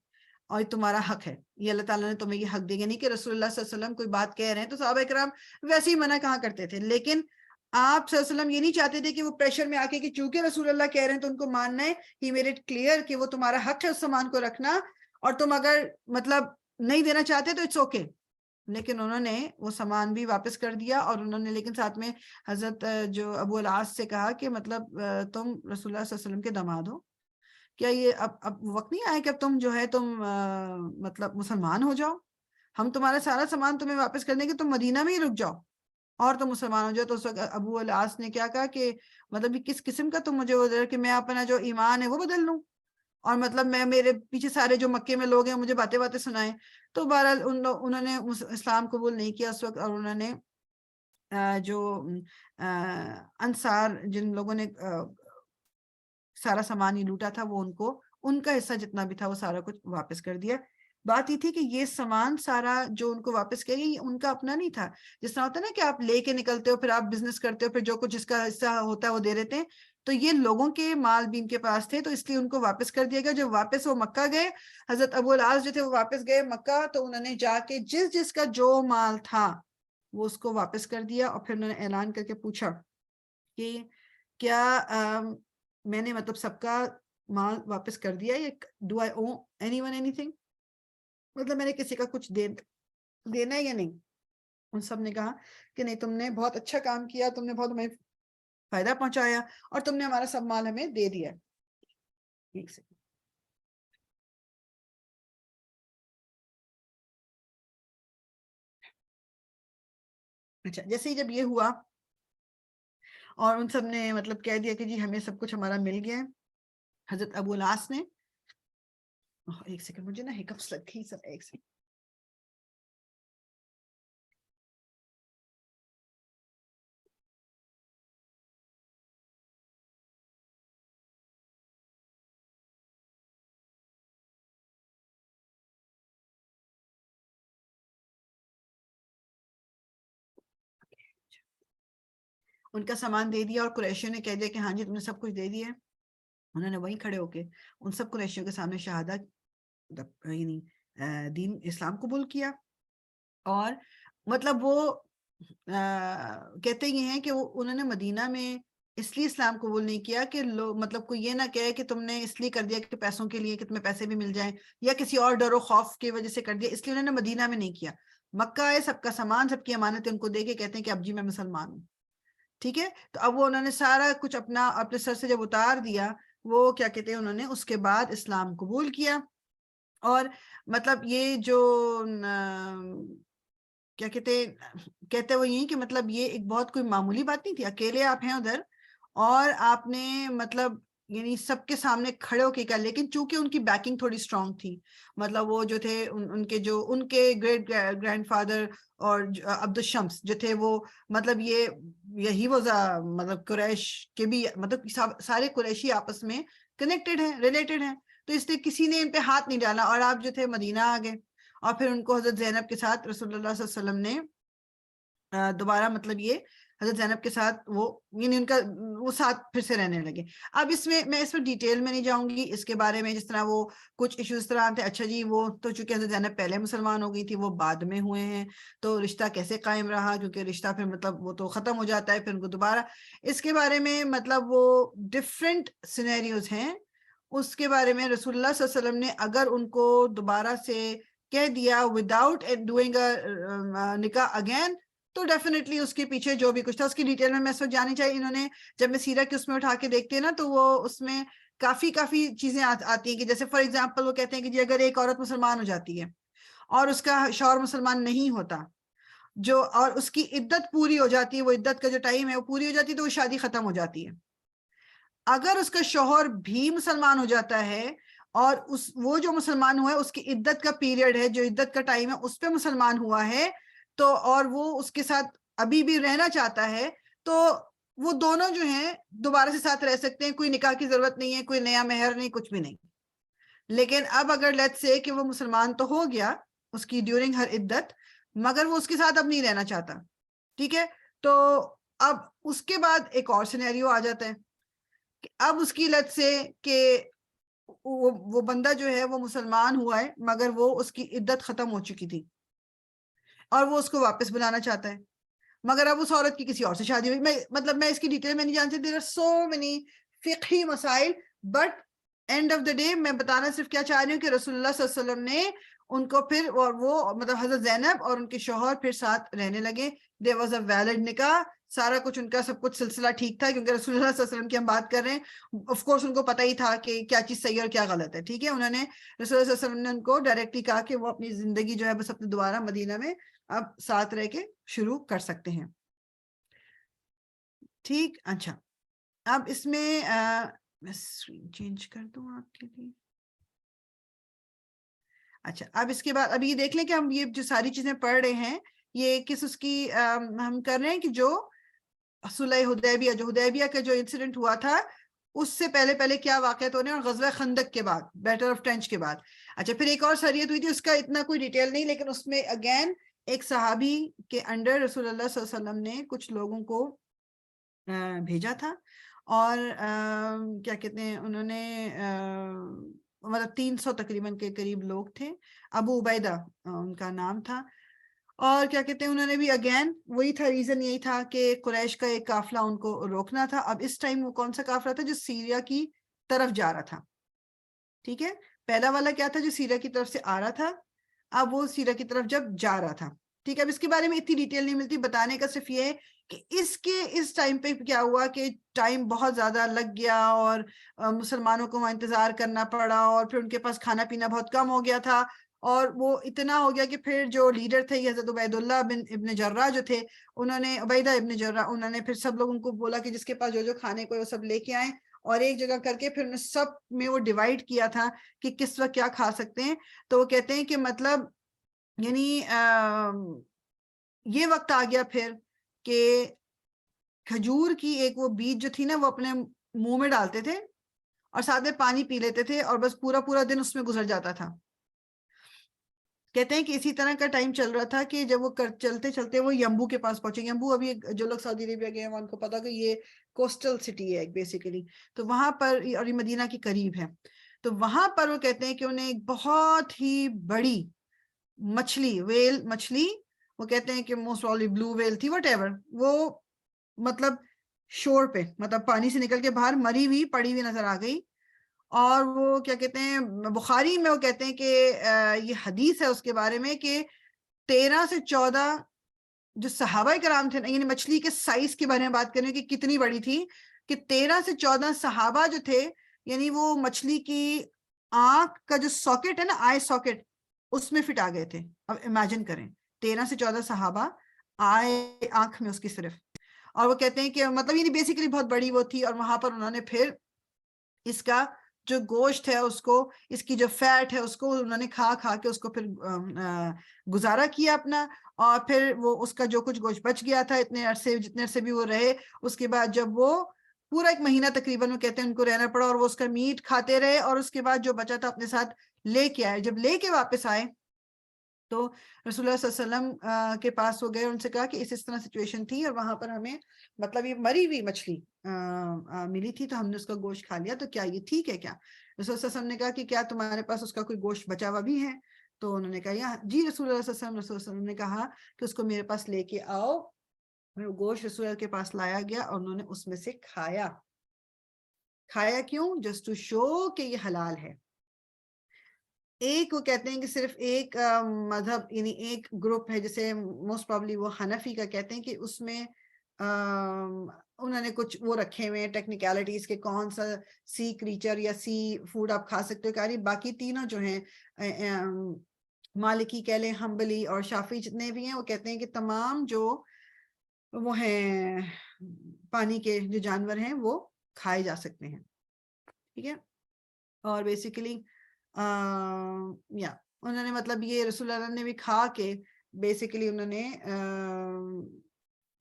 اور تمہارا حق ہے، یہ اللہ تعالیٰ نے تمہیں یہ حق دیا، نہیں کہ رسول اللہ صلی اللہ علیہ وسلم کوئی بات کہہ رہے ہیں تو صحابہ کرام ویسے ہی منع کہاں کرتے تھے، لیکن آپ صلی اللہ علیہ وسلم یہ نہیں چاہتے تھے کہ وہ پریشر میں آ کے کہ چونکہ رسول اللہ کہہ رہے ہیں تو ان کو ماننا ہے. ہی میڈ اٹ کلیئر کہ وہ تمہارا حق ہے اس سامان کو رکھنا، اور تم اگر مطلب نہیں دینا چاہتے تو اٹس اوکے. لیکن انہوں نے وہ سامان بھی واپس کر دیا، اور انہوں نے لیکن ساتھ میں حضرت جو ابو العاص سے کہا کہ مطلب تم رسول اللہ صلی اللہ علیہ وسلم کے داماد ہو، کیا یہ اب وقت نہیں آئے کہ اب تم جو ہے تم مطلب مسلمان ہو جاؤ، ہم تمہارا سارا سامان تمہیں واپس کر دیں گے، تم مدینہ میں ہی رک جاؤ اور تم مسلمان ہو جاؤ. تو اس وقت ابو العاص نے کیا کہا کہ مطلب کس قسم کا تم مجھے ادھر کہ میں اپنا جو ایمان ہے وہ بدل لوں، اور مطلب میں میرے پیچھے سارے جو مکے میں لوگ ہیں مجھے باتیں سنائیں. تو بہرحال انہوں نے اسلام قبول نہیں کیا اس وقت، اور انہوں نے جو انصار جن لوگوں نے سارا سامان ہی لوٹا تھا وہ ان کو ان کا حصہ جتنا بھی تھا وہ سارا کچھ واپس کر دیا. بات یہ تھی کہ یہ سامان سارا جو ان کو واپس کیا یہ ان کا اپنا نہیں تھا. جس طرح ہوتا ہے نا کہ آپ لے کے نکلتے ہو پھر آپ بزنس کرتے ہو پھر جو کچھ جس کا حصہ ہوتا ہے وہ دے دیتے ہیں, تو یہ لوگوں کے مال بھی ان کے پاس تھے تو اس لیے ان کو واپس کر دیا گیا. جب واپس وہ مکہ گئے, حضرت ابو العاص جو تھے وہ واپس گئے مکہ, تو انہوں نے جا کے جس جس کا جو مال تھا وہ اس کو واپس کر دیا, اور پھر انہوں نے اعلان کر کے پوچھا کہ کیا میں نے مطلب سب کا مال واپس کر دیا, یا do I O any one any thing, مطلب میں نے کسی کا کچھ دینا ہے یا نہیں. ان سب نے کہا کہ نہیں, تم نے بہت اچھا کام کیا, تم نے بہت ہمیں فائدہ پہنچایا اور تم نے ہمارا سب مال ہمیں دے دیا. ایک سیکنڈ. اچھا, جیسے ہی جب یہ ہوا اور ان سب نے مطلب کہہ دیا کہ جی ہمیں سب کچھ ہمارا مل گیا, حضرت ابو العاص نے ایک سیکنڈ مجھے نا ہکپس لگ گئی سر, ایک سیکنڈ. ان کا سامان دے دیا اور قریشیوں نے کہہ دیا کہ ہاں جی تم نے سب کچھ دے دیا. انہوں نے وہیں کھڑے ہو کے ان سب قریشیوں کے سامنے شہادت یعنی دین اسلام قبول کیا. اور مطلب وہ کہتے یہ ہیں کہ انہوں نے مدینہ میں اس لیے اسلام قبول نہیں کیا کہ مطلب کوئی یہ نہ کہے کہ تم نے اس لیے کر دیا کہ پیسوں کے لیے کہ تمہیں پیسے بھی مل جائیں, یا کسی اور ڈر و خوف کی وجہ سے کر دیا, اس لیے انہوں نے مدینہ میں نہیں کیا. مکہ آئے, سب کا سامان سب کی امانتیں ان کو دے کے کہتے ہیں کہ اب جی میں مسلمان ہوں. ٹھیک ہے, تو اب وہ انہوں نے سارا کچھ اپنے سر سے جب اتار دیا, وہ کیا کہتے ہیں انہوں نے اس کے بعد اسلام قبول کیا. اور مطلب یہ جو کیا کہتے وہ یہی کہ مطلب یہ ایک بہت کوئی معمولی بات نہیں تھی. اکیلے آپ ہیں ادھر اور آپ نے مطلب یعنی سب کے سامنے کھڑے ہو کے کیا, لیکن چونکہ ان کی بیکنگ تھوڑی اسٹرانگ تھی, مطلب وہ جو تھے ان کے گریٹ گرینڈ فادر اور عبد الشمس جو تھے وہ مطلب یہی وہ مطلب قریش کے بھی مطلب سارے قریشی آپس میں کنیکٹڈ ہیں, ریلیٹڈ ہیں, تو اس لیے کسی نے ان پہ ہاتھ نہیں ڈالا. اور آپ جو تھے مدینہ آ گئے, اور پھر ان کو حضرت زینب کے ساتھ رسول اللہ صلی اللہ علیہ وسلم نے دوبارہ مطلب یہ حضرت زینب کے ساتھ وہ یعنی ان کا وہ ساتھ پھر سے رہنے لگے. اب اس میں میں اس پر ڈیٹیل میں نہیں جاؤں گی اس کے بارے میں, جس طرح وہ کچھ ایشوز طرح تھے. اچھا جی وہ تو چونکہ حضرت زینب پہلے مسلمان ہو گئی تھی, وہ بعد میں ہوئے ہیں, تو رشتہ کیسے قائم رہا, کیونکہ رشتہ پھر مطلب وہ تو ختم ہو جاتا ہے, پھر ان کو دوبارہ اس کے بارے میں مطلب وہ ڈفرینٹ سینیریوز ہیں. اس کے بارے میں رسول اللہ صلی اللہ علیہ وسلم نے اگر ان کو دوبارہ سے کہہ دیا وداؤٹ ڈوئنگ نکاح اگین, تو ڈیفینیٹلی اس کے پیچھے جو بھی کچھ تھا اس کی ڈیٹیل میں اس وقت جانی چاہیے. انہوں نے جب میں سیرہ کی اس میں اٹھا کے دیکھتے ہیں نا, تو وہ اس میں کافی چیزیں آتی ہیں کہ جیسے فار ایگزامپل وہ کہتے ہیں کہ جی اگر ایک عورت مسلمان ہو جاتی ہے اور اس کا شوہر مسلمان نہیں ہوتا, جو اور اس کی عدت پوری ہو جاتی ہے, وہ عدت کا جو ٹائم ہے وہ پوری ہو جاتی ہے, تو وہ شادی ختم ہو جاتی ہے. اگر اس کا شوہر بھی مسلمان ہو جاتا ہے اور وہ جو مسلمان ہوا ہے اس کی عدت کا پیریڈ ہے, جو عدت کا ٹائم ہے اس پہ مسلمان ہوا ہے, تو اور وہ اس کے ساتھ ابھی بھی رہنا چاہتا ہے, تو وہ دونوں جو ہیں دوبارہ سے ساتھ رہ سکتے ہیں. کوئی نکاح کی ضرورت نہیں ہے, کوئی نیا مہر نہیں, کچھ بھی نہیں. لیکن اب اگر لیٹس سے کہ وہ مسلمان تو ہو گیا اس کی ڈیورنگ ہر عدت, مگر وہ اس کے ساتھ اب نہیں رہنا چاہتا, ٹھیک ہے, تو اب اس کے بعد ایک اور سینیریو آ جاتا ہے کہ اب اس کی لت سے کہ وہ بندہ جو ہے وہ مسلمان ہوا ہے مگر وہ اس کی عدت ختم ہو چکی تھی اور وہ اس کو واپس بلانا چاہتا ہے, مگر اب اس عورت کی کسی اور سے شادی ہوئی. مطلب میں اس کی ڈیٹیل میں نہیں جانتی, دیر آر سو مینی فقہی مسائل, but and of the day میں بتانا صرف کیا چاہ رہی ہوں کہ رسول اللہ صلی اللہ علیہ وسلم نے ان کو پھر اور وہ مطلب حضرت زینب اور ان کے شوہر پھر ساتھ رہنے لگے. دیر واز اے ویلڈ نکاح, سارا کچھ ان کا سب کچھ سلسلہ ٹھیک تھا, کیونکہ رسول اللہ صلی اللہ علیہ وسلم کی ہم بات کر رہے ہیں, آف کورس ان کو پتہ ہی تھا کہ کیا چیز صحیح اور کیا غلط ہے. ٹھیک ہے, انہوں نے رسول اللہ صلی اللہ علیہ وسلم نے ان کو ڈائریکٹلی کہا کہ وہ اپنی زندگی جو ہے بس اپنے دوبارہ مدینہ میں اب ساتھ رہ کے شروع کر سکتے ہیں. ٹھیک, اچھا اب اس میں میں اسکرین چینج کر دوں آپ کے لیے. اچھا, اب اس کے بعد اب یہ دیکھ لیں کہ ہم یہ جو ساری چیزیں پڑھ رہے ہیں یہ کس اس کی ہم کر رہے ہیں کہ جو صلح حدیبیہ, جو حدیبیہ کا جو انسیڈنٹ ہوا تھا اس سے پہلے پہلے کیا واقعات ہونے اور غزوہ خندق کے بعد، بیٹل آف ٹرینچ کے بعد. اچھا پھر ایک اور سریت ہوئی تھی، اس کا اتنا کوئی ڈیٹیل نہیں، لیکن اس میں اگین ایک صحابی کے انڈر رسول اللہ صلی اللہ علیہ وسلم نے کچھ لوگوں کو بھیجا تھا، اور کیا کہتے ہیں انہوں نے مطلب 300 تقریباً کے قریب لوگ تھے. ابو عبیدہ ان کا نام تھا. اور کیا کہتے ہیں انہوں نے بھی اگین وہی تھا، ریزن یہی تھا کہ قریش کا ایک قافلہ ان کو روکنا تھا. اب اس ٹائم وہ کون سا قافلہ تھا؟ جو سیریا کی طرف جا رہا تھا. ٹھیک ہے، پہلا والا کیا تھا؟ جو سیریا کی طرف سے آ رہا تھا، اب وہ سیریا کی طرف جب جا رہا تھا. ٹھیک ہے، اب اس کے بارے میں اتنی ڈیٹیل نہیں ملتی، بتانے کا صرف یہ ہے کہ اس ٹائم پہ کیا ہوا کہ ٹائم بہت زیادہ لگ گیا، اور مسلمانوں کو وہاں انتظار کرنا پڑا، اور پھر ان کے پاس کھانا پینا بہت کم ہو گیا تھا، اور وہ اتنا ہو گیا کہ پھر جو لیڈر تھے حضرت عبید اللہ ابن جرہ جو تھے، انہوں نے عبیدہ ابن جرہ، انہوں نے پھر سب لوگوں کو بولا کہ جس کے پاس جو جو کھانے کو وہ سب لے کے آئیں، اور ایک جگہ کر کے پھر انہوں نے سب میں وہ ڈیوائیڈ کیا تھا کہ کس وقت کیا کھا سکتے ہیں. تو وہ کہتے ہیں کہ مطلب یعنی یہ وقت آ گیا پھر کہ کھجور کی ایک وہ بیج جو تھی نا، وہ اپنے منہ میں ڈالتے تھے اور ساتھ میں پانی پی لیتے تھے، اور بس پورا پورا دن اس میں گزر جاتا تھا. کہتے ہیں کہ اسی طرح کا ٹائم چل رہا تھا کہ جب وہ چلتے چلتے وہ یمبو کے پاس پہنچے. یمبو ابھی جو لوگ سعودی عربیہ گئے ہیں ان کو پتا کہ یہ کوسٹل سٹی ہے بیسیکلی، تو وہاں پر، اور یہ مدینہ کے قریب ہے، تو وہاں پر وہ کہتے ہیں کہ انہیں ایک بہت ہی بڑی مچھلی، ویل مچھلی، وہ کہتے ہیں کہ موسٹ پروبیبلی بلو ویل تھی، وٹ ایور، وہ مطلب شور پہ، مطلب پانی سے نکل کے باہر مری ہوئی پڑی ہوئی نظر آ گئی. اور وہ کیا کہتے ہیں بخاری میں وہ کہتے ہیں کہ یہ حدیث ہے اس کے بارے میں کہ 13 سے 14 جو صحابہ کرام تھے، یعنی مچھلی کے سائز کے بارے میں بات کریں کہ کتنی بڑی تھی، کہ 13 سے 14 صحابہ جو تھے، یعنی وہ مچھلی کی آنکھ کا جو ساکٹ ہے نا، آئی ساکٹ، اس میں فٹ آ گئے تھے. اب امیجن کریں 13 سے 14 صحابہ آئے آنکھ میں اس کی صرف. اور وہ کہتے ہیں کہ مطلب یہ بیسیکلی بہت بڑی وہ تھی، اور وہاں پر انہوں نے پھر اس کا جو گوشت ہے اس کو، اس کی جو فیٹ ہے اس کو انہوں نے کھا کھا کے اس کو پھر گزارا کیا اپنا. اور پھر وہ اس کا جو کچھ گوشت بچ گیا تھا اتنے عرصے، جتنے عرصے بھی وہ رہے، اس کے بعد جب وہ پورا 1 مہینہ تقریباً وہ کہتے ہیں ان کو رہنا پڑا، اور وہ اس کا میٹ کھاتے رہے، اور اس کے بعد جو بچا تھا اپنے ساتھ لے کے آئے. جب لے کے واپس آئے تو رسول اللہ صلی اللہ علیہ وسلم کے پاس ہو گئے، ان سے کہا کہ اس طرح سچویشن تھی، اور وہاں پر ہمیں مطلب یہ مری ہوئی مچھلی ملی تھی، تو ہم نے اس کا گوشت کھا لیا، تو کیا یہ ٹھیک ہے کیا؟ رسول اللہ صلی اللہ علیہ وسلم نے کہا کہ کیا تمہارے پاس اس کا کوئی گوشت بچا ہوا بھی ہے؟ تو انہوں نے کہا جی رسول اللہ صلی اللہ علیہ وسلم نے کہا کہ اس کو میرے پاس لے کے آؤ. گوشت رسول اللہ کے پاس لایا گیا، اور انہوں نے اس میں سے کھایا. کھایا کیوں؟ جسٹ ٹو شو کہ یہ حلال ہے. ایک وہ کہتے ہیں کہ صرف ایک مذہب، یعنی ایک گروپ ہے جسے موسٹ پرابلی وہ حنفی کا کہتے ہیں، کہ اس میں انہوں نے کچھ وہ رکھے ہوئے ٹیکنیکلٹیز کہ کون سا سی کریچر یا سی فوڈ آپ کھا سکتے ہو. باقی تینوں جو ہیں مالکی کہہ لیں، حنبلی اور شافعی جتنے بھی ہیں، وہ کہتے ہیں کہ تمام جو وہ ہیں پانی کے جو جانور ہیں وہ کھائے جا سکتے ہیں. ٹھیک ہے، اور بیسیکلی انہوں نے مطلب یہ رسول اللہ نے بھی کھا کے بیسیکلی انہوں نے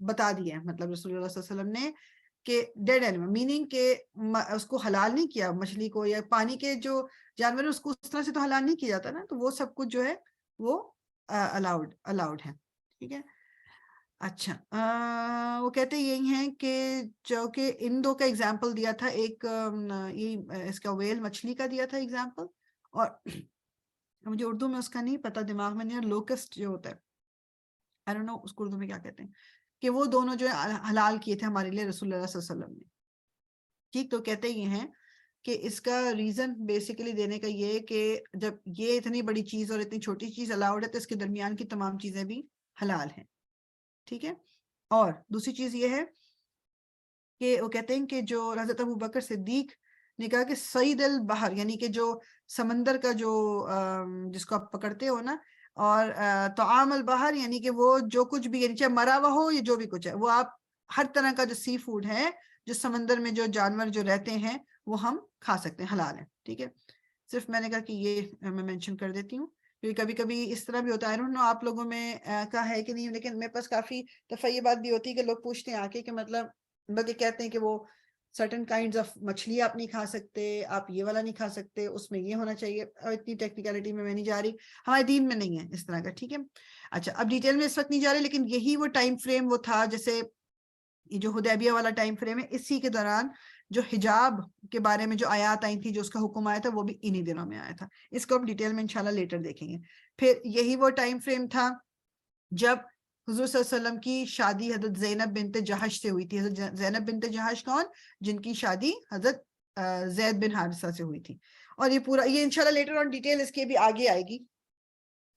بتا دیا، مطلب رسول اللہ صلی اللہ علیہ وسلم نے کہ ڈیڈ اینیمل، میننگ کہ اس کو حلال نہیں کیا مچھلی کو، یا پانی کے جو جانور ہیں اس کو اس طرح سے تو حلال نہیں کیا جاتا نا، تو وہ سب کچھ جو ہے وہ الاؤڈ ہے. ٹھیک ہے. اچھا وہ کہتے یہی ہیں کہ جو کہ ان دو کا ایگزامپل دیا تھا، ایک اس کا ویل مچھلی کا دیا تھا ایگزامپل، اور مجھے اردو میں اس کا نہیں پتا، دماغ میں نہیں، لوکسٹ جو ہوتا ہے، I don't know اس کو اردو میں کیا کہتے ہیں، کہ وہ دونوں جو حلال کیے تھے ہمارے لیے رسول اللہ صلی اللہ علیہ وسلم نے. ٹھیک، تو کہتے یہ ہیں کہ اس کا ریزن بیسیکلی دینے کا یہ کہ جب یہ اتنی بڑی چیز اور اتنی چھوٹی چیز الاؤڈ ہے، تو اس کے درمیان کی تمام چیزیں بھی حلال ہیں. ٹھیک ہے. اور دوسری چیز یہ ہے کہ وہ کہتے ہیں کہ جو حضرت ابو بکر صدیق نے کہا کہ سید البحر، یعنی کہ جو سمندر کا جو جس کو آپ پکڑتے ہو نا، اور طعام البحر، یعنی کہ وہ جو کچھ بھی، یعنی چاہے مرا ہوا ہو یا جو بھی کچھ ہے، وہ آپ ہر طرح کا جو سی فوڈ ہے، جو سمندر میں جو جانور جو رہتے ہیں وہ ہم کھا سکتے ہیں، حلال ہے. ٹھیک ہے. صرف میں نے کہا کہ یہ میں مینشن کر دیتی ہوں، کیونکہ کبھی کبھی اس طرح بھی ہوتا ہے، آپ لوگوں میں کا ہے کہ نہیں، لیکن میرے پاس کافی دفعہ یہ بات بھی ہوتی ہے کہ لوگ پوچھتے ہیں آ کے کہ مطلب بلکہ کہتے ہیں کہ وہ certain kinds of مچھلی آپ نہیں کھا سکتے, آپ یہ والا نہیں کھا سکتے, اس میں یہ ہونا چاہیے. اتنی ٹیکنیکلٹی میں نہیں جا رہی, ہمارے دین میں نہیں ہے اس طرح کا, ٹھیک ہے. اچھا اب ڈیٹیل میں اس وقت نہیں جا رہے, لیکن یہی وہ ٹائم فریم وہ تھا, جیسے یہ جو حدیبیہ والا ٹائم فریم ہے, اسی کے دوران جو حجاب کے بارے میں جو آیات آئی تھی, جو اس کا حکم آیا تھا, وہ بھی انہی دنوں میں آیا تھا. اس کو ہم ڈیٹیل میں انشاءاللہ لیٹر دیکھیں گے. پھر یہی وہ ٹائم فریم تھا جب حضور صلی اللہ علیہ وسلم کی شادی حضرت زینب بنت جہش سے ہوئی تھی. حضرت زینب بنت جہش کون؟ جن کی شادی حضرت زید بن حارثہ سے ہوئی تھی. اور یہ پورا یہ انشاءاللہ لیٹر آن ڈیٹیل اس کے بھی آگے آئے گی,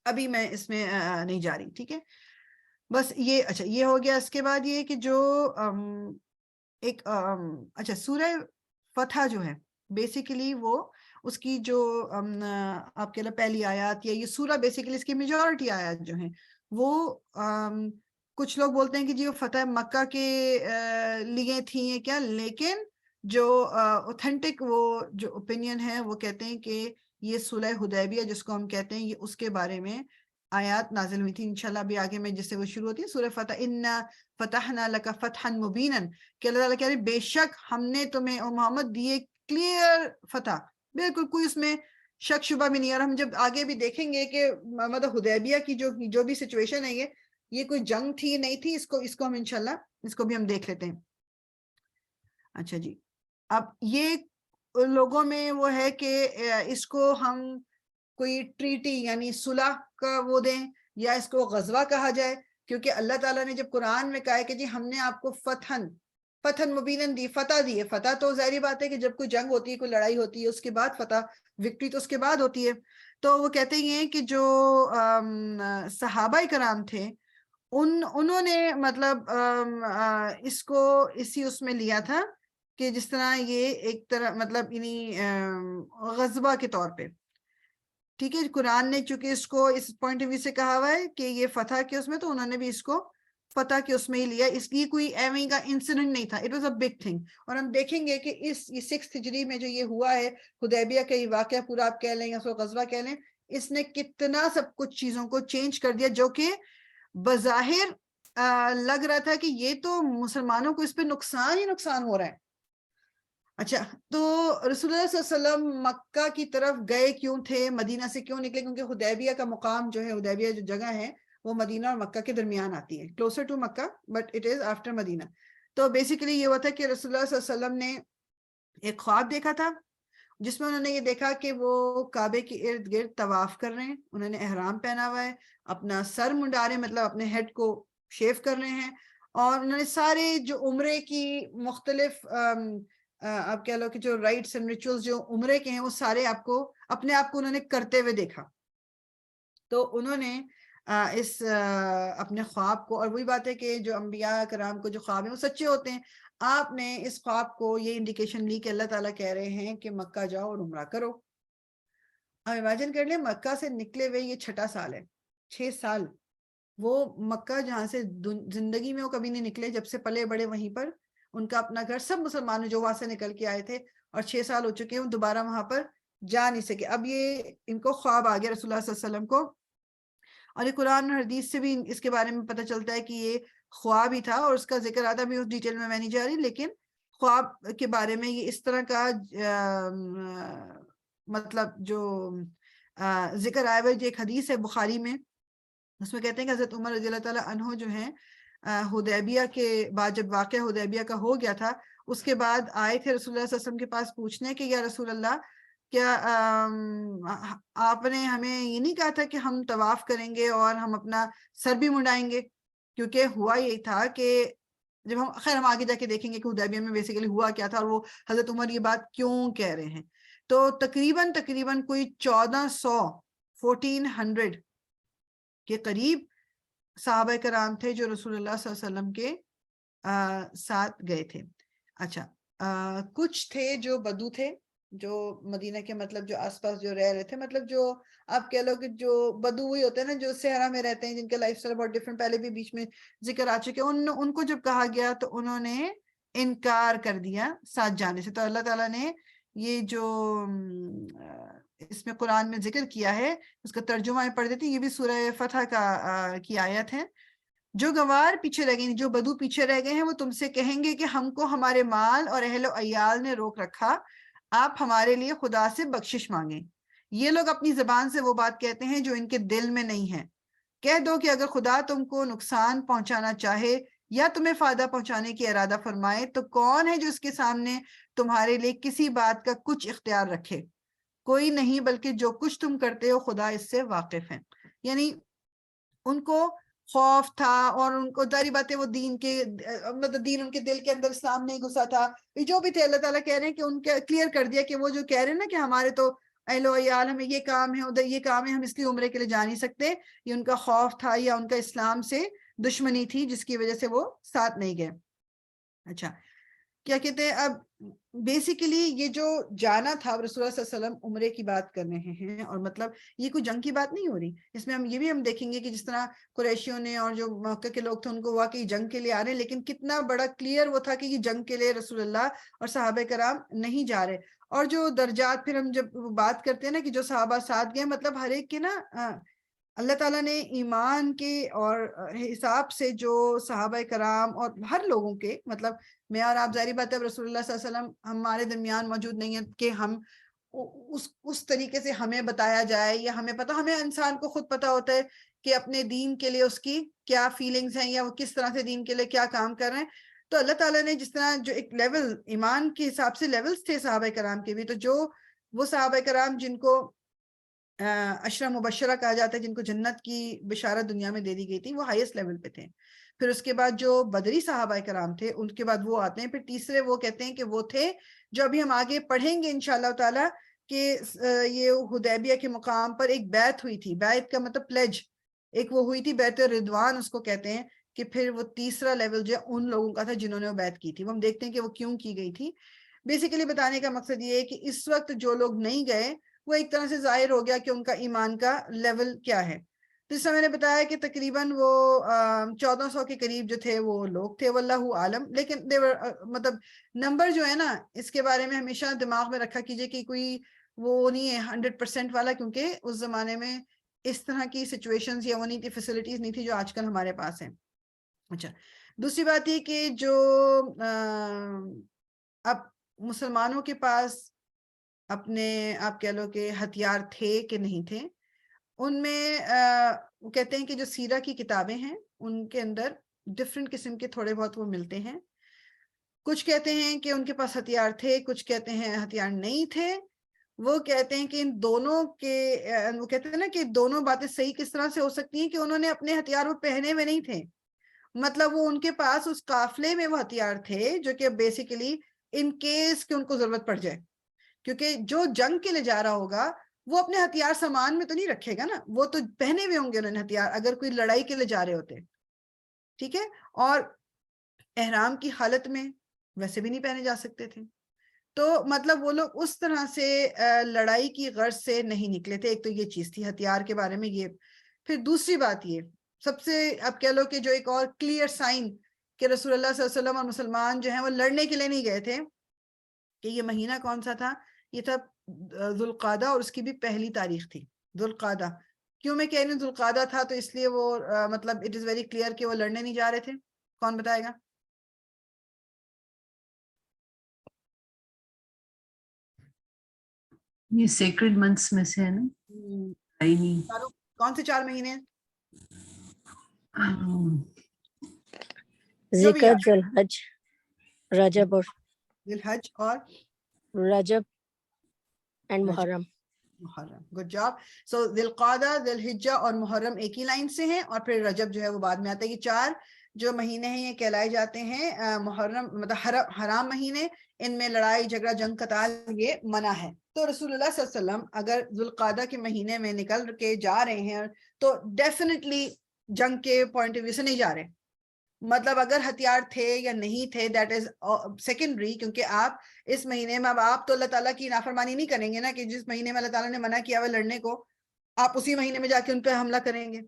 ابھی میں اس میں نہیں جا رہی, ٹھیک ہے. بس یہ اچھا یہ ہو گیا. اس کے بعد یہ کہ جو ایک اچھا سورہ فتح جو ہے بیسیکلی وہ اس کی جو آپ کہہ لو پہلی آیات, یا یہ سورہ بیسیکلی اس کی میجورٹی آیات جو ہیں وہ کچھ لوگ بولتے ہیں کہ جی وہ فتح مکہ کے لیے تھیں یا کیا, لیکن جو اوتھینٹک وہ جو اوپینین ہے وہ کہتے ہیں کہ یہ صلح حدیبیہ جس کو ہم کہتے ہیں, یہ اس کے بارے میں آیات نازل ہوئی تھی. انشاءاللہ ابھی آگے میں جس سے وہ شروع ہوتی ہے سورہ فتح, انا فتحنا لک فتحا مبینا, کہ اللہ تعالیٰ کہہ رہے بے شک ہم نے تمہیں او محمد دیے کلیئر فتح, بالکل کوئی اس میں شک شبہ بھی نہیں. اور ہم جب آگے بھی دیکھیں گے کہ مطلب حدیبیہ کی جو بھی سچویشن ہے یہ کوئی جنگ تھی نہیں تھی, اس کو ہم انشاءاللہ اس کو بھی ہم دیکھ لیتے ہیں. اچھا جی, اب یہ لوگوں میں وہ ہے کہ اس کو ہم کوئی ٹریٹی یعنی صلح کا وہ دیں, یا اس کو غزوہ کہا جائے, کیونکہ اللہ تعالیٰ نے جب قرآن میں کہا ہے کہ جی ہم نے آپ کو فتحن مبینن دی, فتح دی ہے. فتح تو ظاہری بات ہے کہ جب کوئی جنگ ہوتی ہے, کوئی لڑائی ہوتی ہے, اس کے بعد فتح, وکٹری تو اس کے بعد ہوتی ہے. تو وہ کہتے ہیں کہ جو صحابہ کرام تھے انہوں نے مطلب اس کو اسی اس میں لیا تھا کہ جس طرح یہ ایک طرح مطلب غزوہ کے طور پہ, ٹھیک ہے. قرآن نے چونکہ اس کو اس پوائنٹ آف ویو سے کہا ہوا ہے کہ یہ فتح کے اس میں, تو انہوں نے بھی اس کو فتح کے اس میں ہی لیا. اس لیے کوئی ایویں کا انسیڈنٹ نہیں تھا, it was a big thing. اور ہم دیکھیں گے کہ یہ 6 ہجری میں جو یہ ہوا ہے حدیبیہ کا یہ واقعہ پورا آپ کہہ لیں یا سو غزوہ کہہ لیں, اس نے کتنا سب کچھ چیزوں کو چینج کر دیا, جو کہ بظاہر لگ رہا تھا کہ یہ تو مسلمانوں کو اس پہ نقصان ہی نقصان ہو رہا ہے. اچھا, تو رسول اللہ صلی اللہ علیہ وسلم مکہ کی طرف گئے کیوں تھے, مدینہ سے کیوں نکلے؟ کیونکہ حدیبیہ کا مقام جو ہے, حدیبیہ جو جگہ ہے وہ مدینہ اور مکہ کے درمیان آتی ہے, closer to Mecca but it is after Medina. تو بیسیکلی یہ ہوا تھا کہ رسول اللہ صلی اللہ علیہ وسلم نے ایک خواب دیکھا تھا جس میں انہوں نے یہ دیکھا کہ وہ کعبے کے ارد گرد طواف کر رہے ہیں, انہوں نے احرام پہنا ہوا ہے, اپنا سر منڈا رہے ہیں, مطلب اپنے ہیڈ کو شیو کر رہے ہیں, اور انہوں نے سارے جو عمرے کی مختلف آپ کہہ لو کہ جو رائٹس اینڈ ریچولز جو عمرے کے ہیں وہ سارے اپنے آپ کو انہوں نے کرتے ہوئے دیکھا. تو انہوں نے اس اپنے خواب کو, اور وہی بات ہے کہ جو انبیاء کرام کو جو خواب ہیں وہ سچے ہوتے ہیں, آپ نے اس خواب کو یہ انڈیکیشن لی کہ اللہ تعالیٰ کہہ رہے ہیں کہ مکہ جاؤ اور عمرہ کرو. اب امیجن کر لیں مکہ سے نکلے ہوئے یہ 6 سال ہے, 6 سال وہ مکہ جہاں سے زندگی میں وہ کبھی نہیں نکلے, جب سے پلے بڑے وہیں پر, ان کا اپنا گھر, سب مسلمان جو وہاں سے نکل کے آئے تھے, اور 6 سال ہو چکے ہیں, وہ دوبارہ وہاں پر جا نہیں سکے. اب یہ ان کو خواب آ گیا رسول اللہ صلی اللہ علیہ وسلم کو, اور یہ قرآن اور حدیث سے بھی اس کے بارے میں پتہ چلتا ہے کہ یہ خواب ہی تھا, اور اس کا ذکر آتا بھی اس ڈیٹیل میں نہیں جا رہی, لیکن خواب کے بارے میں یہ اس طرح کا مطلب جو ذکر آیا ہوا, جو ایک حدیث ہے بخاری میں, اس میں کہتے ہیں کہ حضرت عمر رضی اللہ تعالیٰ عنہ جو ہیں حدیبیہ کے بعد جب واقعہ حدیبیہ کا ہو گیا تھا, اس کے بعد آئے تھے رسول اللہ صلی اللہ علیہ وسلم کے پاس پوچھنے کہ یا رسول اللہ کیا آپ نے ہمیں یہ نہیں کہا تھا کہ ہم طواف کریں گے اور ہم اپنا سر بھی منڈائیں گے؟ کیونکہ ہوا یہی تھا کہ جب ہم آگے جا کے دیکھیں گے کہ حدیبیہ میں بیسیکلی ہوا کیا تھا, اور وہ حضرت عمر یہ بات کیوں کہہ رہے ہیں. تو تقریباً کوئی 1400 کے قریب صحابہ کرام تھے جو رسول اللہ صلی اللہ علیہ وسلم کے ساتھ گئے تھے. اچھا, کچھ تھے جو بدو تھے, جو مدینہ کے مطلب جو آس پاس جو رہ رہے تھے, مطلب جو آپ کہہ لو کہ جو بدو ہوئی ہوتے ہیں نا, جو صحرا میں رہتے ہیں, جن کے لائف سٹائل بہت ڈفرنٹ, پہلے بھی بیچ میں ذکر آ چکے, ان کو جب کہا گیا تو انہوں نے انکار کر دیا ساتھ جانے سے. تو اللہ تعالیٰ نے یہ جو اس میں قرآن میں ذکر کیا ہے اس کا ترجمہ پڑھ دیتی, یہ بھی سورہ فتح کی آیت ہے. جو گوار پیچھے رہ گئے، جو بدو پیچھے رہ گئے ہیں، وہ تم سے کہیں گے کہ ہم کو ہمارے مال اور اہل و عیال نے روک رکھا، آپ ہمارے لیے خدا سے بخشش مانگیں۔ یہ لوگ اپنی زبان سے وہ بات کہتے ہیں جو ان کے دل میں نہیں ہے۔ کہہ دو کہ اگر خدا تم کو نقصان پہنچانا چاہے یا تمہیں فائدہ پہنچانے کی ارادہ فرمائے تو کون ہے جو اس کے سامنے تمہارے لیے کسی بات کا کچھ اختیار رکھے؟ کوئی نہیں، بلکہ جو کچھ تم کرتے ہو خدا اس سے واقف ہے۔ یعنی ان کو خوف تھا، اور ان کو ظاہری بات ہے وہ دین کے مطلب دین ان کے دل کے اندر اسلام نہیں گھسا تھا، جو بھی تھے اللہ تعالیٰ کہہ رہے ہیں کہ ان کے کلیئر کر دیا کہ وہ جو کہہ رہے ہیں نا کہ ہمارے تو اہل و عیال، ہمیں یہ کام ہے، ادھر یہ کام ہے، ہم اس لیے عمرے کے لیے جا نہیں سکتے، یہ ان کا خوف تھا یا ان کا اسلام سے دشمنی تھی جس کی وجہ سے وہ ساتھ نہیں گئے۔ اچھا، کیا کہتے ہیں، اب بیسیکلی یہ جو جانا تھا رسول اللہ صلی اللہ علیہ وسلم عمرے کی بات کر رہے ہیں، اور مطلب یہ کوئی جنگ کی بات نہیں ہو رہی، اس میں ہم یہ بھی دیکھیں گے کہ جس طرح قریشیوں نے اور جو موقع کے لوگ تھے ان کو ہوا کہ یہ جنگ کے لیے آ رہے ہیں، لیکن کتنا بڑا کلیئر وہ تھا کہ یہ جنگ کے لیے رسول اللہ اور صحابہ کرام نہیں جا رہے۔ اور جو درجات پھر ہم جب بات کرتے ہیں نا کہ جو صحابہ ساتھ گئے، مطلب ہر ایک کے نا اللہ تعالیٰ نے ایمان کے اور حساب سے جو صحابہ کرام اور ہر لوگوں کے، مطلب میں اور آپ ظاہری بات ہے رسول اللہ صلی اللہ علیہ وسلم ہمارے درمیان موجود نہیں ہے کہ ہم اس طریقے سے ہمیں بتایا جائے یا ہمیں پتا، ہمیں انسان کو خود پتا ہوتا ہے کہ اپنے دین کے لیے اس کی کیا فیلنگز ہیں یا وہ کس طرح سے دین کے لیے کیا کام کر رہے ہیں۔ تو اللہ تعالیٰ نے جس طرح جو ایک لیول ایمان کے حساب سے لیولز تھے صحابہ کرام کے بھی، تو جو وہ صحابہ کرام جن کو عشرہ مبشرہ کہا جاتا ہے، جن کو جنت کی بشارت دنیا میں دے دی گئی تھی، وہ ہائیسٹ لیول پہ تھے۔ پھر اس کے بعد جو بدری صحابہ کرام تھے ان کے بعد وہ آتے ہیں، پھر تیسرے وہ کہتے ہیں کہ وہ تھے جو ابھی ہم آگے پڑھیں گے انشاءاللہ تعالیٰ کہ یہ حدیبیہ کے مقام پر ایک بیعت ہوئی تھی، بیعت کا مطلب پلیج، ایک وہ ہوئی تھی بیعت رضوان اس کو کہتے ہیں، کہ پھر وہ تیسرا لیول جو ان لوگوں کا تھا جنہوں نے وہ بیعت کی تھی۔ وہ ہم دیکھتے ہیں کہ وہ کیوں کی گئی تھی۔ بیسیکلی بتانے کا مقصد یہ ہے کہ اس وقت جو لوگ نہیں گئے وہ ایک طرح سے ظاہر ہو گیا کہ ان کا ایمان کا لیول کیا ہے۔ تو اس سے میں نے بتایا کہ تقریباً وہ 1400 کے قریب جو تھے وہ لوگ تھے، واللہ عالم، لیکن مطلب نمبر جو ہے نا اس کے بارے میں ہمیشہ دماغ میں رکھا کیجئے کہ کوئی وہ نہیں ہے 100% والا، کیونکہ اس زمانے میں اس طرح کی سچویشنز یا وہ نہیں تھی، فیسلٹیز نہیں تھی جو آج کل ہمارے پاس ہیں۔ اچھا، دوسری بات یہ کہ جو اب مسلمانوں کے پاس اپنے آپ کہہ لو کہ ہتھیار تھے کہ نہیں تھے، ان میں وہ کہتے ہیں کہ جو سیرہ کی کتابیں ہیں ان کے اندر ڈفرینٹ قسم کے تھوڑے بہت وہ ملتے ہیں۔ کچھ کہتے ہیں کہ ان کے پاس ہتھیار تھے، کچھ کہتے ہیں ہتھیار نہیں تھے۔ وہ کہتے ہیں کہ ان دونوں کے وہ کہتے ہیں نا کہ دونوں باتیں صحیح کس طرح سے ہو سکتی ہیں کہ انہوں نے اپنے ہتھیار وہ پہنے ہوئے نہیں تھے، مطلب وہ ان کے پاس اس قافلے میں وہ ہتھیار تھے جو کہ بیسیکلی ان کیس کہ ان کو ضرورت پڑ جائے، کیونکہ جو جنگ کے لیے جا رہا ہوگا وہ اپنے ہتھیار سامان میں تو نہیں رکھے گا نا، وہ تو پہنے ہوئے ہوں گے انہوں نے ہتھیار اگر کوئی لڑائی کے لیے جا رہے ہوتے، ٹھیک ہے، اور احرام کی حالت میں ویسے بھی نہیں پہنے جا سکتے تھے۔ تو مطلب وہ لوگ اس طرح سے لڑائی کی غرض سے نہیں نکلے تھے۔ ایک تو یہ چیز تھی ہتھیار کے بارے میں یہ۔ پھر دوسری بات یہ سب سے اب کہہ لو کہ جو ایک اور کلیئر سائن کہ رسول اللہ صلی اللہ علیہ وسلم اور مسلمان جو ہیں وہ لڑنے کے لیے نہیں گئے تھے، کہ یہ مہینہ کون سا تھا؟ یہ تھا ذوالقعدہ، اور اس کی بھی پہلی تاریخ تھی ذوالقعدہ۔ کیوں میں کہہ رہی ہوں ذوالقعدہ تھا؟ تو اس لیے وہ مطلب اٹ از ویری کلیئر کہ وہ لڑنے نہیں جا رہے تھے۔ کون بتائے گا؟ یہ سیکرڈ منتھس میں سے ہے نا؟ کون سے 4 مہینے ہیں؟ ذکر، ذوالحج، رجب اور ذوالحج اور رجب اینڈ محرم۔ محرم، گڈ جاب۔ سو ذوالقعدہ، ذوالحجہ اور محرم ایک ہی لائن سے ہیں، اور پھر رجب جو ہے وہ بعد میں آتا ہے۔ یہ 4 جو مہینے ہیں یہ کہلائے جاتے ہیں محرم، مطلب حرام مہینے، ان میں لڑائی جھگڑا جنگ قتال یہ منع ہے۔ تو رسول اللہ صلی اللہ علیہ وسلم اگر ذوالقعدہ کے مہینے میں نکل کے جا رہے ہیں تو ڈیفینیٹلی جنگ کے پوائنٹ آف ویو سے نہیں جا رہے، مطلب اگر ہتھیار تھے یا نہیں تھے دیٹ از سیکنڈری، کیونکہ آپ اس مہینے میں اب آپ تو اللہ تعالیٰ کی نافرمانی نہیں کریں گے نا، کہ جس مہینے میں اللہ تعالیٰ نے منع کیا ہوا لڑنے کو آپ اسی مہینے میں جا کے ان پہ حملہ کریں گے،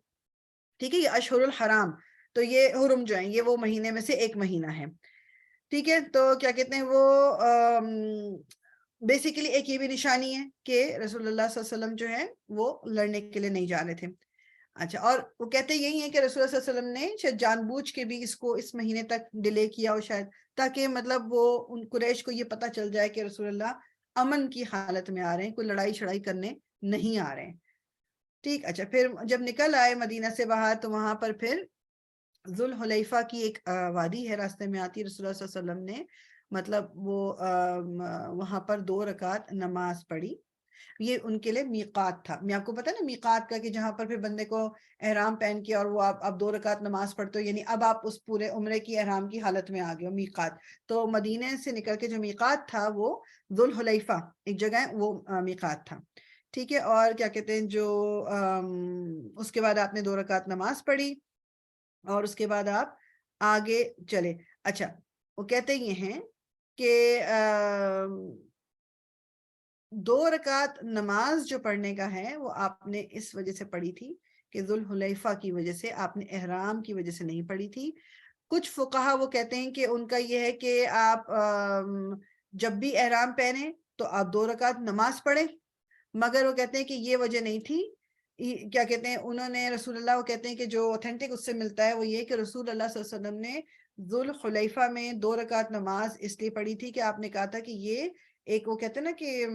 ٹھیک ہے۔ یہ اشہر الحرام، تو یہ حرم جو ہیں یہ وہ مہینے میں سے ایک مہینہ ہے، ٹھیک ہے۔ تو کیا کہتے ہیں وہ بیسیکلی ایک یہ بھی نشانی ہے کہ رسول اللہ صلی اللہ علیہ وسلم جو ہے وہ لڑنے کے لیے نہیں جا رہے تھے۔ اچھا، اور وہ کہتے یہی ہیں کہ رسول اللہ صلی اللہ علیہ وسلم نے شاید جان بوجھ کے بھی اس کو اس مہینے تک ڈیلے کیا ہو شاید، تاکہ مطلب وہ ان قریش کو یہ پتہ چل جائے کہ رسول اللہ امن کی حالت میں آ رہے ہیں، کوئی لڑائی شڑائی کرنے نہیں آ رہے ہیں. ٹھیک. اچھا، پھر جب نکل آئے مدینہ سے باہر تو وہاں پر پھر ذوالحلیفہ کی ایک وادی ہے، راستے میں آتی. رسول اللہ صلی اللہ علیہ وسلم نے مطلب وہ وہاں پر 2 رکعت نماز پڑھی. یہ ان کے لیے میقات تھا. میں آپ کو پتا نا میقات کا، کہ جہاں پر پھر بندے کو احرام پہن کے اور وہ آپ 2 رکعت نماز پڑھتے ہو، یعنی اب آپ اس پورے عمرے کی احرام کی حالت میں آ گئے ہو. میقات تو مدینے سے نکل کے جو میقات تھا وہ ذوالحلیفہ ایک جگہ ہے، وہ میقات تھا. ٹھیک ہے. اور کیا کہتے ہیں جو اس کے بعد آپ نے 2 رکعت نماز پڑھی اور اس کے بعد آپ آگے چلے. اچھا، وہ کہتے یہ ہیں کہ 2 رکعت نماز جو پڑھنے کا ہے وہ آپ نے اس وجہ سے پڑھی تھی کہ ذوالحلیفہ کی وجہ سے، آپ نے احرام کی وجہ سے نہیں پڑھی تھی. کچھ فقہا وہ کہتے ہیں کہ ان کا یہ ہے کہ آپ جب بھی احرام پہنیں تو آپ 2 رکعت نماز پڑھیں، مگر وہ کہتے ہیں کہ یہ وجہ نہیں تھی. کیا کہتے ہیں انہوں نے رسول اللہ، وہ کہتے ہیں کہ جو اوتھینٹک اس سے ملتا ہے وہ یہ کہ رسول اللہ صلی اللہ علیہ وسلم نے ذوالحلیفہ میں 2 رکعت نماز اس لیے پڑھی تھی کہ آپ نے کہا تھا کہ یہ ایک، وہ کہتے ہیں نا کہ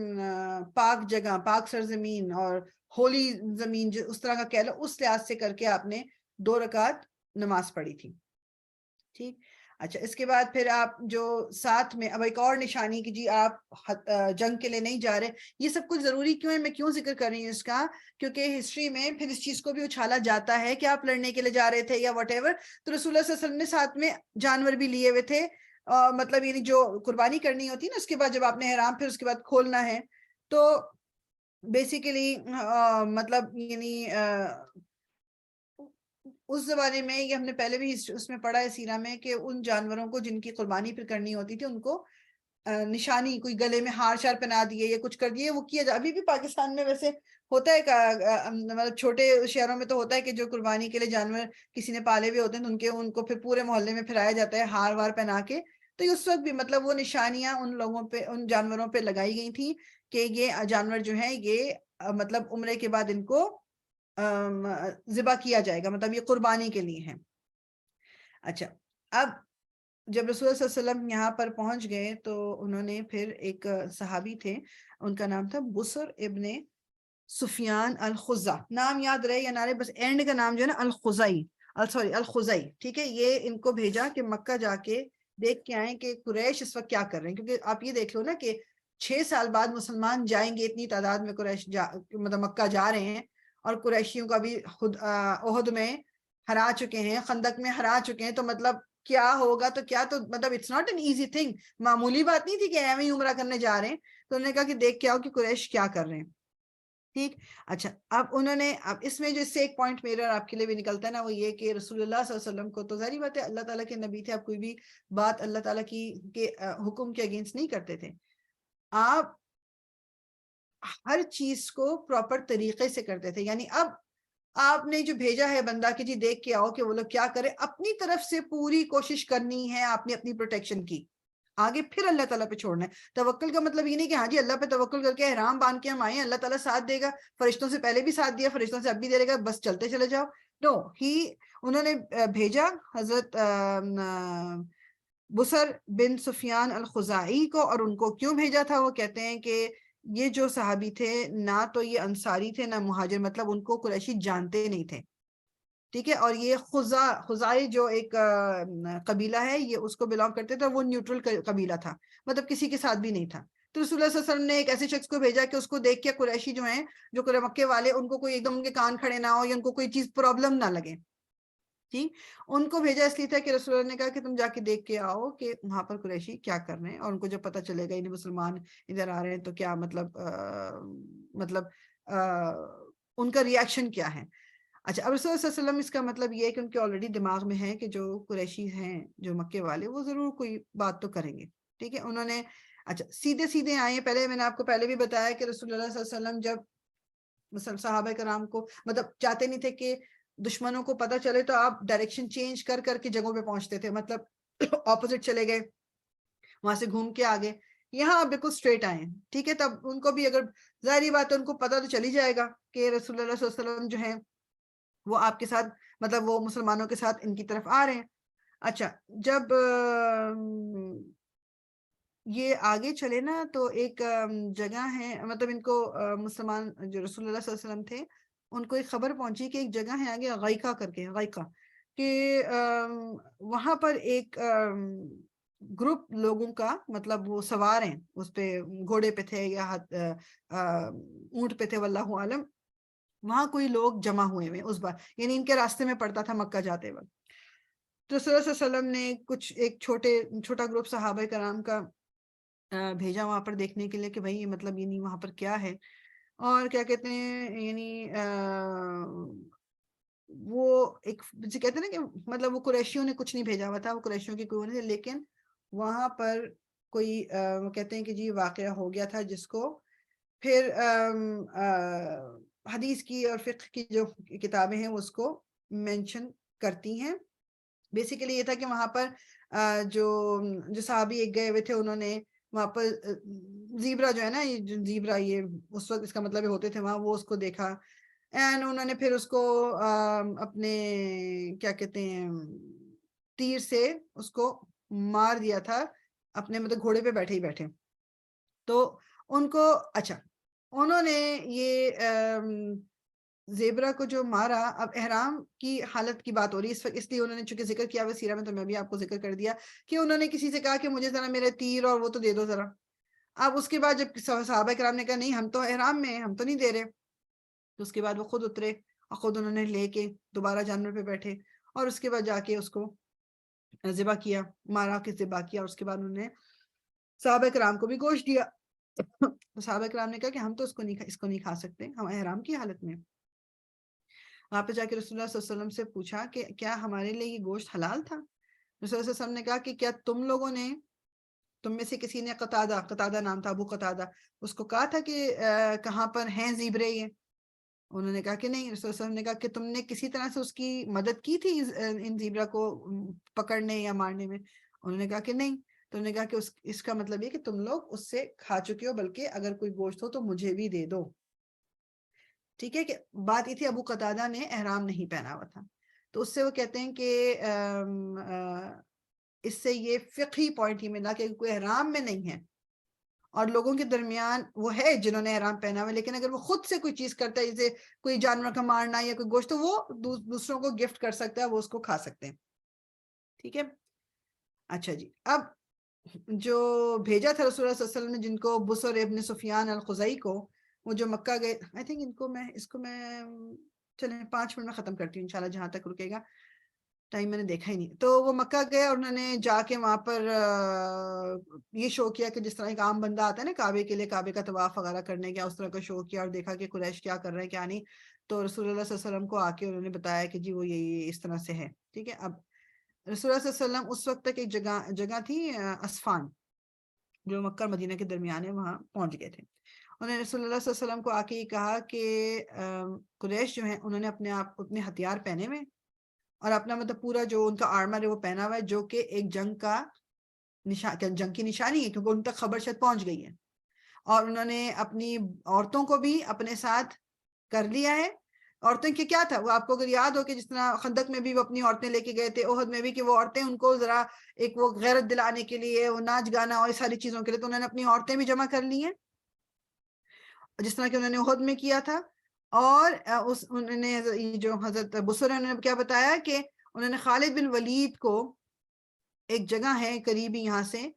پاک جگہ، پاک سرزمین اور ہولی زمین، جو اس طرح کا کہہ لو، اس لحاظ سے کر کے آپ نے 2 رکعت نماز پڑھی تھی. ٹھیک. اچھا، اس کے بعد پھر آپ جو ساتھ میں اب ایک اور نشانی کہ جی آپ جنگ کے لیے نہیں جا رہے. یہ سب کچھ ضروری کیوں ہے، میں کیوں ذکر کر رہی ہوں اس کا، کیونکہ ہسٹری میں پھر اس چیز کو بھی اچھالا جاتا ہے کہ آپ لڑنے کے لیے جا رہے تھے یا وٹ ایور. تو رسول اللہ صلی اللہ علیہ وسلم نے ساتھ میں جانور بھی لیے ہوئے تھے، مطلب یعنی جو قربانی کرنی ہوتی ہے نا، اس کے بعد جب آپ نے احرام پھر اس کے بعد کھولنا ہے، تو بیسیکلی مطلب یعنی اس زمانے میں، یہ ہم نے پہلے بھی اس میں پڑھا ہے سیرہ میں، کہ ان جانوروں کو جن کی قربانی پھر کرنی ہوتی تھی ان کو نشانی، کوئی گلے میں ہار شار پہنا دیے یا کچھ کر دیے، وہ کیا جا. ابھی بھی پاکستان میں ویسے ہوتا ہے، مطلب چھوٹے شہروں میں تو ہوتا ہے کہ جو قربانی کے لیے جانور کسی نے پالے ہوئے ہوتے ہیں ان کو پھر پورے محلے میں پھرایا جاتا ہے ہار وار پہنا کے. تو اس وقت بھی مطلب وہ نشانیاں ان لوگوں پہ، ان جانوروں پہ لگائی گئی تھی کہ یہ جانور جو ہیں یہ مطلب عمرے کے بعد ان کو ذبح کیا جائے گا، مطلب یہ قربانی کے لیے ہیں. اچھا، اب جب رسول اللہ صلی اللہ علیہ وسلم یہاں پر پہنچ گئے تو انہوں نے پھر ایک صحابی تھے، ان کا نام تھا بصر ابن سفیان الخزا. نام یاد رہے یا نہ رہے، بس اینڈ کا نام جو ہے نا الخزائی. ٹھیک ہے. یہ ان کو بھیجا کہ مکہ جا کے دیکھ کے آئیں کہ قریش اس وقت کیا کر رہے ہیں، کیونکہ آپ یہ دیکھ لو نا کہ 6 سال بعد مسلمان جائیں گے، اتنی تعداد میں قریش مطلب مکہ جا رہے ہیں، اور قریشیوں کا بھی احد میں ہرا چکے ہیں، خندق میں ہرا چکے ہیں. تو مطلب کیا ہوگا، تو کیا، تو مطلب it's not an easy thing, معمولی بات نہیں تھی کہ ایویں ہی عمرہ کرنے جا رہے ہیں. تو انہوں نے کہا کہ دیکھ کے آؤ کہ قریش کیا کر رہے ہیں. ٹھیک. اچھا، اب انہوں نے، اب اس میں جو اس سے ایک پوائنٹ میرا اور آپ کے لیے بھی نکلتا ہے نا، وہ یہ کہ رسول اللہ صلی اللہ علیہ وسلم کو تو ظاہری بات ہے اللہ تعالیٰ کے نبی تھے، آپ کوئی بھی بات اللہ تعالیٰ کی کے حکم کے اگینسٹ نہیں کرتے تھے. آپ ہر چیز کو پراپر طریقے سے کرتے تھے. یعنی اب آپ نے جو بھیجا ہے بندہ کہ جی دیکھ کے آؤ کہ وہ لوگ کیا کرے، اپنی طرف سے پوری کوشش کرنی ہے آپ نے اپنی پروٹیکشن کی، آگے پھر اللہ تعالیٰ پہ چھوڑنا ہے. توکل کا مطلب یہ نہیں کہ ہاں جی اللہ پہ توکل کر کے احرام باندھ کے ہم آئے ہیں، اللہ تعالیٰ ساتھ دے گا، فرشتوں سے پہلے بھی ساتھ دیا، فرشتوں سے اب بھی دے گا، بس چلتے چلے جاؤ. نو، انہوں نے بھیجا حضرت بصر بن سفیان الخزاعی کو. اور ان کو کیوں بھیجا تھا، وہ کہتے ہیں کہ یہ جو صحابی تھے نہ تو یہ انصاری تھے نہ مہاجر، مطلب ان کو قریشی جانتے نہیں تھے. ٹھیک ہے. اور یہ خزائی جو ایک قبیلہ ہے، یہ اس کو بلانگ کرتے تھے، وہ نیوٹرل قبیلہ تھا، مطلب کسی کے ساتھ بھی نہیں تھا. تو رسول اللہ صلی اللہ علیہ وسلم نے ایک ایسے شخص کو بھیجا کہ اس کو دیکھ کے قریشی جو ہیں، جو مکے والے، ان کو کوئی ایک دم ان کے کان کھڑے نہ ہو یا ان کو کوئی چیز پرابلم نہ لگے. ٹھیک. ان کو بھیجا اس لیے تھا کہ رسول اللہ نے کہا کہ تم جا کے دیکھ کے آؤ کہ وہاں پر قریشی کیا کر رہے ہیں، اور ان کو جب پتہ چلے گا انہیں مسلمان ادھر آ رہے ہیں تو کیا مطلب ان کا ریاکشن کیا ہے. اچھا، اب رسول اللہ صلی اللہ علیہ وسلم اس کا مطلب یہ ہے کہ ان کے آلریڈی دماغ میں ہے کہ جو قریشی ہیں، جو مکے والے، وہ ضرور کوئی بات تو کریں گے. ٹھیک ہے. انہوں نے اچھا سیدھے آئے. پہلے میں نے آپ کو پہلے بھی بتایا کہ رسول اللہ صلی اللہ علیہ وسلم جب صحابہ کرام کو مطلب چاہتے نہیں تھے کہ دشمنوں کو پتہ چلے، تو آپ ڈائریکشن چینج کر کے جگہوں پہ پہنچتے تھے، مطلب اپوزٹ چلے گئے، وہاں سے گھوم کے آگے، یہاں آپ بالکل اسٹریٹ آئے. ٹھیک ہے. تب ان کو بھی اگر ظاہری بات ہے ان کو پتہ تو چلی جائے گا کہ رسول اللہ صلی اللہ علیہ وسلم جو ہیں وہ آپ کے ساتھ مطلب وہ مسلمانوں کے ساتھ ان کی طرف آ رہے ہیں. اچھا جب یہ آگے چلے نا تو ایک جگہ ہے, مطلب ان کو مسلمان جو رسول اللہ صلی اللہ علیہ وسلم تھے ان کو ایک خبر پہنچی کہ ایک جگہ ہے آگے غیقہ کر کے, غیقہ کہ وہاں پر ایک گروپ لوگوں کا, مطلب وہ سوار ہیں اس پہ, گھوڑے پہ تھے یا اونٹ پہ تھے واللہ عالم, وہاں کوئی لوگ جمع ہوئے ہوئے اس بار, یعنی ان کے راستے میں پڑتا تھا مکہ جاتے وقت. تو رسول اللہ صلی اللہ علیہ وسلم نے کچھ ایک چھوٹا گروپ صحابہ کرام کا بھیجا وہاں پر دیکھنے کے لیے کہ بھائی مطلب یعنی وہاں پر کیا ہے, اور کیا کہتے ہیں یعنی وہ ایک جسے کہتے ہیں نا کہ مطلب وہ قریشیوں نے کچھ نہیں بھیجا ہوا تھا, وہ قریشیوں کی کوئی نہیں, لیکن وہاں پر کوئی وہ کہتے ہیں کہ جی واقعہ ہو گیا تھا جس کو پھر حدیث کی اور فقہ کی جو کتابیں ہیں اس کو مینشن کرتی ہیں. بیسیکلی یہ تھا کہ وہاں پر جو صحابی ایک گئے ہوئے تھے, انہوں نے وہاں پر زیبرا جو ہے نا, یہ زیبرا یہ اس وقت اس کا مطلب ہوتے تھے وہاں, وہ اس کو دیکھا اینڈ انہوں نے پھر اس کو اپنے کیا کہتے ہیں تیر سے اس کو مار دیا تھا اپنے مطلب گھوڑے پہ بیٹھے ہی بیٹھے. تو ان کو اچھا انہوں نے یہ زیبرا کو جو مارا, اب احرام کی حالت کی بات ہو رہی ہے اس لیے انہوں نے چونکہ ذکر کیا ہوا سیرہ میں, تو میں بھی آپ کو ذکر کر دیا کہ انہوں نے کسی سے کہا کہ مجھے ذرا میرے تیر اور وہ تو دے دو ذرا. اب اس کے بعد جب صحابہ کرام نے کہا نہیں ہم تو احرام میں ہیں, ہم تو نہیں دے رہے, تو اس کے بعد وہ خود اترے اور خود انہوں نے لے کے دوبارہ جانور پہ بیٹھے اور اس کے بعد جا کے اس کو ذبح کیا, مارا کے ذبح کیا, اور اس کے بعد انہوں نے صحابہ کرام کو بھی گوشت دیا. تو صحابہ کرام نے کہا کہ ہم تو اس کو نہیں کھا سکتے, ہم احرام کی حالت میں. وہاں پہ جا کے رسول اللہ صلی اللہ علیہ وسلم سے پوچھا کہ کیا ہمارے لیے یہ گوشت حلال تھا؟ رسول اللہ صلی اللہ علیہ وسلم نے کہا کہ کیا تم لوگوں نے, تم میں سے کسی نے قتادہ نام تھا, ابو قتادہ, اس کو کہا تھا کہ کہاں پر ہیں زیبرے یہ؟ انہوں نے کہا کہ نہیں. رسول اللہ صلی اللہ علیہ وسلم نے کہا کہ تم نے کسی طرح سے اس کی مدد کی تھی ان زیبرا کو پکڑنے یا مارنے میں؟ انہوں نے کہا کہ نہیں. تو انہوں نے کہا کہ اس کا مطلب یہ کہ تم لوگ اس سے کھا چکے ہو, بلکہ اگر کوئی گوشت ہو تو مجھے بھی دے دو. ٹھیک ہے, کہ بات یہ تھی ابو قتادہ نے احرام نہیں پہنا ہوا تھا, تو اس سے وہ کہتے ہیں کہ اس سے یہ فقہی پوائنٹ ہی ملا کہ کوئی احرام میں نہیں ہے اور لوگوں کے درمیان وہ ہے جنہوں نے احرام پہنا ہوا, لیکن اگر وہ خود سے کوئی چیز کرتا ہے جیسے کوئی جانور کا مارنا یا کوئی گوشت, تو وہ دوسروں کو گفٹ کر سکتا ہے, وہ اس کو کھا سکتے ہیں. ٹھیک ہے. اچھا جی, اب جو بھیجا تھا رسول اللہ صلی اللہ علیہ وسلم نے, جن کو بصر ابن سفیان الخزائی کو, وہ جو مکہ گئے, آئی تھنک اس کو میں چلیں 5 منٹ میں ختم کرتی ہوں انشاءاللہ, جہاں تک رکے گا ٹائم میں نے دیکھا ہی نہیں. تو وہ مکہ گئے اور انہوں نے جا کے وہاں پر یہ شو کیا کہ جس طرح ایک عام بندہ آتا ہے نا کعبے کے لیے, کعبے کا طواف وغیرہ کرنے کا, اس طرح کا شو کیا اور دیکھا کہ قریش کیا کر رہے ہیں کیا نہیں. تو رسول اللہ صلی اللہ علیہ وسلم کو آ کے انہوں نے بتایا کہ جی وہ یہ اس طرح سے ہے. ٹھیک ہے. اب رسول اللہ صلی اللہ علیہ وسلم اس وقت تک ایک جگہ تھی اسفان, جو مکہ اور مدینہ کے درمیان ہے, وہاں پہنچ گئے تھے. انہوں نے رسول اللہ صلی اللہ علیہ وسلم کو آ کے یہ کہا کہ قریش جو ہیں انہوں نے اپنے ہتھیار پہنے ہوئے اور اپنا مطلب پورا جو ان کا آرمر ہے وہ پہنا ہوا ہے, جو کہ ایک جنگ کی نشانی ہے, کیونکہ ان تک خبر شاید پہنچ گئی ہے. اور انہوں نے اپنی عورتوں کو بھی اپنے ساتھ کر لیا ہے. عورتیں کے کیا تھا وہ آپ کو اگر یاد ہو کہ جس طرح خندق میں بھی وہ اپنی عورتیں لے کے گئے تھے, احد میں بھی, کہ وہ عورتیں ان کو ذرا ایک وہ غیرت دلانے کے لیے, وہ ناچ گانا اور ساری چیزوں کے لیے, تو انہوں نے اپنی عورتیں بھی جمع کر لی ہیں جس طرح کہ انہوں نے احد میں کیا تھا. اور انہوں نے جو حضرت بصر انہوں نے کیا بتایا کہ انہوں نے خالد بن ولید کو, ایک جگہ ہے قریب یہاں سے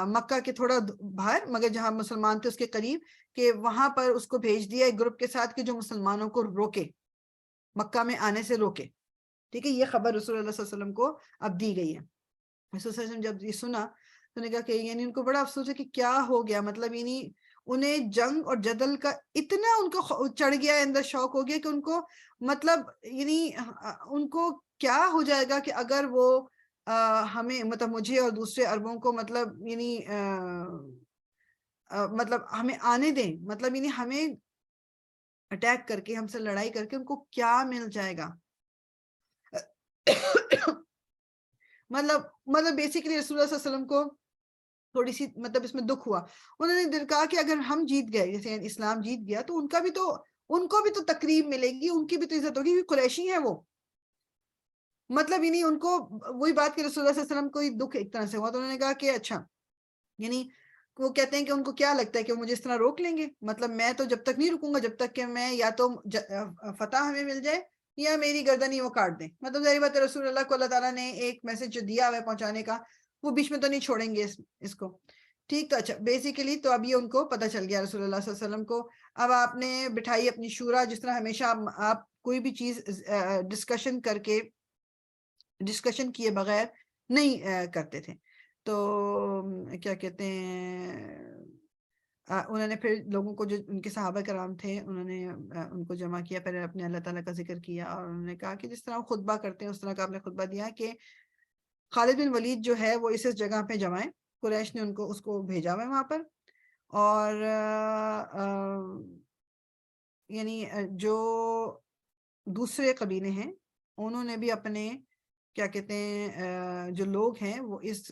مکہ کے تھوڑا باہر, مگر جہاں مسلمان تھے اس کے قریب, کہ وہاں پر اس کو بھیج دیا ایک گروپ کے ساتھ کہ جو مسلمانوں کو روکے, مکہ میں آنے سے روکے. ٹھیک ہے. یہ خبر رسول اللہ صلی اللہ علیہ وسلم کو اب دی گئی ہے. رسول صلی اللہ علیہ وسلم جب یہ سنا تو نے کہا کہ یعنی ان کو بڑا افسوس ہے کہ کیا ہو گیا, مطلب یعنی انہیں جنگ اور جدل کا اتنا ان کو چڑھ گیا ہے, اندر شوق ہو گیا کہ ان کو مطلب یعنی ان کو کیا ہو جائے گا کہ اگر وہ ہمیں مطلب مجھے اور دوسرے عربوں کو مطلب یعنی مطلب ہمیں آنے دیں, مطلب یعنی ہمیں اٹیک کر کے, ہم سے لڑائی کر کے ان کو کیا مل جائے گا. مطلب بیسیکلی رسول اللہ صلی اللہ علیہ وسلم کو تھوڑی سی مطلب اس میں دکھ ہوا. انہوں نے دل کہا کہ اگر ہم جیت گئے, جیسے اسلام جیت گیا, تو ان کا بھی تو ان کو بھی تو تقریب ملے گی, ان کی بھی تو عزت ہوگی, کیونکہ قریشی ہیں وہ. مطلب یعنی ان کو وہی بات کہ رسول اللہ صلی اللہ علیہ وسلم کو دکھ ایک طرح سے ہوا, تو انہوں نے کہا کہ اچھا, یعنی وہ کہتے ہیں کہ ان کو کیا لگتا ہے کہ وہ مجھے اس طرح روک لیں گے, مطلب میں تو جب تک نہیں رکوں گا جب تک کہ میں یا تو فتح ہمیں مل جائے یا میری گردن ہی وہ کاٹ دیں. مطلب ظاہر بات ہے رسول اللہ کو اللہ تعالیٰ نے ایک میسج جو دیا ہوا ہے پہنچانے کا, وہ بیچ میں تو نہیں چھوڑیں گے اس کو. ٹھیک, تو اچھا بیسیکلی تو اب یہ ان کو پتہ چل گیا رسول اللہ صلی اللہ علیہ وسلم کو. اب آپ نے بٹھائی اپنی شورا, جس طرح ہمیشہ آپ کوئی بھی چیز ڈسکشن کیے بغیر نہیں کرتے تھے. تو کیا کہتے ہیں, انہوں نے پھر لوگوں کو جو ان کے صحابہ کرام تھے انہوں نے ان کو جمع کیا, پھر اپنے اللہ تعالیٰ کا ذکر کیا, اور انہوں نے کہا کہ جس طرح خطبہ کرتے ہیں اس طرح کا آپ نے خطبہ دیا کہ خالد بن ولید جو ہے وہ اس جگہ پہ جمائیں. قریش نے اس کو بھیجا ہوا ہے وہاں پر, اور یعنی جو دوسرے قبیلے ہیں انہوں نے بھی اپنے کیا کہتے ہیں جو لوگ ہیں وہ اس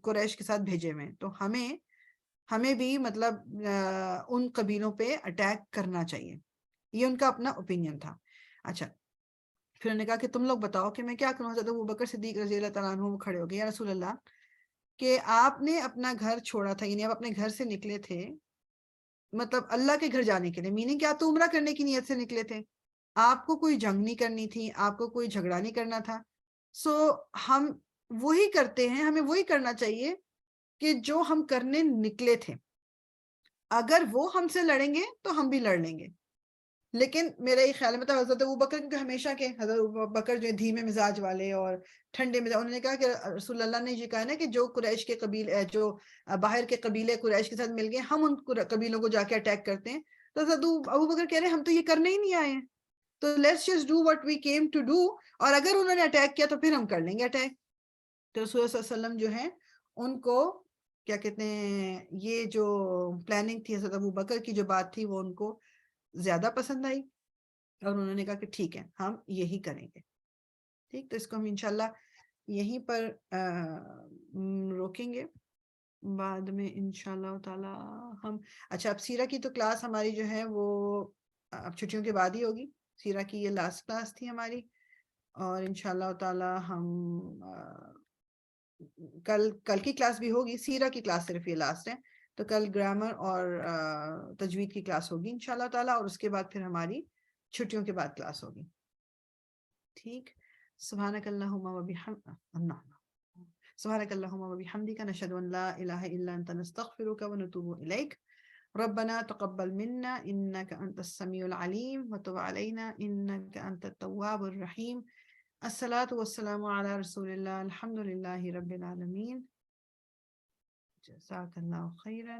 قریش کے ساتھ بھیجے ہوئے ہیں. تو ہمیں بھی مطلب ان قبیلوں پہ اٹیک کرنا چاہیے, یہ ان کا اپنا اوپینین تھا. اچھا, پھر انہوں نے کہا کہ تم لوگ بتاؤ کہ میں کیا کروں. حضرت ابوبکر صدیق رضی اللہ تعالیٰ عنہ کھڑے ہو گئے, یا رسول اللہ کہ آپ نے اپنا گھر چھوڑا تھا, یعنی آپ اپنے گھر سے نکلے تھے مطلب اللہ کے گھر جانے کے لیے, میننگ کہ آپ تو عمرہ کرنے کی نیت سے نکلے تھے, آپ کو کوئی جنگ نہیں کرنی تھی, آپ کو کوئی جھگڑا نہیں کرنا تھا. سو ہم وہی کرتے ہیں, ہمیں وہی کرنا چاہیے کہ جو ہم کرنے نکلے تھے. اگر وہ ہم سے لڑیں گے تو ہم بھی لڑ لیں گے, لیکن میرا یہ خیال ہے مطلب حضرت ابوبکر کیونکہ ہمیشہ کے حضرت ابوبکر جو دھیمے مزاج والے اور ٹھنڈے مزاج, انہوں نے کہا کہ رسول اللہ نے یہ کہا نا کہ جو قریش کے قبیلے جو باہر کے قبیلے قریش کے ساتھ مل گئے, ہم ان قبیلوں کو جا کے اٹیک کرتے ہیں. تو حضرت ابوبکر کہہ رہے ہیں ہم تو یہ کرنے ہی نہیں آئے ہیں, تو let's just do what we came to do, اور اگر انہوں نے اٹیک کیا تو پھر ہم کر لیں گے اٹیک. تو رسول اللہ صلی اللہ علیہ وسلم جو ہیں ان کو کیا کہتے ہیں یہ جو پلاننگ تھی حضرت ابوبکر کی جو بات تھی وہ ان کو زیادہ پسند آئی, اور انہوں نے کہا کہ ٹھیک ہے ہم یہی کریں گے. ٹھیک, تو اس کو ہم انشاءاللہ یہیں پر روکیں گے, بعد میں انشاءاللہ تعالی ہم اچھا اب سیرہ کی تو کلاس ہماری جو ہے وہ اب چھٹیوں کے بعد ہی ہوگی. سیرہ کی یہ لاسٹ کلاس تھی ہماری, اور انشاءاللہ تعالی ہم کل کی کلاس بھی ہوگی. سیرہ کی کلاس صرف یہ لاسٹ ہے, تو کل گرامر اور تجوید کی کلاس ہوگی انشاءاللہ تعالی, اور اس کے بعد پھر ہماری چھٹیوں کے بعد کلاس ہوگی. ٹھیک, سبحانک اللہم وبحمدک نشہد ان لا الہ الا انت نستغفرک ونتوب الیک. ربنا تقبل منا انك انت السميع العليم وتب علينا انك انت التواب الرحيم. الصلاة والسلام على رسول الله, الحمد لله رب العالمين. جزاك الله خيرا.